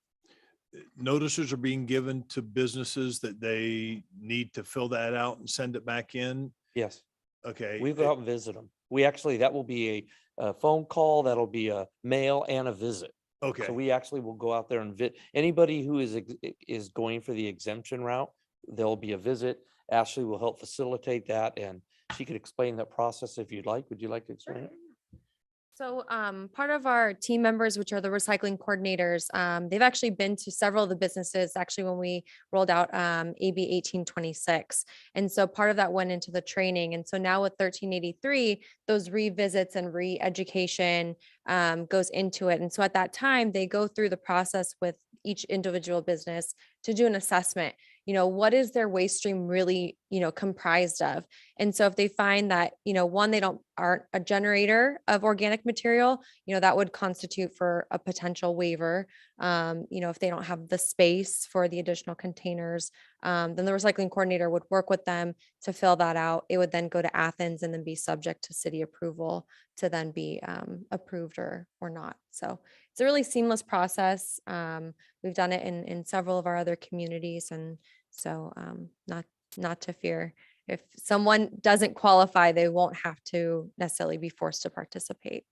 notices are being given to businesses that they need to fill that out and send it back in? Yes. Okay. We go out and visit them. That will be a phone call, that'll be a mail and a visit. Okay. So we actually will go out there and anybody who is going for the exemption route, there'll be a visit. Ashley will help facilitate that, and she could explain that process if you'd like. Would you like to explain it? So part of our team members, which are the recycling coordinators, they've actually been to several of the businesses actually when we rolled out AB 1826. And so part of that went into the training. And so now with 1383, those revisits and re-education goes into it. And so at that time, they go through the process with each individual business to do an assessment. What is their waste stream really, comprised of? And so if they find that, one, they aren't a generator of organic material, that would constitute for a potential waiver. If they don't have the space for the additional containers, then the recycling coordinator would work with them to fill that out. It would then go to Athens and then be subject to city approval to then be approved or not. So it's a really seamless process. We've done it in several of our other communities. And so not to fear. If someone doesn't qualify, they won't have to necessarily be forced to participate.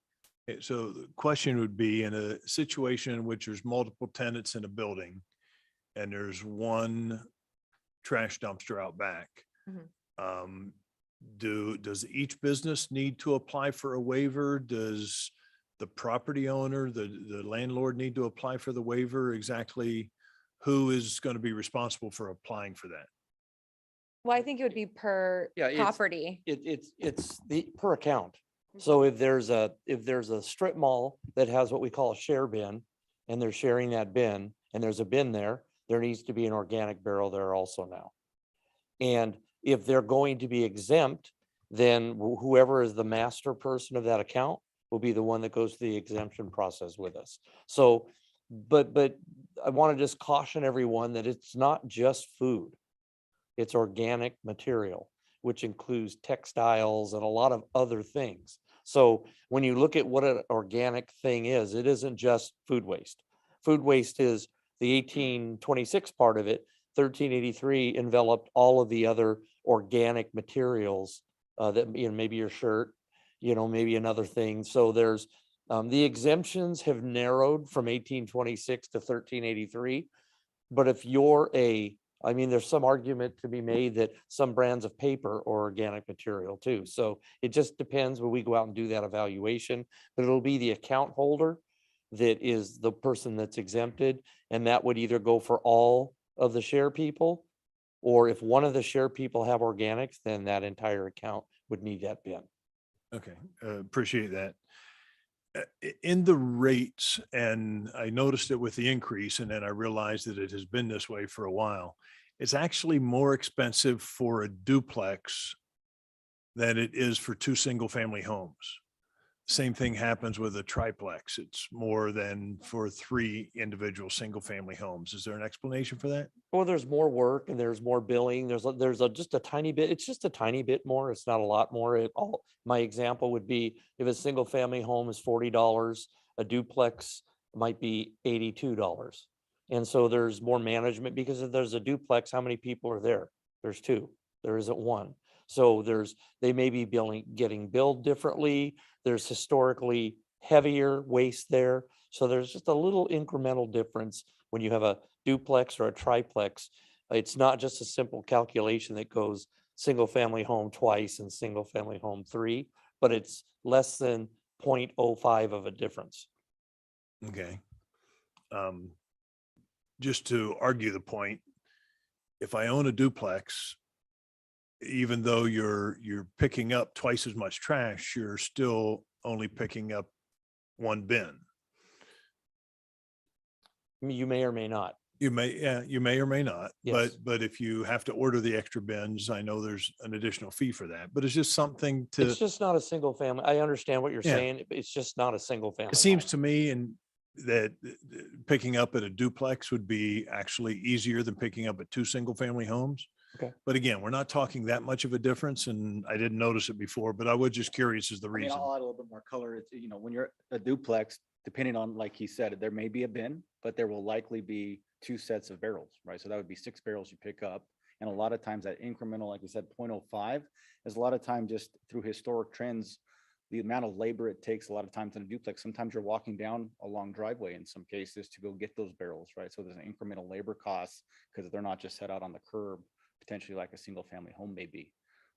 Okay, so the question would be, in a situation in which there's multiple tenants in a building and there's one trash dumpster out back, does each business need to apply for a waiver? Does the property owner, the landlord need to apply for the waiver? Exactly who is going to be responsible for applying for that? Well, I think it would be per property. It's the per account. So if there's a strip mall that has what we call a share bin, and they're sharing that bin, and there's a bin there needs to be an organic barrel there also now. And if they're going to be exempt, then whoever is the master person of that account will be the one that goes through the exemption process with us. So, but I want to just caution everyone that it's not just food. It's organic material, which includes textiles and a lot of other things. So when you look at what an organic thing is, it isn't just food waste. Food waste is the 1826 part of it. 1383 enveloped all of the other organic materials that, maybe your shirt, maybe another thing. So there's the exemptions have narrowed from 1826 to 1383. But if you're there's some argument to be made that some brands of paper are organic material too. So it just depends when we go out and do that evaluation, but it'll be the account holder that is the person that's exempted. And that would either go for all of the share people, or if one of the share people have organics, then that entire account would need that bin. Okay, appreciate that. In the rates, and I noticed it with the increase, and then I realized that it has been this way for a while. It's actually more expensive for a duplex than it is for two single-family homes. Same thing happens with a triplex. It's more than for three individual single-family homes. Is there an explanation for that? Well, there's more work and there's more billing. There's just a tiny bit. It's just a tiny bit more. It's not a lot more. My example would be if a single family home is $40, a duplex might be $82. And so there's more management, because if there's a duplex, how many people are there? There's two. There isn't one. So they may be getting billed differently. There's historically heavier waste there. So there's just a little incremental difference when you have a duplex or a triplex. It's not just a simple calculation that goes single family home twice and single family home three, but it's less than 0.05 of a difference. Okay. Just to argue the point, if I own a duplex, even though you're picking up twice as much trash, you're still only picking up one bin. You may or may not. You may or may not, Yes. but if you have to order the extra bins, I know there's an additional fee for that, but it's just something It's just not a single family. I understand what you're Yeah. saying. It's just not a single family. It seems to me that picking up at a duplex would be actually easier than picking up at two single-family homes. Okay. But again, we're not talking that much of a difference, and I didn't notice it before, but I was just curious as the I mean, reason. I'll add a little bit more color. It's, when you're a duplex, depending on, like he said, there may be a bin, but there will likely be two sets of barrels, right? So that would be 6 barrels you pick up. And a lot of times that incremental, like we said, 0.05 is a lot of time just through historic trends, the amount of labor it takes a lot of times in a duplex. Sometimes you're walking down a long driveway in some cases to go get those barrels, right? So there's an incremental labor cost because they're not just set out on the curb, potentially like a single family home may be,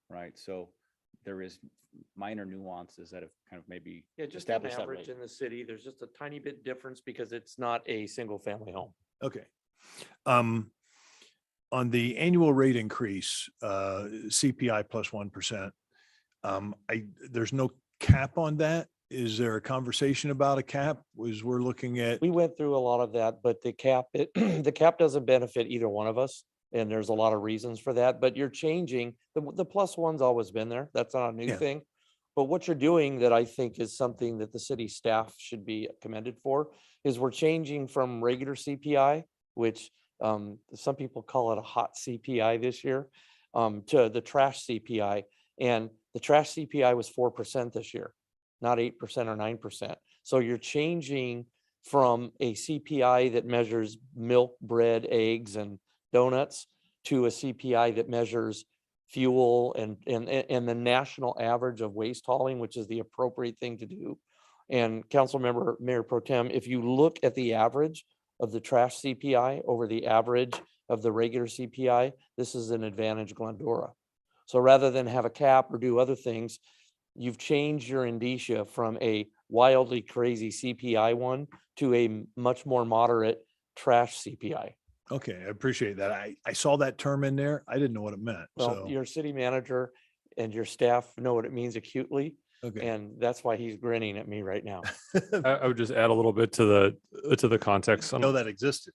right? So there is minor nuances that have kind of maybe Yeah, just an established that average rate. in the city. There's just a tiny bit difference because it's not a single family home. Okay. On the annual rate increase, CPI plus 1%, there's no cap on that. Is there a conversation about a cap? We're looking at, We went through a lot of that, but the cap, the cap doesn't benefit either one of us. And there's a lot of reasons for that, but you're changing, the plus one's always been there. That's not a new Yeah. thing. But what you're doing that I think is something that the city staff should be commended for is we're changing from regular CPI, which some people call it a hot CPI this year, to the trash CPI. And the trash CPI was 4% this year, not 8% or 9%. So you're changing from a CPI that measures milk, bread, eggs, and donuts to a CPI that measures fuel and the national average of waste hauling, which is the appropriate thing to do. And Mayor Pro Tem, if you look at the average of the trash CPI over the average of the regular CPI, this is an advantage Glendora. So rather than have a cap or do other things, you've changed your indicia from a wildly crazy CPI one to a much more moderate trash CPI. okay, I appreciate that. I saw that term in there. I didn't know what it meant. Well, So, your city manager and your staff know what it means acutely, okay. and that's why he's grinning at me right now. I would just add a little bit to the context. Know that existed.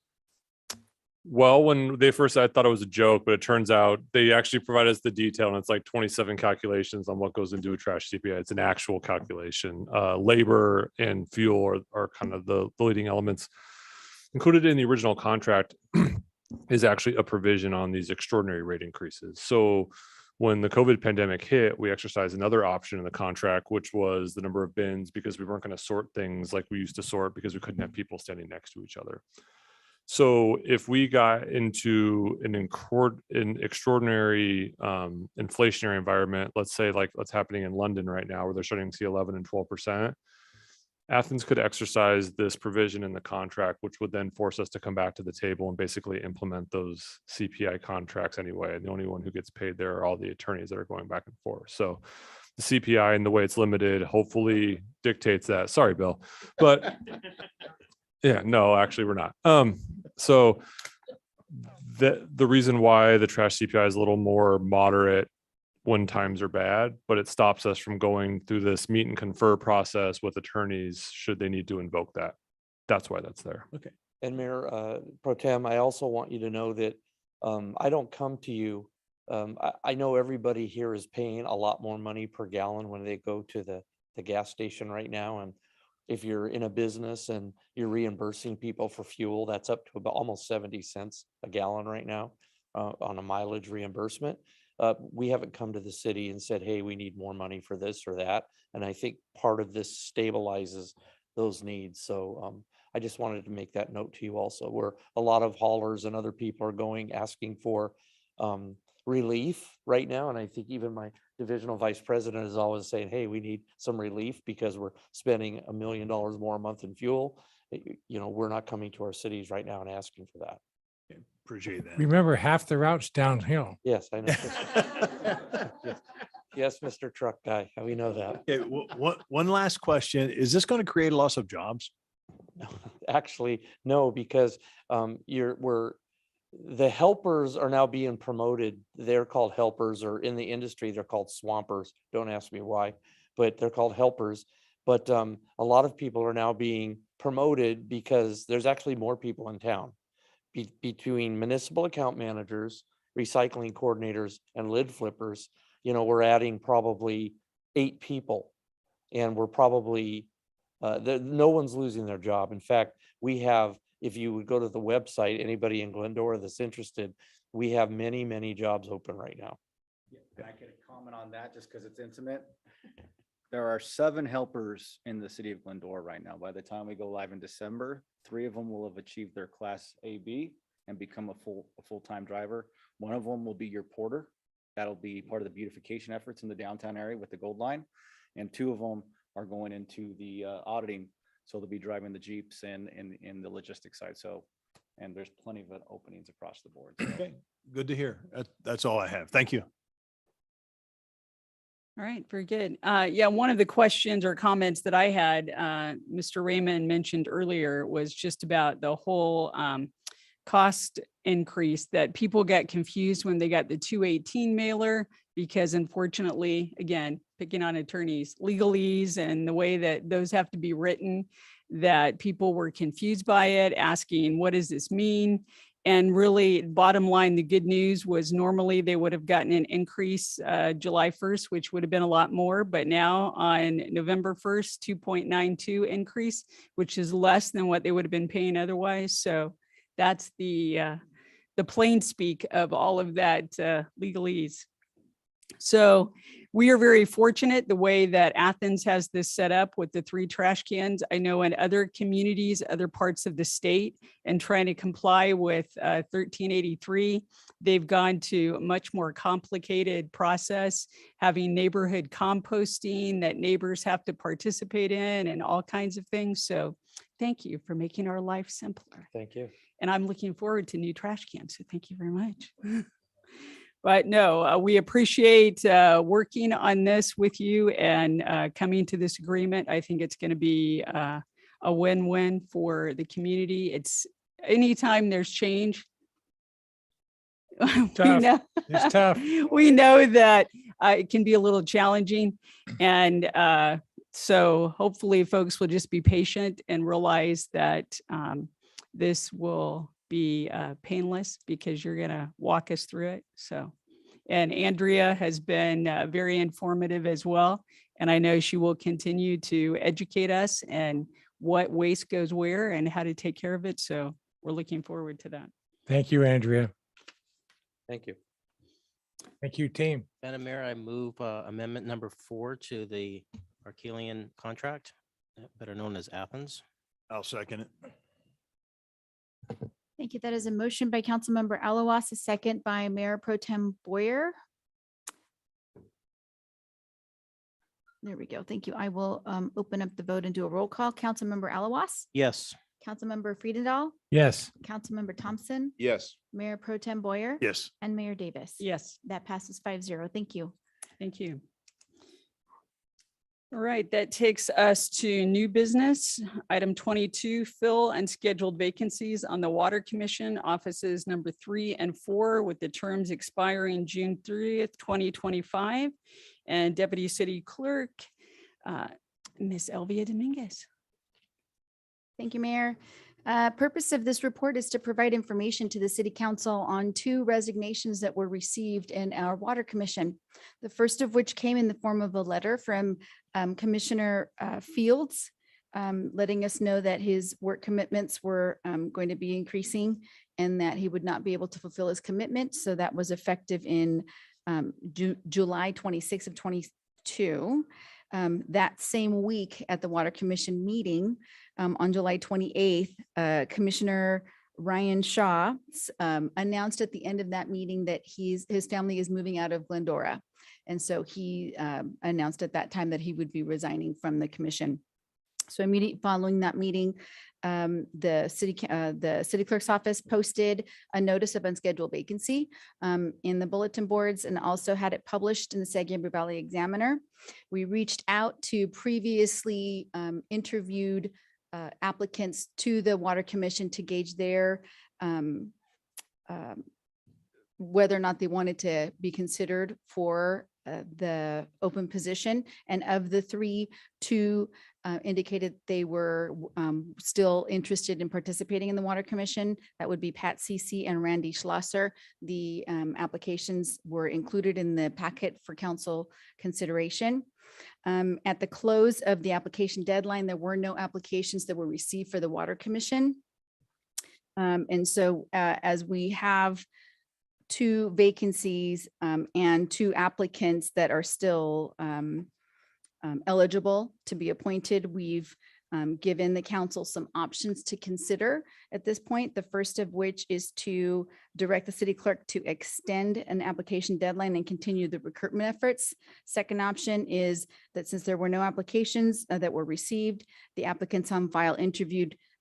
Well, when they first, I thought it was a joke, but it turns out they actually provide us the detail, and it's like 27 calculations on what goes into a trash CPI. It's an actual calculation. Labor and fuel are kind of the leading elements. Included in the original contract is actually a provision on these extraordinary rate increases. So when the COVID pandemic hit, we exercised another option in the contract, which was the number of bins, because we weren't going to sort things like we used to sort because we couldn't have people standing next to each other. So if we got into an extraordinary inflationary environment, let's say like what's happening in London right now, where they're starting to see 11 and 12%, Athens could exercise this provision in the contract, which would then force us to come back to the table and basically implement those CPI contracts anyway. And the only one who gets paid there are all the attorneys that are going back and forth. So the CPI and the way it's limited hopefully dictates that. Sorry, Bill, but yeah, no, actually we're not. So the reason why the trash CPI is a little more moderate when times are bad, but it stops us from going through this meet and confer process with attorneys should they need to invoke that. That's why that's there. Okay. And Mayor Pro Tem, I also want you to know that I don't come to you. I know everybody here is paying a lot more money per gallon when they go to the gas station right now. And if you're in a business and you're reimbursing people for fuel, that's up to about almost 70 cents a gallon right now on a mileage reimbursement. We haven't come to the city and said, hey, we need more money for this or that. And I think part of this stabilizes those needs. So I just wanted to make that note to you also, where a lot of haulers and other people are going, asking for relief right now. And I think even my divisional vice president is always saying, hey, we need some relief because we're spending $1 million more a month in fuel. You know, we're not coming to our cities right now and asking for that. Appreciate that. Remember, half the route's downhill. Yes, I know. Yes, Mr. Truck Guy, we know that. Okay, one last question. Is this going to create a loss of jobs? Actually, no, because the helpers are now being promoted. They're called helpers, or in the industry, they're called swampers. Don't ask me why, but they're called helpers. But a lot of people are now being promoted because there's actually more people in town. Between municipal account managers, recycling coordinators, and lid flippers, you know, we're adding probably 8 people, and we're probably no one's losing their job. In fact, we have, if you would go to the website, anybody in Glendora that's interested, we have many, many jobs open right now. Can I get a comment on that just because it's intimate? There are 7 helpers in the city of Glendora right now. By the time we go live in December, 3 of them will have achieved their class AB and become a full-time driver. One of them will be your porter. That'll be part of the beautification efforts in the downtown area with the Gold Line. And 2 of them are going into the auditing. So they'll be driving the Jeeps and in the logistics side. So, and there's plenty of openings across the board. So. Okay, good to hear. That's all I have. Thank you. All right, very good. Yeah, one of the questions or comments that I had, Mr. Raymond mentioned earlier was just about the whole cost increase, that people got confused when they got the 218 mailer, because unfortunately, again, picking on attorneys, legalese and the way that those have to be written, that people were confused by it, asking, what does this mean? And really, bottom line, the good news was normally they would have gotten an increase July 1st, which would have been a lot more. But now on November 1st, 2.92 increase, which is less than what they would have been paying otherwise. So that's the plain speak of all of that legalese. So we are very fortunate the way that Athens has this set up with the 3 trash cans. I know in other communities, other parts of the state, and trying to comply with 1383, they've gone to a much more complicated process, having neighborhood composting that neighbors have to participate in and all kinds of things. So thank you for making our life simpler. Thank you. And I'm looking forward to new trash cans. So thank you very much. But no, we appreciate working on this with you and coming to this agreement. I think it's going to be a win-win for the community. It's anytime there's change. Tough. It's tough. We know that it can be a little challenging. And so hopefully folks will just be patient and realize that this will be painless, because you're going to walk us through it. So, and Andrea has been very informative as well. And I know she will continue to educate us and what waste goes where and how to take care of it. So we're looking forward to that. Thank you, Andrea. Thank you. Thank you, team. Madam Mayor, I move amendment number 4 to the Archelian contract, better known as Athens. I'll second it. Thank you. That is a motion by Councilmember Alawas, a second by Mayor Pro Tem Boyer. There we go. Thank you. I will open up the vote and do a roll call. Councilmember Alawas, Yes. Councilmember Friedendahl, Yes. Councilmember Thompson, Yes. Mayor Pro Tem Boyer, Yes. and Mayor Davis. Yes. That passes 5-0. Thank you. Thank you. All right, that takes us to new business. Item 22, fill unscheduled vacancies on the Water Commission, offices number 3 and 4, with the terms expiring June 30th, 2025. And Deputy City Clerk, Ms. Elvia Dominguez. Thank you, Mayor. Purpose of this report is to provide information to the City Council on 2 resignations that were received in our Water Commission. The first of which came in the form of a letter from Commissioner Fields, letting us know that his work commitments were going to be increasing and that he would not be able to fulfill his commitment. So that was effective in July 26th of 22. That same week at the Water Commission meeting on July 28th, Commissioner Ryan Shaw announced at the end of that meeting that his family is moving out of Glendora. And so he announced at that time that he would be resigning from the commission. So immediately following that meeting, the city clerk's office posted a notice of unscheduled vacancy in the bulletin boards and also had it published in the San Gabriel Valley Examiner. We reached out to previously interviewed applicants to the Water Commission to gauge their whether or not they wanted to be considered for the open position. And of the 3, 2 indicated they were still interested in participating in the Water Commission. That would be Pat Cece and Randy Schlosser. The applications were included in the packet for council consideration. At the close of the application deadline, there were no applications that were received for the Water Commission. And so as we have 2 vacancies and 2 applicants that are still eligible to be appointed, we've given the council some options to consider at this point. The first of which is to direct the city clerk to extend an application deadline and continue the recruitment efforts. Second option is that since there were no applications that were received, the applicants on file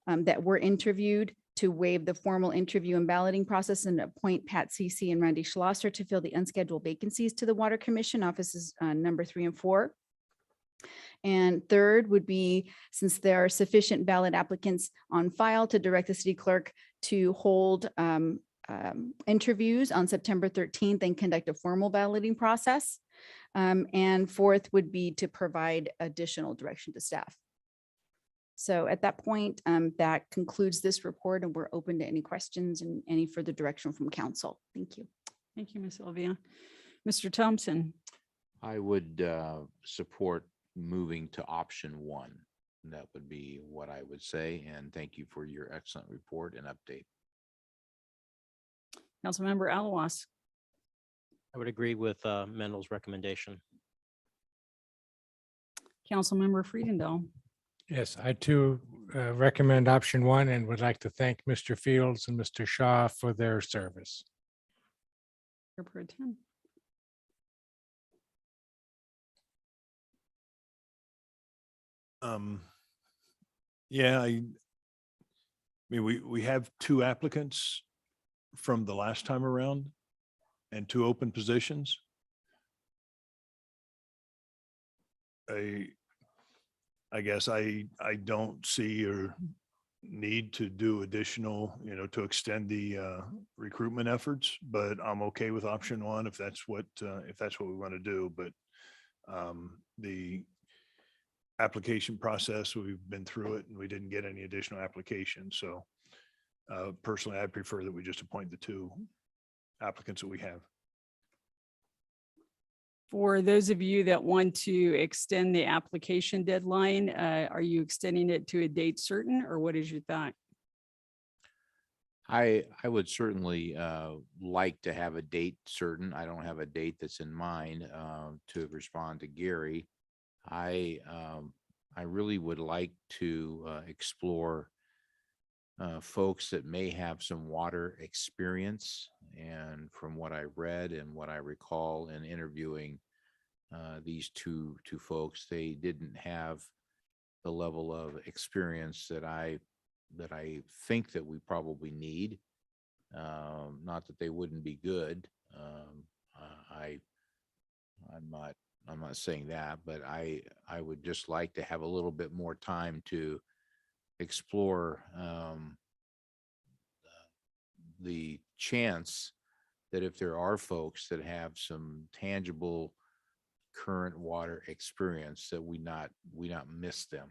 that were interviewed to waive the formal interview and balloting process and appoint Pat Cece and Randy Schlosser to fill the unscheduled vacancies to the Water Commission offices number 3 and 4. And third would be, since there are sufficient valid applicants on file, to direct the city clerk to hold interviews on September 13th and conduct a formal balloting process. And fourth would be to provide additional direction to staff. So at that point, that concludes this report, and we're open to any questions and any further direction from council. Thank you. Thank you, Ms. Sylvia. Mr. Thompson. I would support moving to option 1. That would be what I would say. And thank you for your excellent report and update. Councilmember Alawas. I would agree with Mendel's recommendation. Councilmember Friedendall. Yes, I too recommend option 1 and would like to thank Mr. Fields and Mr. Shaw for their service. Mayor Pro Tem. Yeah, I mean, we have 2 applicants from the last time around and 2 open positions. I guess I don't see or need to do additional, to extend the recruitment efforts, but I'm okay with option 1 if that's what we want to do. But the application process, we've been through it and we didn't get any additional applications. So personally, I'd prefer that we just appoint the 2 applicants that we have. For those of you that want to extend the application deadline, are you extending it to a date certain, or what is your thought? I would certainly like to have a date certain. I don't have a date that's in mind to respond to Gary. I really would like to explore folks that may have some water experience. And from what I read and what I recall in interviewing these two folks, they didn't have the level of experience that I think that we probably need. Not that they wouldn't be good. I'm not saying that, but I would just like to have a little bit more time to explore the chance that if there are folks that have some tangible current water experience, that we not miss them.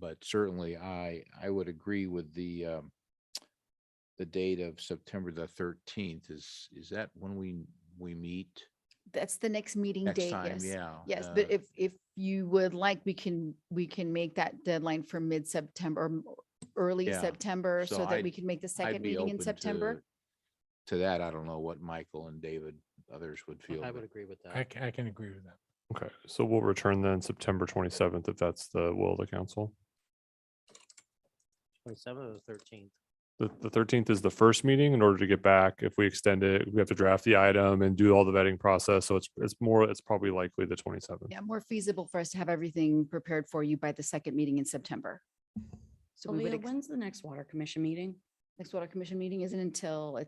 But certainly I would agree with the date of September the 13th. Is that when we meet? That's the next meeting Next date. time, Yes. yeah. Yes, but if you would like, we can make that deadline for mid-September, or early Yeah. September, So so that we I'd- can make the I'd second be meeting in open September. To that, I don't know what Michael and David, others would feel. I but- would agree with that. I can agree with that. Okay, so we'll return then September 27th if that's the will of the council. 27th or the 13th. The 13th is the first meeting. In order to get back, if we extend it, we have to draft the item and do all the vetting process. So it's probably likely the 27th. Yeah, more feasible for us to have everything prepared for you by the second meeting in September. So we would, Sylvia, when's the next water commission meeting? next water commission meeting isn't until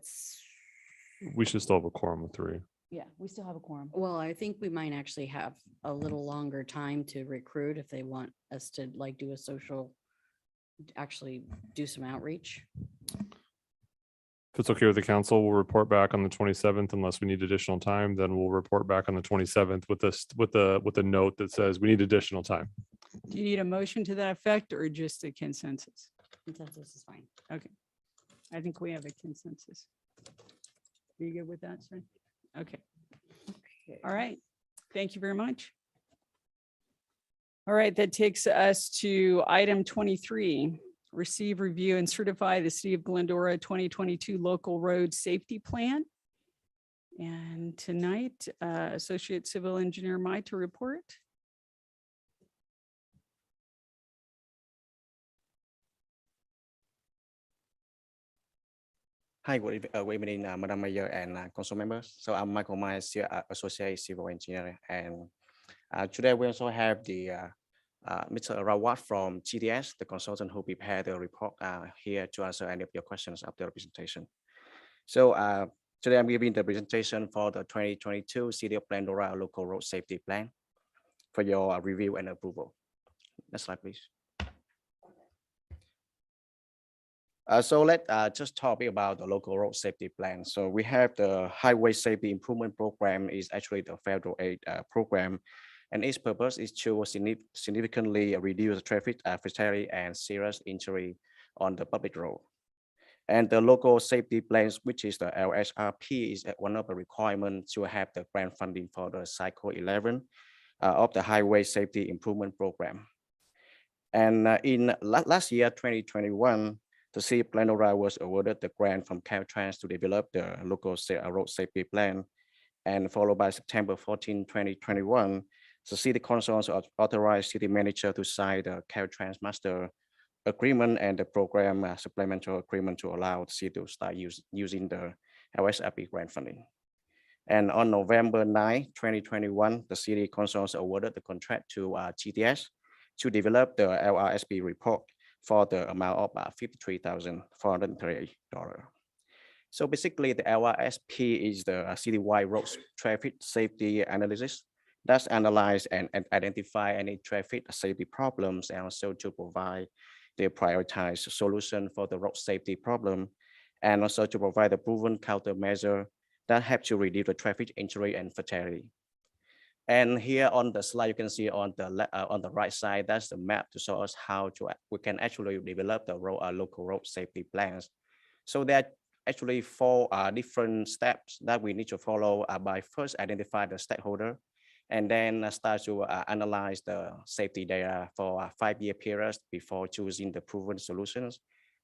We should still have a quorum of 3. yeah, we still have a quorum. Well, I think we might actually have a little longer time to recruit if they want us to like do a social, actually do some outreach. If it's okay with the council, we'll report back on the 27th unless we need additional time, then we'll report back on the 27th with this, with a note that says we need additional time. Do you need a motion to that effect or just a consensus? Consensus is fine. Okay. I think we have a consensus. Are you good with that, sir? Okay. All right. Thank you very much. All right, that takes us to item 23. Receive, review, and certify the City of Glendora 2022 Local Road Safety Plan. And tonight, Associate Civil Engineer Mai to report. Hi, good evening, Madam Mayor and council members. So I'm Michael Myers, Associate Civil Engineer, and today we also have the Mr. Rawat from GDS, the consultant who prepared the report, here to answer any of your questions after the presentation. So today I'm giving the presentation for the 2022 City of Glendora Local Road Safety Plan for your review and approval. Next slide, please. So let's just talk about the local road safety plan. So we have the Highway Safety Improvement Program is actually the federal aid program, and its purpose is to significantly reduce traffic fatality and serious injury on the public road. And the local safety plans, which is the LSRP, is one of the requirements to have the grant funding for the cycle 11 of the Highway Safety Improvement Program. And in last year, 2021, the City of Glendora was awarded the grant from Caltrans to develop the local road safety plan. And followed by September 14, 2021, the City Council authorized City Manager to sign the Caltrans Master Agreement and the program supplemental agreement to allow the city to start using the LSRP grant funding. And on November 9, 2021, the City Council awarded the contract to GTS to develop the LRSP report for the amount of $53,438. So basically, the LRSP is the citywide road traffic safety analysis that's analyze and identify any traffic safety problems, and also to provide the prioritized solution for the road safety problem, and also to provide a proven countermeasure that help to reduce the traffic injury and fatality. And here on the slide, you can see on the right side, that's the map to show us how we can actually develop the local road safety plans. So there are actually 4 different steps that we need to follow by first identify the stakeholder, and then start to analyze the safety data for a 5-year period before choosing the proven solutions.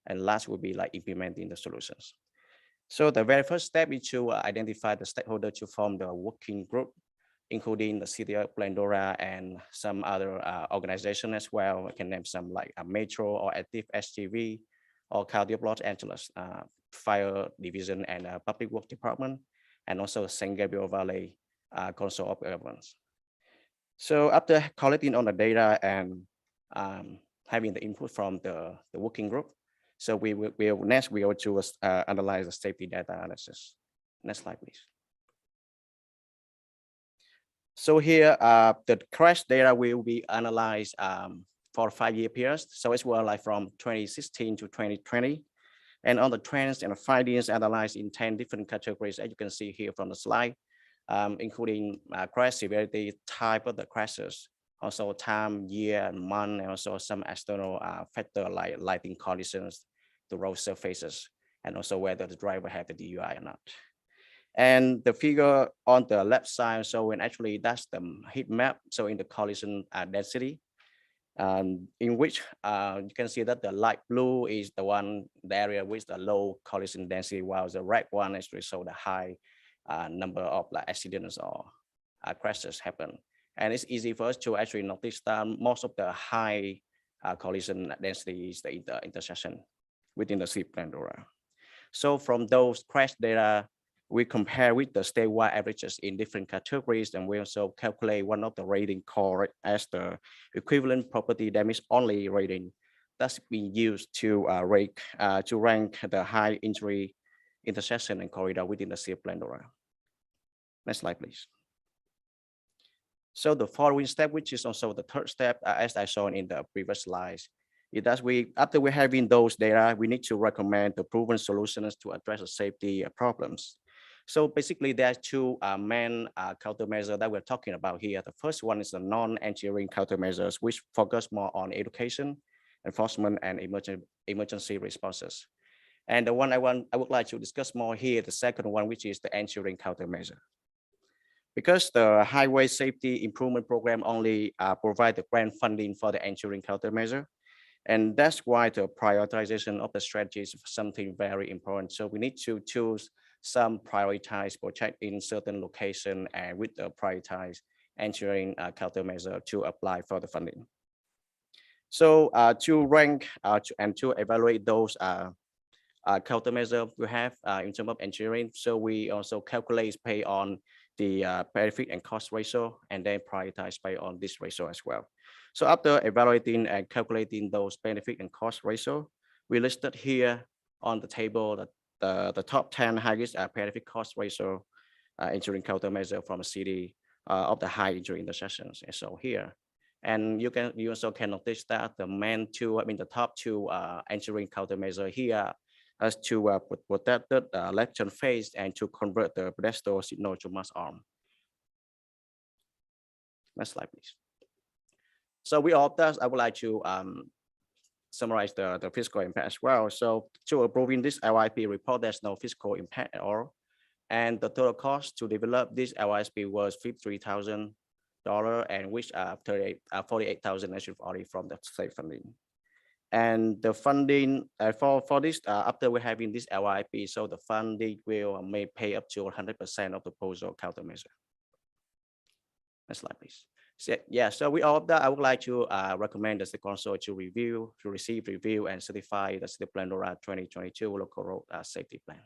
And last will be like implementing the solutions. So the very first step is to identify the stakeholder to form the working group, including the City of Glendora and some other organizations as well. I can name some like a Metro or Active SGV or County of Los Angeles, Fire Division and Public Works Department, and also San Gabriel Valley Council of Governments. So after collecting all the data and having the input from the working group, so we will next we will to analyze the safety data analysis. Next slide, please. So here, the crash data will be analyzed for 5-year periods. So it's well like from 2016 to 2020. And on the trends and findings analyzed in 10 different categories, as you can see here from the slide, including crash severity, type of the crashes, also time, year, and month, and also some external factor like lighting conditions, the road surfaces, and also whether the driver had the DUI or not. And the figure on the left side, so when actually that's the heat map, so in the collision density, in which you can see that the light blue is the area with the low collision density, while the red one actually show the high number of like accidents or crashes happen. And it's easy for us to actually notice that most of the high collision density is the intersection within the City of Glendora. So from those crash data, we compare with the statewide averages in different categories, and we also calculate one of the rating called as the equivalent property damage only rating that's being used to rank the high injury intersection and corridor within the City of Glendora. Next slide, please. So the following step, which is also the third step, as I shown in the previous slides, is that after we're having those data, we need to recommend the proven solutions to address the safety problems. So basically, there are 2 main countermeasures that we're talking about here. The first one is the non-engineering countermeasures, which focus more on education, enforcement, and emergency responses. And the one I would like to discuss more here, the second one, which is the engineering countermeasure. Because the Highway Safety Improvement Program only provide the grant funding for the engineering countermeasure. And that's why the prioritization of the strategy is something very important. So we need to choose some prioritized project in certain location and with the prioritized engineering countermeasure to apply for the funding. So to rank and to evaluate those countermeasure we have in terms of engineering. So we also calculate pay on the benefit and cost ratio, and then prioritize pay on this ratio as well. So after evaluating and calculating those benefit and cost ratio, we listed here on the table that the top 10 highest benefit cost ratio injury countermeasure from a city of the high injury intersections. And so here, and you also can notice that the top two injury countermeasure here as to protect the left turn phase and to convert the pedestrian signal to mass arm. Next slide, please. So we all that I would like to summarize the fiscal impact as well. So to approving this LIP report, there's no fiscal impact at all. And the total cost to develop this LIP was $53,000, and which 48,000 actually already from the state funding. And the funding for this, after we're having this LIP, so the funding will may pay up to 100% of the proposal countermeasure. Next slide, please. So, yeah, so we all of that, I would like to recommend the city council to receive, review, and certify the City of Glendora 2022 local road safety plan.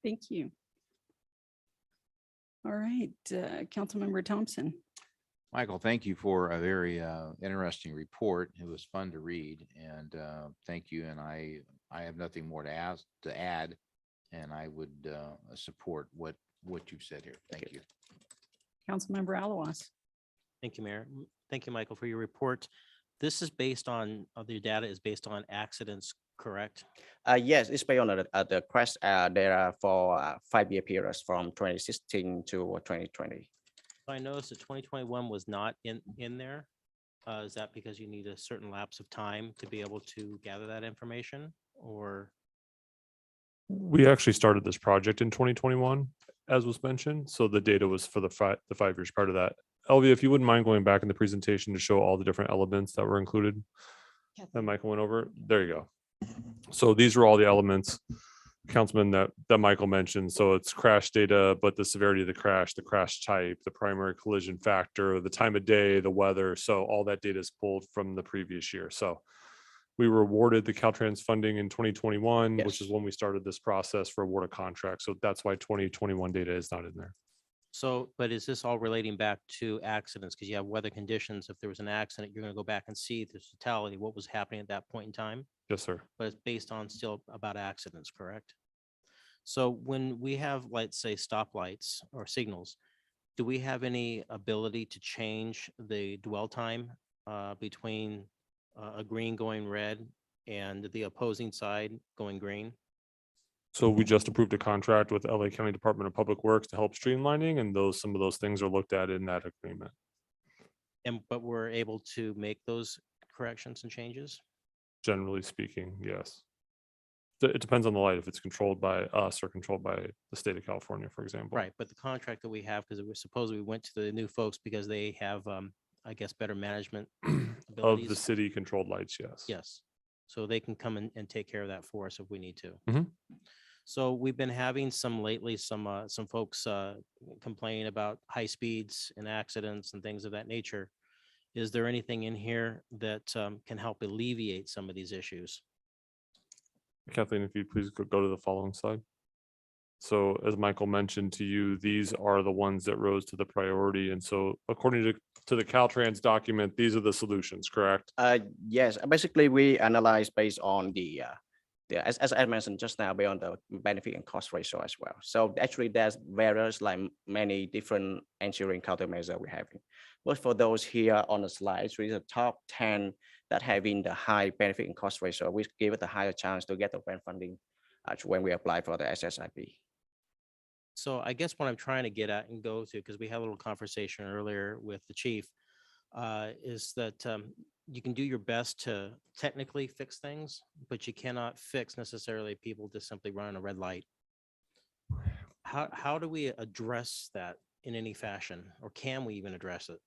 Thank you. All right, Councilmember Thompson. Michael, thank you for a very interesting report. It was fun to read, and thank you. And I have nothing more to add, and I would support what you've said here. Thank you. Councilmember Alawas. Thank you, Mayor. Thank you, Michael, for your report. This is based on, the data is based on accidents, correct? Yes, it's based on the crash data for 5-year periods from 2016 to 2020. I noticed that 2021 was not in there. Is that because you need a certain lapse of time to be able to gather that information, or? We actually started this project in 2021, as was mentioned. So the data was for the 5 years prior to that. Elvia, if you wouldn't mind going back in the presentation to show all the different elements that were included that Michael went over. There you go. So these are all the elements, Councilman, that Michael mentioned. So it's crash data, but the severity of the crash type, the primary collision factor, the time of day, the weather. So all that data is pulled from the previous year. So we were awarded the Caltrans funding in 2021, which is when we started this process for award of contract. So that's why 2021 data is not in there. So, but is this all relating back to accidents? Because you have weather conditions. If there was an accident, you're going to go back and see the totality, what was happening at that point in time. Yes, sir. But it's based on still about accidents, correct? So when we have, let's say, stoplights or signals, do we have any ability to change the dwell time between a green going red and the opposing side going green? So we just approved a contract with LA County Department of Public Works to help streamlining, and some of those things are looked at in that agreement. But we're able to make those corrections and changes? Generally speaking, yes. It depends on the light, if it's controlled by us or controlled by the state of California, for example. Right, but the contract that we have, because we supposedly went to the new folks because they have, I guess, better management Of abilities. the city controlled lights, yes. Yes, so they can come in and take care of that for us if we need to. Mhm. So we've been having some folks complain about high speeds and accidents and things of that nature. Is there anything in here that can help alleviate some of these issues? Kathleen, if you please go to the following slide. So as Michael mentioned to you, these are the ones that rose to the priority. And so according to the Caltrans document, these are the solutions, correct? Yes, basically we analyze based on as I mentioned just now, beyond the benefit and cost ratio as well. So actually there's various, like many different engineering countermeasures we're having. But for those here on the slides, we the top 10 that having the high benefit and cost ratio, we give it a higher chance to get the grant funding when we apply for the SSIP. So I guess what I'm trying to get at and go to, because we had a little conversation earlier with the chief, is that you can do your best to technically fix things, but you cannot fix necessarily people just simply running a red light. How do we address that in any fashion, or can we even address it?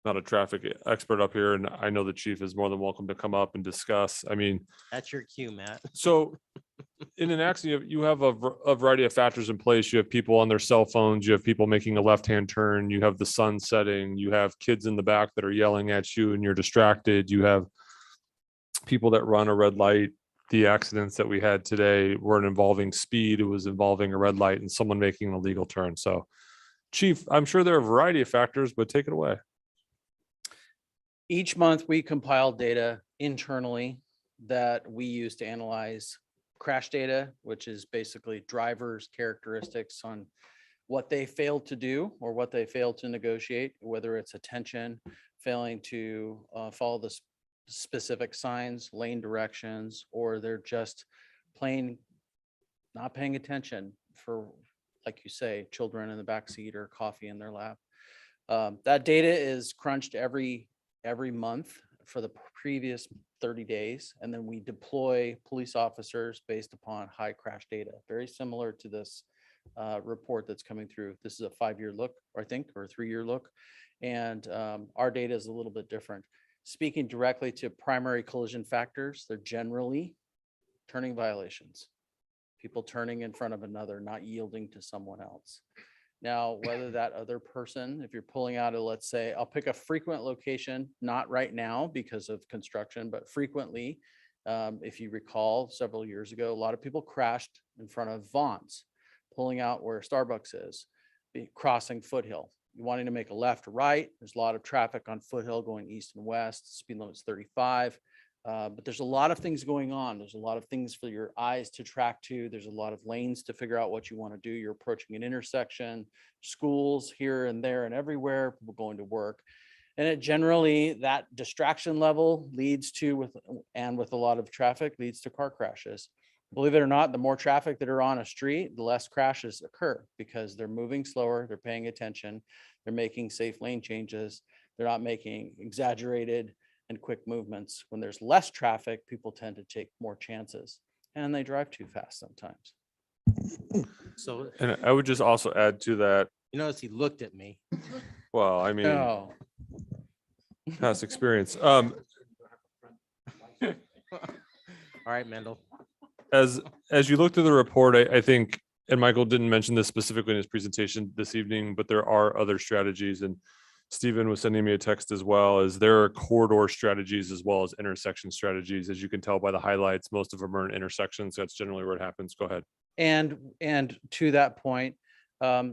Not a traffic expert up here, and I know the chief is more than welcome to come up and discuss. I mean, That's your cue, Matt. so in an accident, you have a variety of factors in place. You have people on their cell phones, you have people making a left-hand turn, you have the sun setting, you have kids in the back that are yelling at you and you're distracted, you have people that run a red light the accidents that we had today weren't involving speed. It was involving a red light and someone making an illegal turn. So Chief, I'm sure there are a variety of factors, but take it away. Each month, we compile data internally that we use to analyze crash data, which is basically drivers' characteristics on what they failed to do or what they failed to negotiate, whether it's attention, failing to follow the specific signs, lane directions, or they're just plain not paying attention for, like you say, children in the backseat or coffee in their lap. That data is crunched every month for the previous 30 days. And then we deploy police officers based upon high crash data, very similar to this report that's coming through. This is a 5-year look, I think, or a 3-year look. And our data is a little bit different. Speaking directly to primary collision factors, they're generally turning violations, people turning in front of another, not yielding to someone else. Now, whether that other person, if you're pulling out of, let's say, I'll pick a frequent location, not right now because of construction, but frequently, if you recall, several years ago, a lot of people crashed in front of Vaughn's, pulling out where Starbucks is, crossing Foothill. You're wanting to make a left or right. There's a lot of traffic on Foothill going east and west. Speed limit's 35. But there's a lot of things going on. There's a lot of things for your eyes to track to. There's a lot of lanes to figure out what you want to do. You're approaching an intersection, schools here and there and everywhere, people going to work. And it generally, that distraction level leads to, with a lot of traffic, leads to car crashes. Believe it or not, the more traffic that are on a street, the less crashes occur because they're moving slower, they're paying attention, they're making safe lane changes, they're not making exaggerated and quick movements. When there's less traffic, people tend to take more chances and they drive too fast sometimes. So, And I would just also add to that. you notice he looked at me. Well, I mean, No. past experience. All right, Mendel. As you look through the report, I think, and Michael didn't mention this specifically in his presentation this evening, but there are other strategies, and Stephen was sending me a text as well, as there are corridor strategies as well as intersection strategies. As you can tell by the highlights, most of them are in intersections. That's generally where it happens. Go ahead. And to that point,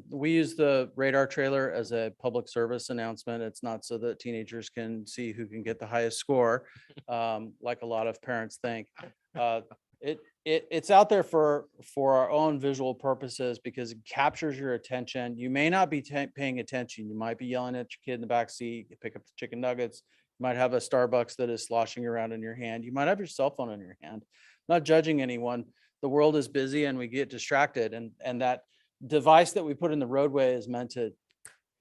we use the radar trailer as a public service announcement. It's not so that teenagers can see who can get the highest score, like a lot of parents think. It's out there for our own visual purposes because it captures your attention. You may not be paying attention. You might be yelling at your kid in the back seat, you pick up the chicken nuggets. You might have a Starbucks that is sloshing around in your hand. You might have your cell phone in your hand. Not judging anyone. The world is busy and we get distracted. And that device that we put in the roadway is meant to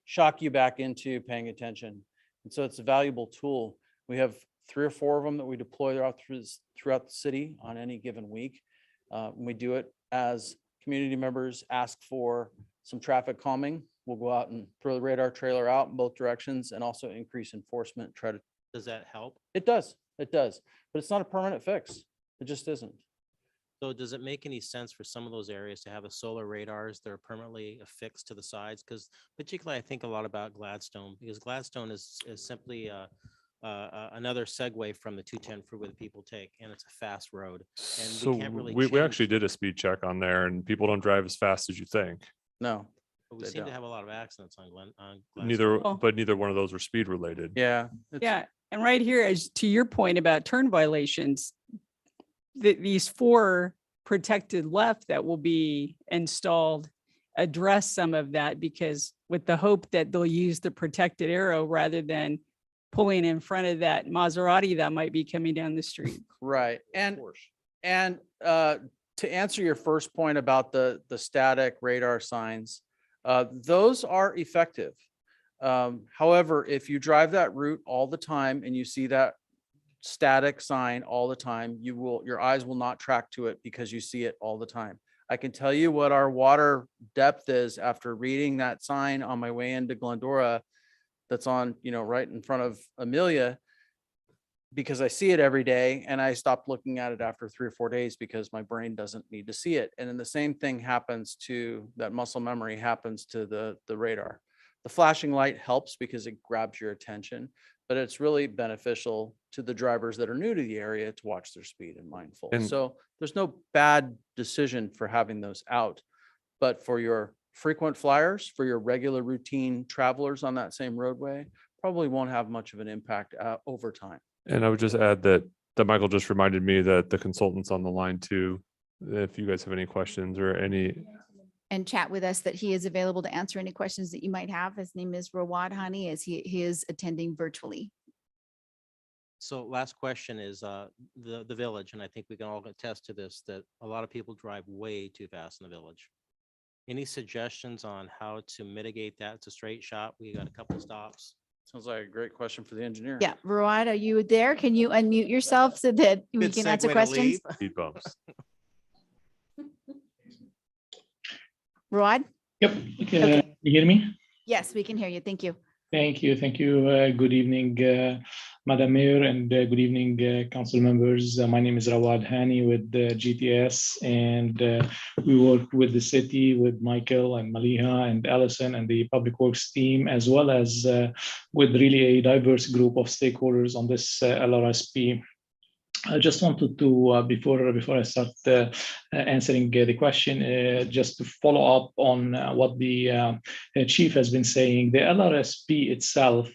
shock you back into paying attention. And so it's a valuable tool. We have 3 or 4 of them that we deploy throughout the city on any given week. We do it as community members ask for some traffic calming. We'll go out and throw the radar trailer out in both directions and also increase enforcement. Does that help? It does, but it's not a permanent fix. It just isn't. So does it make any sense for some of those areas to have the solar radars that are permanently affixed to the sides? Because particularly I think a lot about Gladstone, because Gladstone is simply another segue from the 210 freeway that people take, and it's a fast road. And So we can't really we change- actually did a speed check on there, and people don't drive as fast as you think. No. but we they seem to don't. have a lot of accidents on Gladstone. Neither, but neither one of those were speed related. Yeah. Yeah, and right here, as to your point about turn violations, these 4 protected left that will be installed address some of that, because with the hope that they'll use the protected arrow rather than pulling in front of that Maserati that might be coming down the street. Right. And to answer your first point about the static radar signs, those are effective. However, if you drive that route all the time and you see that static sign all the time, your eyes will not track to it because you see it all the time. I can tell you what our water depth is after reading that sign on my way into Glendora that's on, right in front of Amelia, because I see it every day and I stopped looking at it after 3 or 4 days because my brain doesn't need to see it. And then the same thing happens to that muscle memory happens to the radar. The flashing light helps because it grabs your attention, but it's really beneficial to the drivers that are new to the area to watch their speed and mindful. And- So there's no bad decision for having those out. But for your frequent flyers, for your regular routine travelers on that same roadway, probably won't have much of an impact over time. And I would just add that Michael just reminded me that the consultant's on the line too. If you guys have any questions or any, And chat with us that he is available to answer any questions that you might have. His name is Rawad Hani, as he is attending virtually. So last question is the village, and I think we can all attest to this, that a lot of people drive way too fast in the village. Any suggestions on how to mitigate that? It's a straight shot. We got a couple stops. Sounds like a great question for the engineer. Yeah, Rawad, are you there? Can you unmute yourself so that we Good can answer segue to questions? leave. speed bumps. Rawad? Yep. Okay. You hear me? Yes, we can hear you. Thank you. Thank you. Thank you. Good evening, Madam Mayor, and good evening, council members. My name is Rawad Hani with GTS, and we work with the city, with Michael and Maliha and Allison and the Public Works team, as well as with really a diverse group of stakeholders on this LRSP. I just wanted to, before I start answering the question, just to follow up on what the chief has been saying. The LRSP itself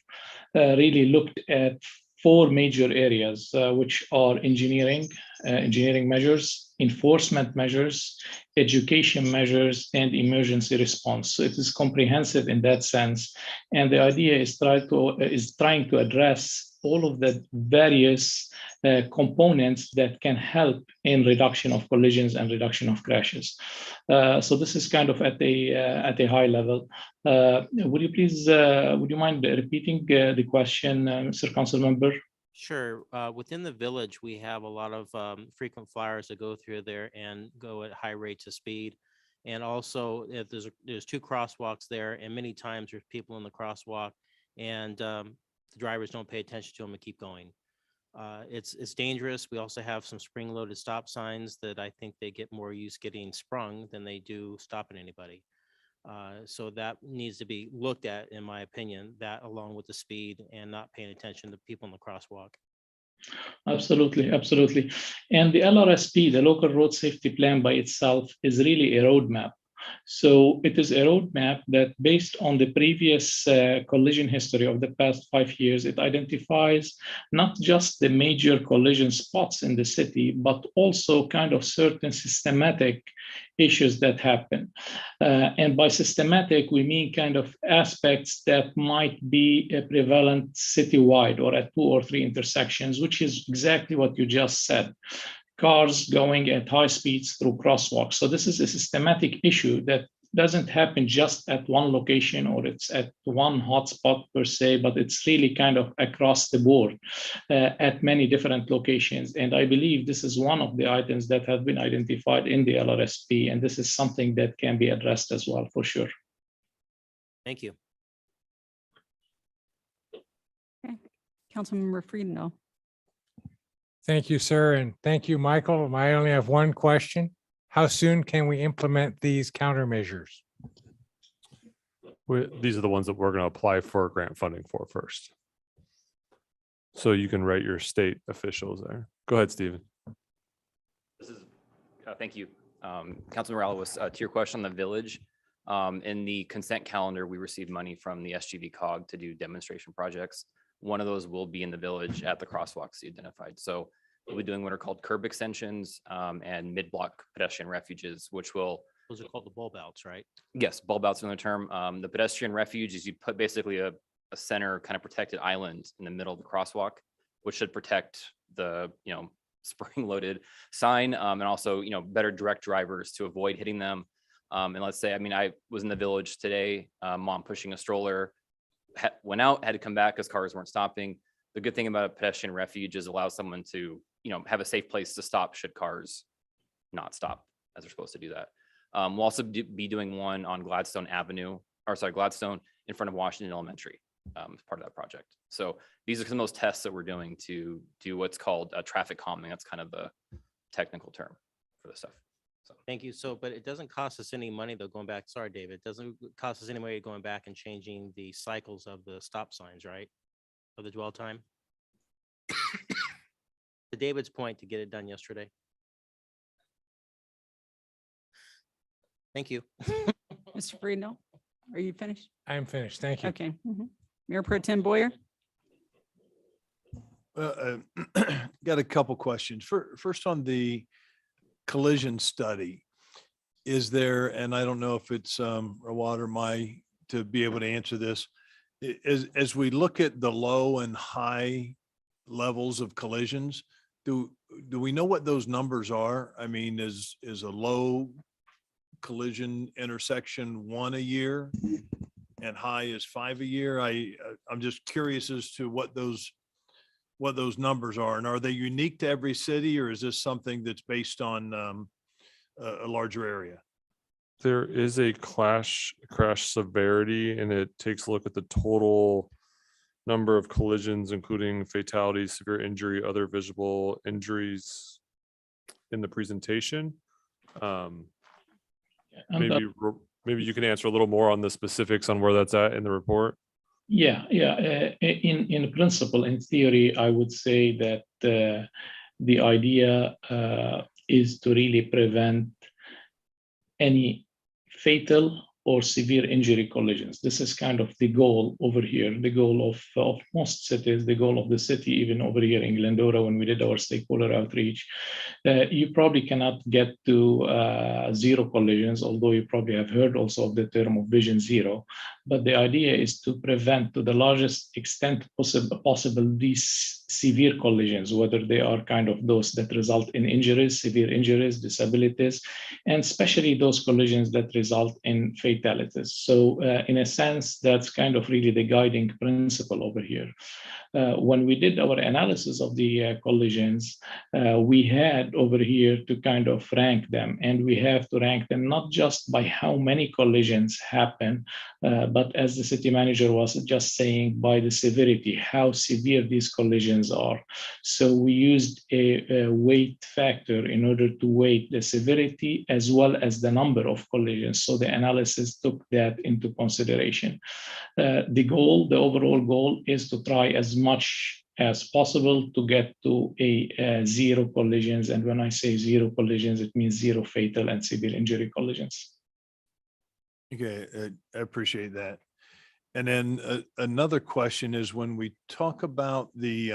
really looked at 4 major areas, which are engineering measures, enforcement measures, education measures, and emergency response. So it is comprehensive in that sense. And the idea is trying to address all of the various components that can help in reduction of collisions and reduction of crashes. So this is kind of at a high level. Would you mind repeating the question, Mr. Council Member? Sure. Within the village, we have a lot of frequent flyers that go through there and go at high rates of speed. And also, if there's 2 crosswalks there, and many times there's people in the crosswalk, and the drivers don't pay attention to them and keep going. It's dangerous. We also have some spring-loaded stop signs that I think they get more use getting sprung than they do stopping anybody. So that needs to be looked at, in my opinion, that along with the speed and not paying attention to people in the crosswalk. Absolutely, absolutely. And the LRSP, the Local Road Safety Plan by itself, is really a roadmap. So it is a roadmap that, based on the previous collision history of the past 5 years, it identifies not just the major collision spots in the city, but also kind of certain systematic issues that happen. And by systematic, we mean kind of aspects that might be prevalent citywide or at 2 or 3 intersections, which is exactly what you just said. Cars going at high speeds through crosswalks. So this is a systematic issue that doesn't happen just at one location or it's at one hotspot per se, but it's really kind of across the board at many different locations. And I believe this is one of the items that have been identified in the LRSP, and this is something that can be addressed as well, for sure. Thank you. Okay. Councilmember Friedel. Thank you, sir, and thank you, Michael. I only have one question. How soon can we implement these countermeasures? These are the ones that we're going to apply for grant funding for first. So you can write your state officials there. Go ahead, Stephen. This is, thank you. Councilman Morales, to your question on the village, in the consent calendar, we received money from the SGV COG to do demonstration projects. One of those will be in the village at the crosswalks you identified. So we'll be doing what are called curb extensions and mid-block pedestrian refuges, which will. Those are called the bulb outs, right? Yes, bulb outs in the term. The pedestrian refuge is you put basically a center kind of protected island in the middle of the crosswalk, which should protect the, spring-loaded sign and also, better direct drivers to avoid hitting them. And let's say, I was in the village today, mom pushing a stroller, went out, had to come back because cars weren't stopping. The good thing about a pedestrian refuge is allow someone to, have a safe place to stop should cars not stop as they're supposed to do that. We'll also be doing one on Gladstone in front of Washington Elementary as part of that project. So these are some of those tests that we're doing to do what's called traffic calming. That's kind of the technical term for this stuff. So. Thank you. So, but it doesn't cost us any money though, going back, sorry, David, it doesn't cost us any money going back and changing the cycles of the stop signs, right? of the dwell time. To David's point, to get it done yesterday. Thank you. Mr. Friedel, are you finished? I'm finished. Thank you. Okay. Mayor Pro Tem Boyer? Got a couple questions. First on the collision study, is there, and I don't know if it's Rawad or Mai to be able to answer this, as we look at the low and high levels of collisions, do we know what those numbers are? I mean, is a low collision intersection 1 a year and high is 5 a year? I'm just curious as to what those numbers are, and are they unique to every city, or is this something that's based on a larger area? There is a crash severity, and it takes a look at the total number of collisions, including fatalities, severe injury, other visible injuries in the presentation. Maybe you can answer a little more on the specifics on where that's at in the report. Yeah. In principle, in theory, I would say that the idea is to really prevent any fatal or severe injury collisions. This is kind of the goal over here, the goal of most cities, the goal of the city, even over here in Glendora when we did our stakeholder outreach. You probably cannot get to zero collisions, although you probably have heard also of the term of Vision Zero. But the idea is to prevent to the largest extent possible these severe collisions, whether they are kind of those that result in injuries, severe injuries, disabilities, and especially those collisions that result in fatalities. So in a sense, that's kind of really the guiding principle over here. When we did our analysis of the collisions, we had over here to kind of rank them, and we have to rank them not just by how many collisions happen, but as the city manager was just saying, by the severity, how severe these collisions are. So we used a weight factor in order to weight the severity as well as the number of collisions. So the analysis took that into consideration. The overall goal is to try as much as possible to get to a zero collisions. And when I say zero collisions, it means zero fatal and severe injury collisions. Okay, I appreciate that. And then another question is, when we talk about the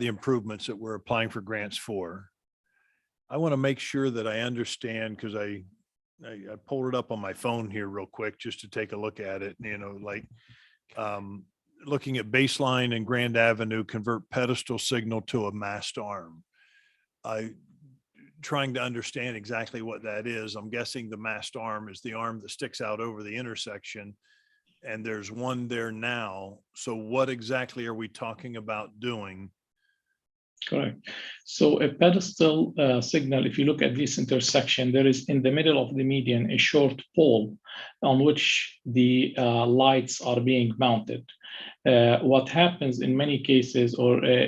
improvements that we're applying for grants for, I want to make sure that I understand, because I pulled it up on my phone here real quick just to take a look at it. You know, like looking at Baseline and Grand Avenue, convert pedestal signal to a mast arm. Trying to understand exactly what that is. I'm guessing the mast arm is the arm that sticks out over the intersection, and there's one there now. So what exactly are we talking about doing? Correct. So a pedestal signal, if you look at this intersection, there is in the middle of the median a short pole on which the lights are being mounted. What happens in many cases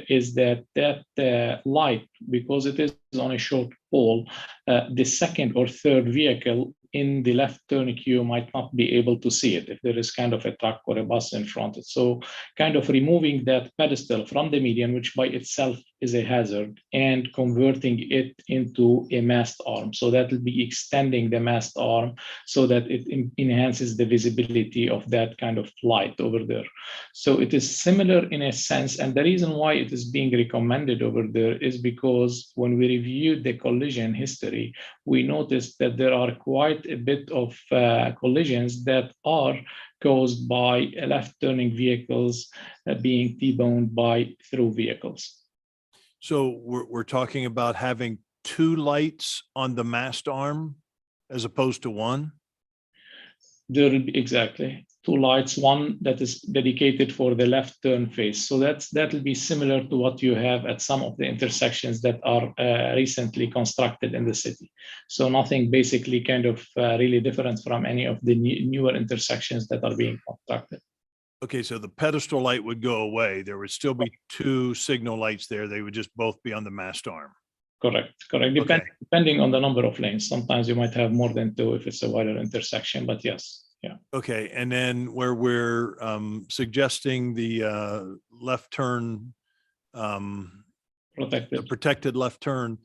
is that light, because it is on a short pole, the second or third vehicle in the left turn queue might not be able to see it if there is kind of a truck or a bus in front. So kind of removing that pedestal from the median, which by itself is a hazard, and converting it into a mast arm. So that will be extending the mast arm so that it enhances the visibility of that kind of light over there. So it is similar in a sense. And the reason why it is being recommended over there is because when we reviewed the collision history, we noticed that there are quite a bit of collisions that are caused by left turning vehicles being T-boned by through vehicles. So we're talking about having two lights on the mast arm as opposed to one? There will be exactly two lights, one that is dedicated for the left turn phase. So that will be similar to what you have at some of the intersections that are recently constructed in the city. So nothing basically kind of really different from any of the newer intersections that are being constructed. Okay, so the pedestal light would go away. There would still be two signal lights there. They would just both be on the mast arm. Correct. Depending on the number of lanes. Sometimes you might have more than two if it's a wider intersection, but yes, yeah. Okay, and then where we're suggesting the left turn, the protected left turn,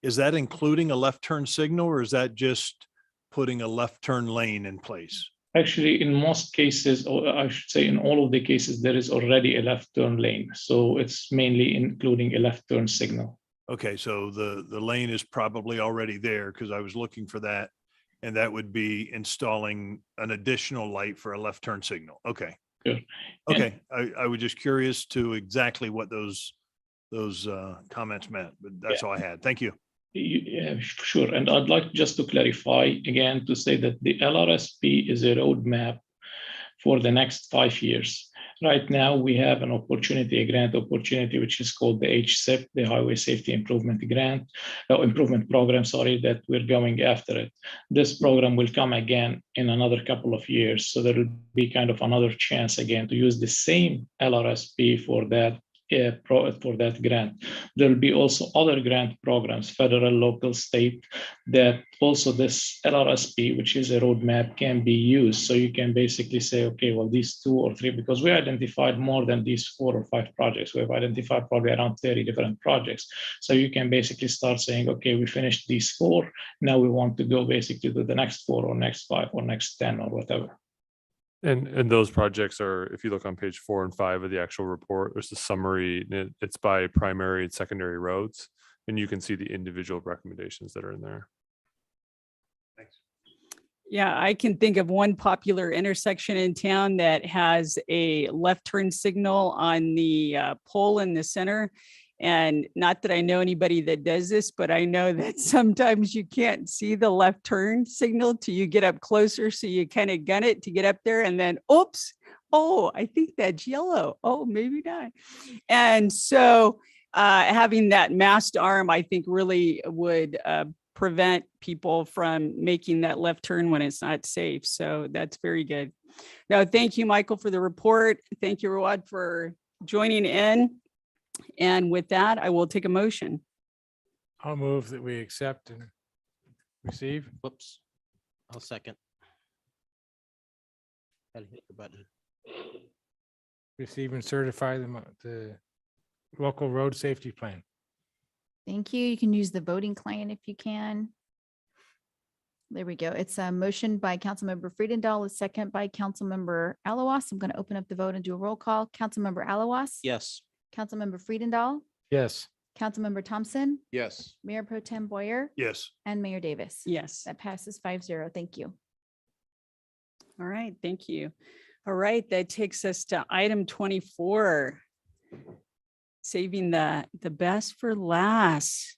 is that including a left turn signal or is that just putting a left turn lane in place? Actually, in most cases, or I should say in all of the cases, there is already a left turn lane. So it's mainly including a left turn signal. Okay, so the lane is probably already there because I was looking for that. And that would be installing an additional light for a left turn signal. Okay. Good. Okay, I was just curious to exactly what those comments meant, but that's all I had. Thank you. Yeah, sure. And I'd like just to clarify again to say that the LRSP is a roadmap for the next 5 years. Right now, we have an opportunity, a grant opportunity, which is called the HSIP, the Highway Safety Improvement Grant, Improvement Program, sorry, that we're going after it. This program will come again in another couple of years. So there will be kind of another chance again to use the same LRSP for that grant. There will be also other grant programs, federal, local, state, that also this LRSP, which is a roadmap, can be used. So you can basically say, okay, well, these 2 or 3, because we identified more than these 4 or 5 projects. We've identified probably around 30 different projects. So you can basically start saying, okay, we finished these 4. Now we want to go basically to the next 4 or next 5 or next 10 or whatever. And those projects are, if you look on page 4 and 5 of the actual report, there's a summary. It's by primary and secondary roads, and you can see the individual recommendations that are in there. Thanks. Yeah, I can think of one popular intersection in town that has a left turn signal on the pole in the center. And not that I know anybody that does this, but I know that sometimes you can't see the left turn signal till you get up closer. So you kind of gun it to get up there and then, oops, oh, I think that's yellow. Oh, maybe not. And so having that masked arm, I think really would prevent people from making that left turn when it's not safe. So that's very good. Now, thank you, Michael, for the report. Thank you, Rawad, for joining in. And with that, I will take a motion. I'll move that we accept and receive. Whoops. I'll second. Gotta hit the button. Receive and certify the local road safety plan. Thank you. You can use the voting client if you can. There we go. It's a motion by Councilmember Friedendahl, a second by Councilmember Alawas. I'm going to open up the vote and do a roll call. Councilmember Alawas. Yes. Councilmember Friedendahl, Yes. Councilmember Thompson, Yes. Mayor Pro Tem Boyer, Yes. and Mayor Davis. Yes. That passes 5-0. Thank you. All right. Thank you. All right. That takes us to item 24. Saving the best for last.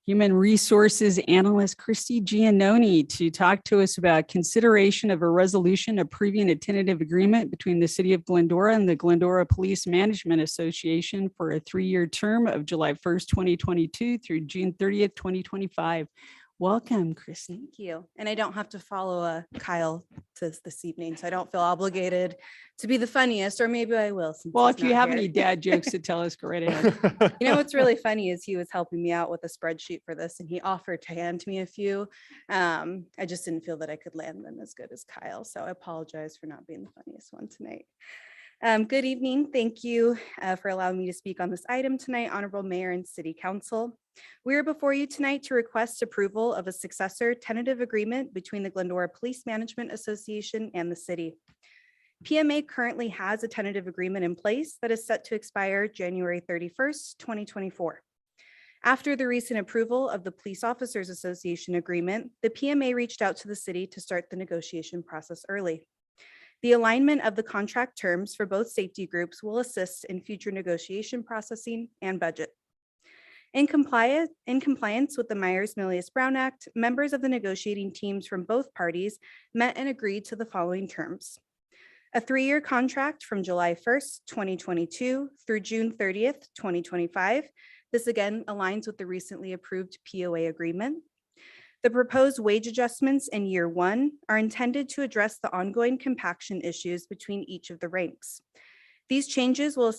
Human Resources Analyst Christy Giannoni to talk to us about consideration of a resolution approving a tentative agreement between the City of Glendora and the Glendora Police Management Association for a 3-year term of July 1st, 2022 through June 30th, 2025. Welcome, Christy. Thank you. And I don't have to follow Kyle to this evening, so I don't feel obligated to be the funniest, or maybe I will. Since Well, he's if you not have here. any dad jokes to tell us, go right ahead. You know, what's really funny is he was helping me out with a spreadsheet for this and he offered to hand me a few. I just didn't feel that I could land them as good as Kyle. So I apologize for not being the funniest one tonight. Good evening. Thank you for allowing me to speak on this item tonight, Honorable Mayor and City Council. We are before you tonight to request approval of a successor tentative agreement between the Glendora Police Management Association and the city. PMA currently has a tentative agreement in place that is set to expire January 31st, 2024. After the recent approval of the Police Officers Association agreement, the PMA reached out to the city to start the negotiation process early. The alignment of the contract terms for both safety groups will assist in future negotiation processing and budget. In compliance with the Myers-Milius-Brown Act, members of the negotiating teams from both parties met and agreed to the following terms. A 3-year contract from July 1st, 2022 through June 30th, 2025. This again aligns with the recently approved POA agreement. The proposed wage adjustments in year 1 are intended to address the ongoing compaction issues between each of the ranks. These changes will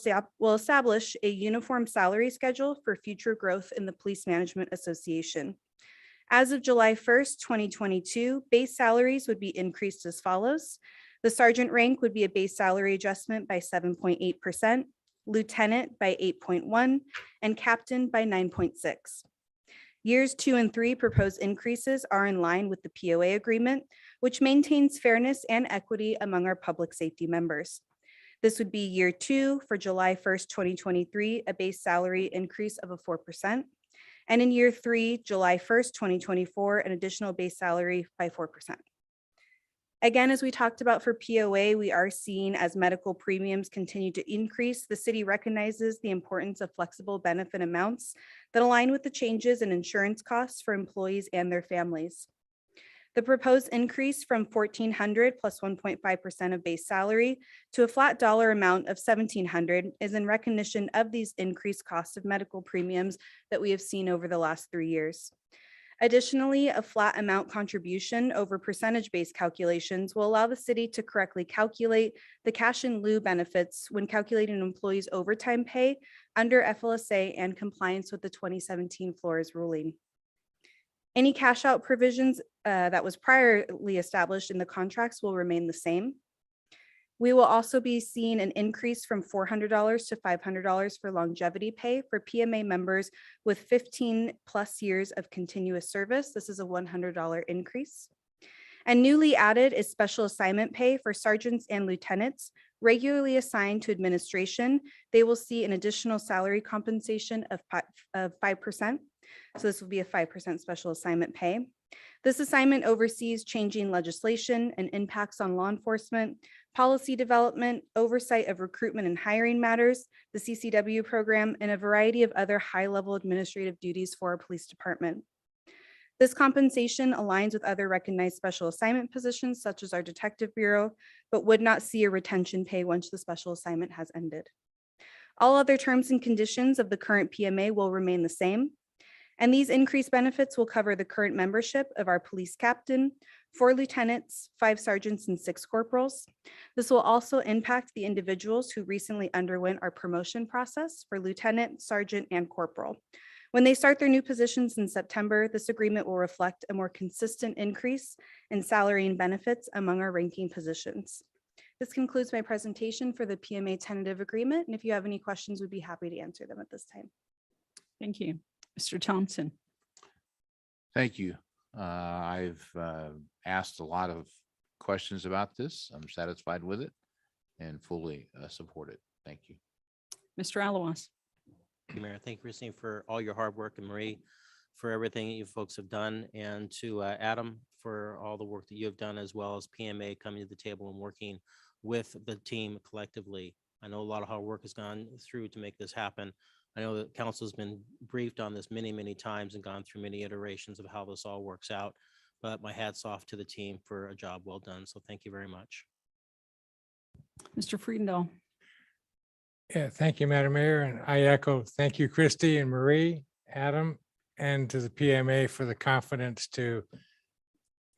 establish a uniform salary schedule for future growth in the Police Management Association. As of July 1st, 2022, base salaries would be increased as follows. The sergeant rank would be a base salary adjustment by 7.8%, lieutenant by 8.1, and captain by 9.6. Years 2 and 3 proposed increases are in line with the POA agreement, which maintains fairness and equity among our public safety members. This would be year 2 for July 1st, 2023, a base salary increase of 4%. And in year 3, July 1st, 2024, an additional base salary by 4%. Again, as we talked about for POA, we are seeing as medical premiums continue to increase, the city recognizes the importance of flexible benefit amounts that align with the changes in insurance costs for employees and their families. The proposed increase from $1,400 plus 1.5% of base salary to a flat dollar amount of $1,700 is in recognition of these increased costs of medical premiums that we have seen over the last 3 years. Additionally, a flat amount contribution over percentage-based calculations will allow the city to correctly calculate the cash in lieu benefits when calculating an employee's overtime pay under FLSA and compliance with the 2017 Flores ruling. Any cash out provisions that was priorly established in the contracts will remain the same. We will also be seeing an increase from $400 to $500 for longevity pay for PMA members with 15 plus years of continuous service. This is a $100 increase. And newly added is special assignment pay for sergeants and lieutenants regularly assigned to administration. They will see an additional salary compensation of 5%. So this will be a 5% special assignment pay. This assignment oversees changing legislation and impacts on law enforcement, policy development, oversight of recruitment and hiring matters, the CCW program, and a variety of other high-level administrative duties for our police department. This compensation aligns with other recognized special assignment positions, such as our detective bureau, but would not see a retention pay once the special assignment has ended. All other terms and conditions of the current PMA will remain the same. And these increased benefits will cover the current membership of our police captain, 4 lieutenants, 5 sergeants, and 6 corporals. This will also impact the individuals who recently underwent our promotion process for lieutenant, sergeant, and corporal. When they start their new positions in September, this agreement will reflect a more consistent increase in salary and benefits among our ranking positions. This concludes my presentation for the PMA tentative agreement. And if you have any questions, we'd be happy to answer them at this time. Thank you. Mr. Thompson. Thank you. I've asked a lot of questions about this. I'm satisfied with it and fully support it. Thank you. Mr. Alawas. Thank you, Mayor. Thank you, Christine, for all your hard work, and Marie for everything that you folks have done, and to Adam for all the work that you have done, as well as PMA coming to the table and working with the team collectively. I know a lot of hard work has gone through to make this happen. I know that council has been briefed on this many, many times and gone through many iterations of how this all works out, but my hat's off to the team for a job well done. So thank you very much. Mr. Friedendahl. Yeah, thank you, Madam Mayor. And I echo, thank you, Christy and Marie, Adam, and to the PMA for the confidence to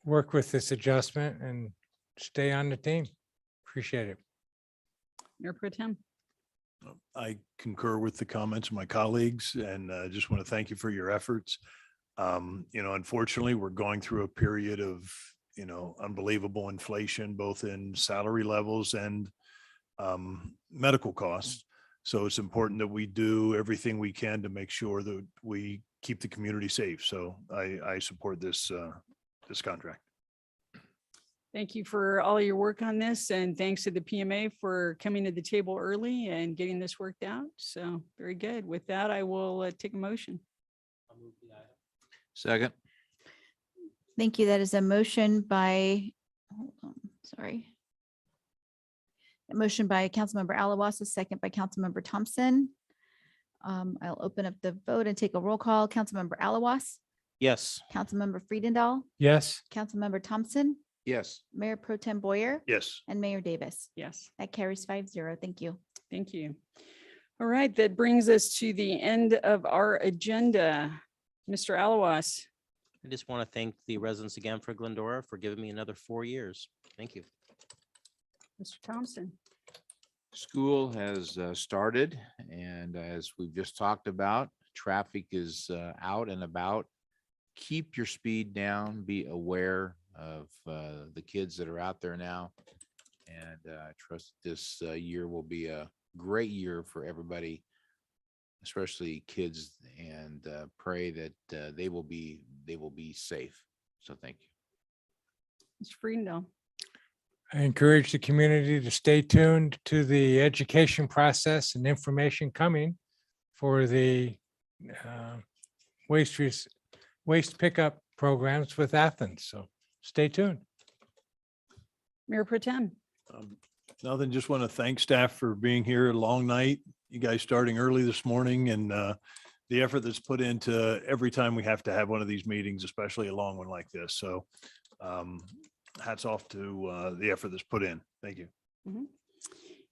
work with this adjustment and stay on the team. Appreciate it. Mayor Pro Tem. I concur with the comments of my colleagues, and I just want to thank you for your efforts. Unfortunately, we're going through a period of, unbelievable inflation, both in salary levels and medical costs. So it's important that we do everything we can to make sure that we keep the community safe. So I support this contract. Thank you for all your work on this, and thanks to the PMA for coming to the table early and getting this worked out. So very good. With that, I will take a motion. Second. Thank you. That is a motion by, hold on, sorry. A motion by Councilmember Alawas, a second by Councilmember Thompson. I'll open up the vote and take a roll call. Councilmember Alawas, Yes. Councilmember Friedendahl, Yes. Councilmember Thompson, Yes. Mayor Pro Tem Boyer, Yes. and Mayor Davis. Yes. That carries 5-0. Thank you. Thank you. All right, that brings us to the end of our agenda. Mr. Alawas. I just want to thank the residents again for Glendora for giving me another 4 years. Thank you. Mr. Thompson. School has started, and as we've just talked about, traffic is out and about. Keep your speed down, be aware of the kids that are out there now. And I trust this year will be a great year for everybody, especially kids, and pray that they will be safe. So thank you. Mr. Friedendall. I encourage the community to stay tuned to the education process and information coming for the waste pickup programs with Athens. So stay tuned. Mayor Pro Tem. Nothing, just want to thank staff for being here. A long night. You guys starting early this morning, and the effort that's put into every time we have to have one of these meetings, especially a long one like this. So hats off to the effort that's put in. Thank you. Mhm.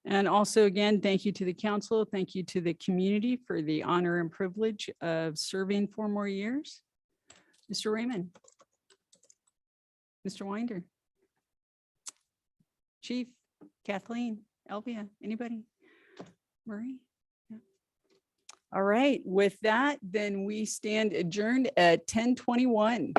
And also, again, thank you to the council. Thank you to the community for the honor and privilege of serving 4 more years. Mr. Raymond. Mr. Winder. Chief, Kathleen, Elvia, anybody? Marie? Yeah. All right, with that, then we stand adjourned at 10:21.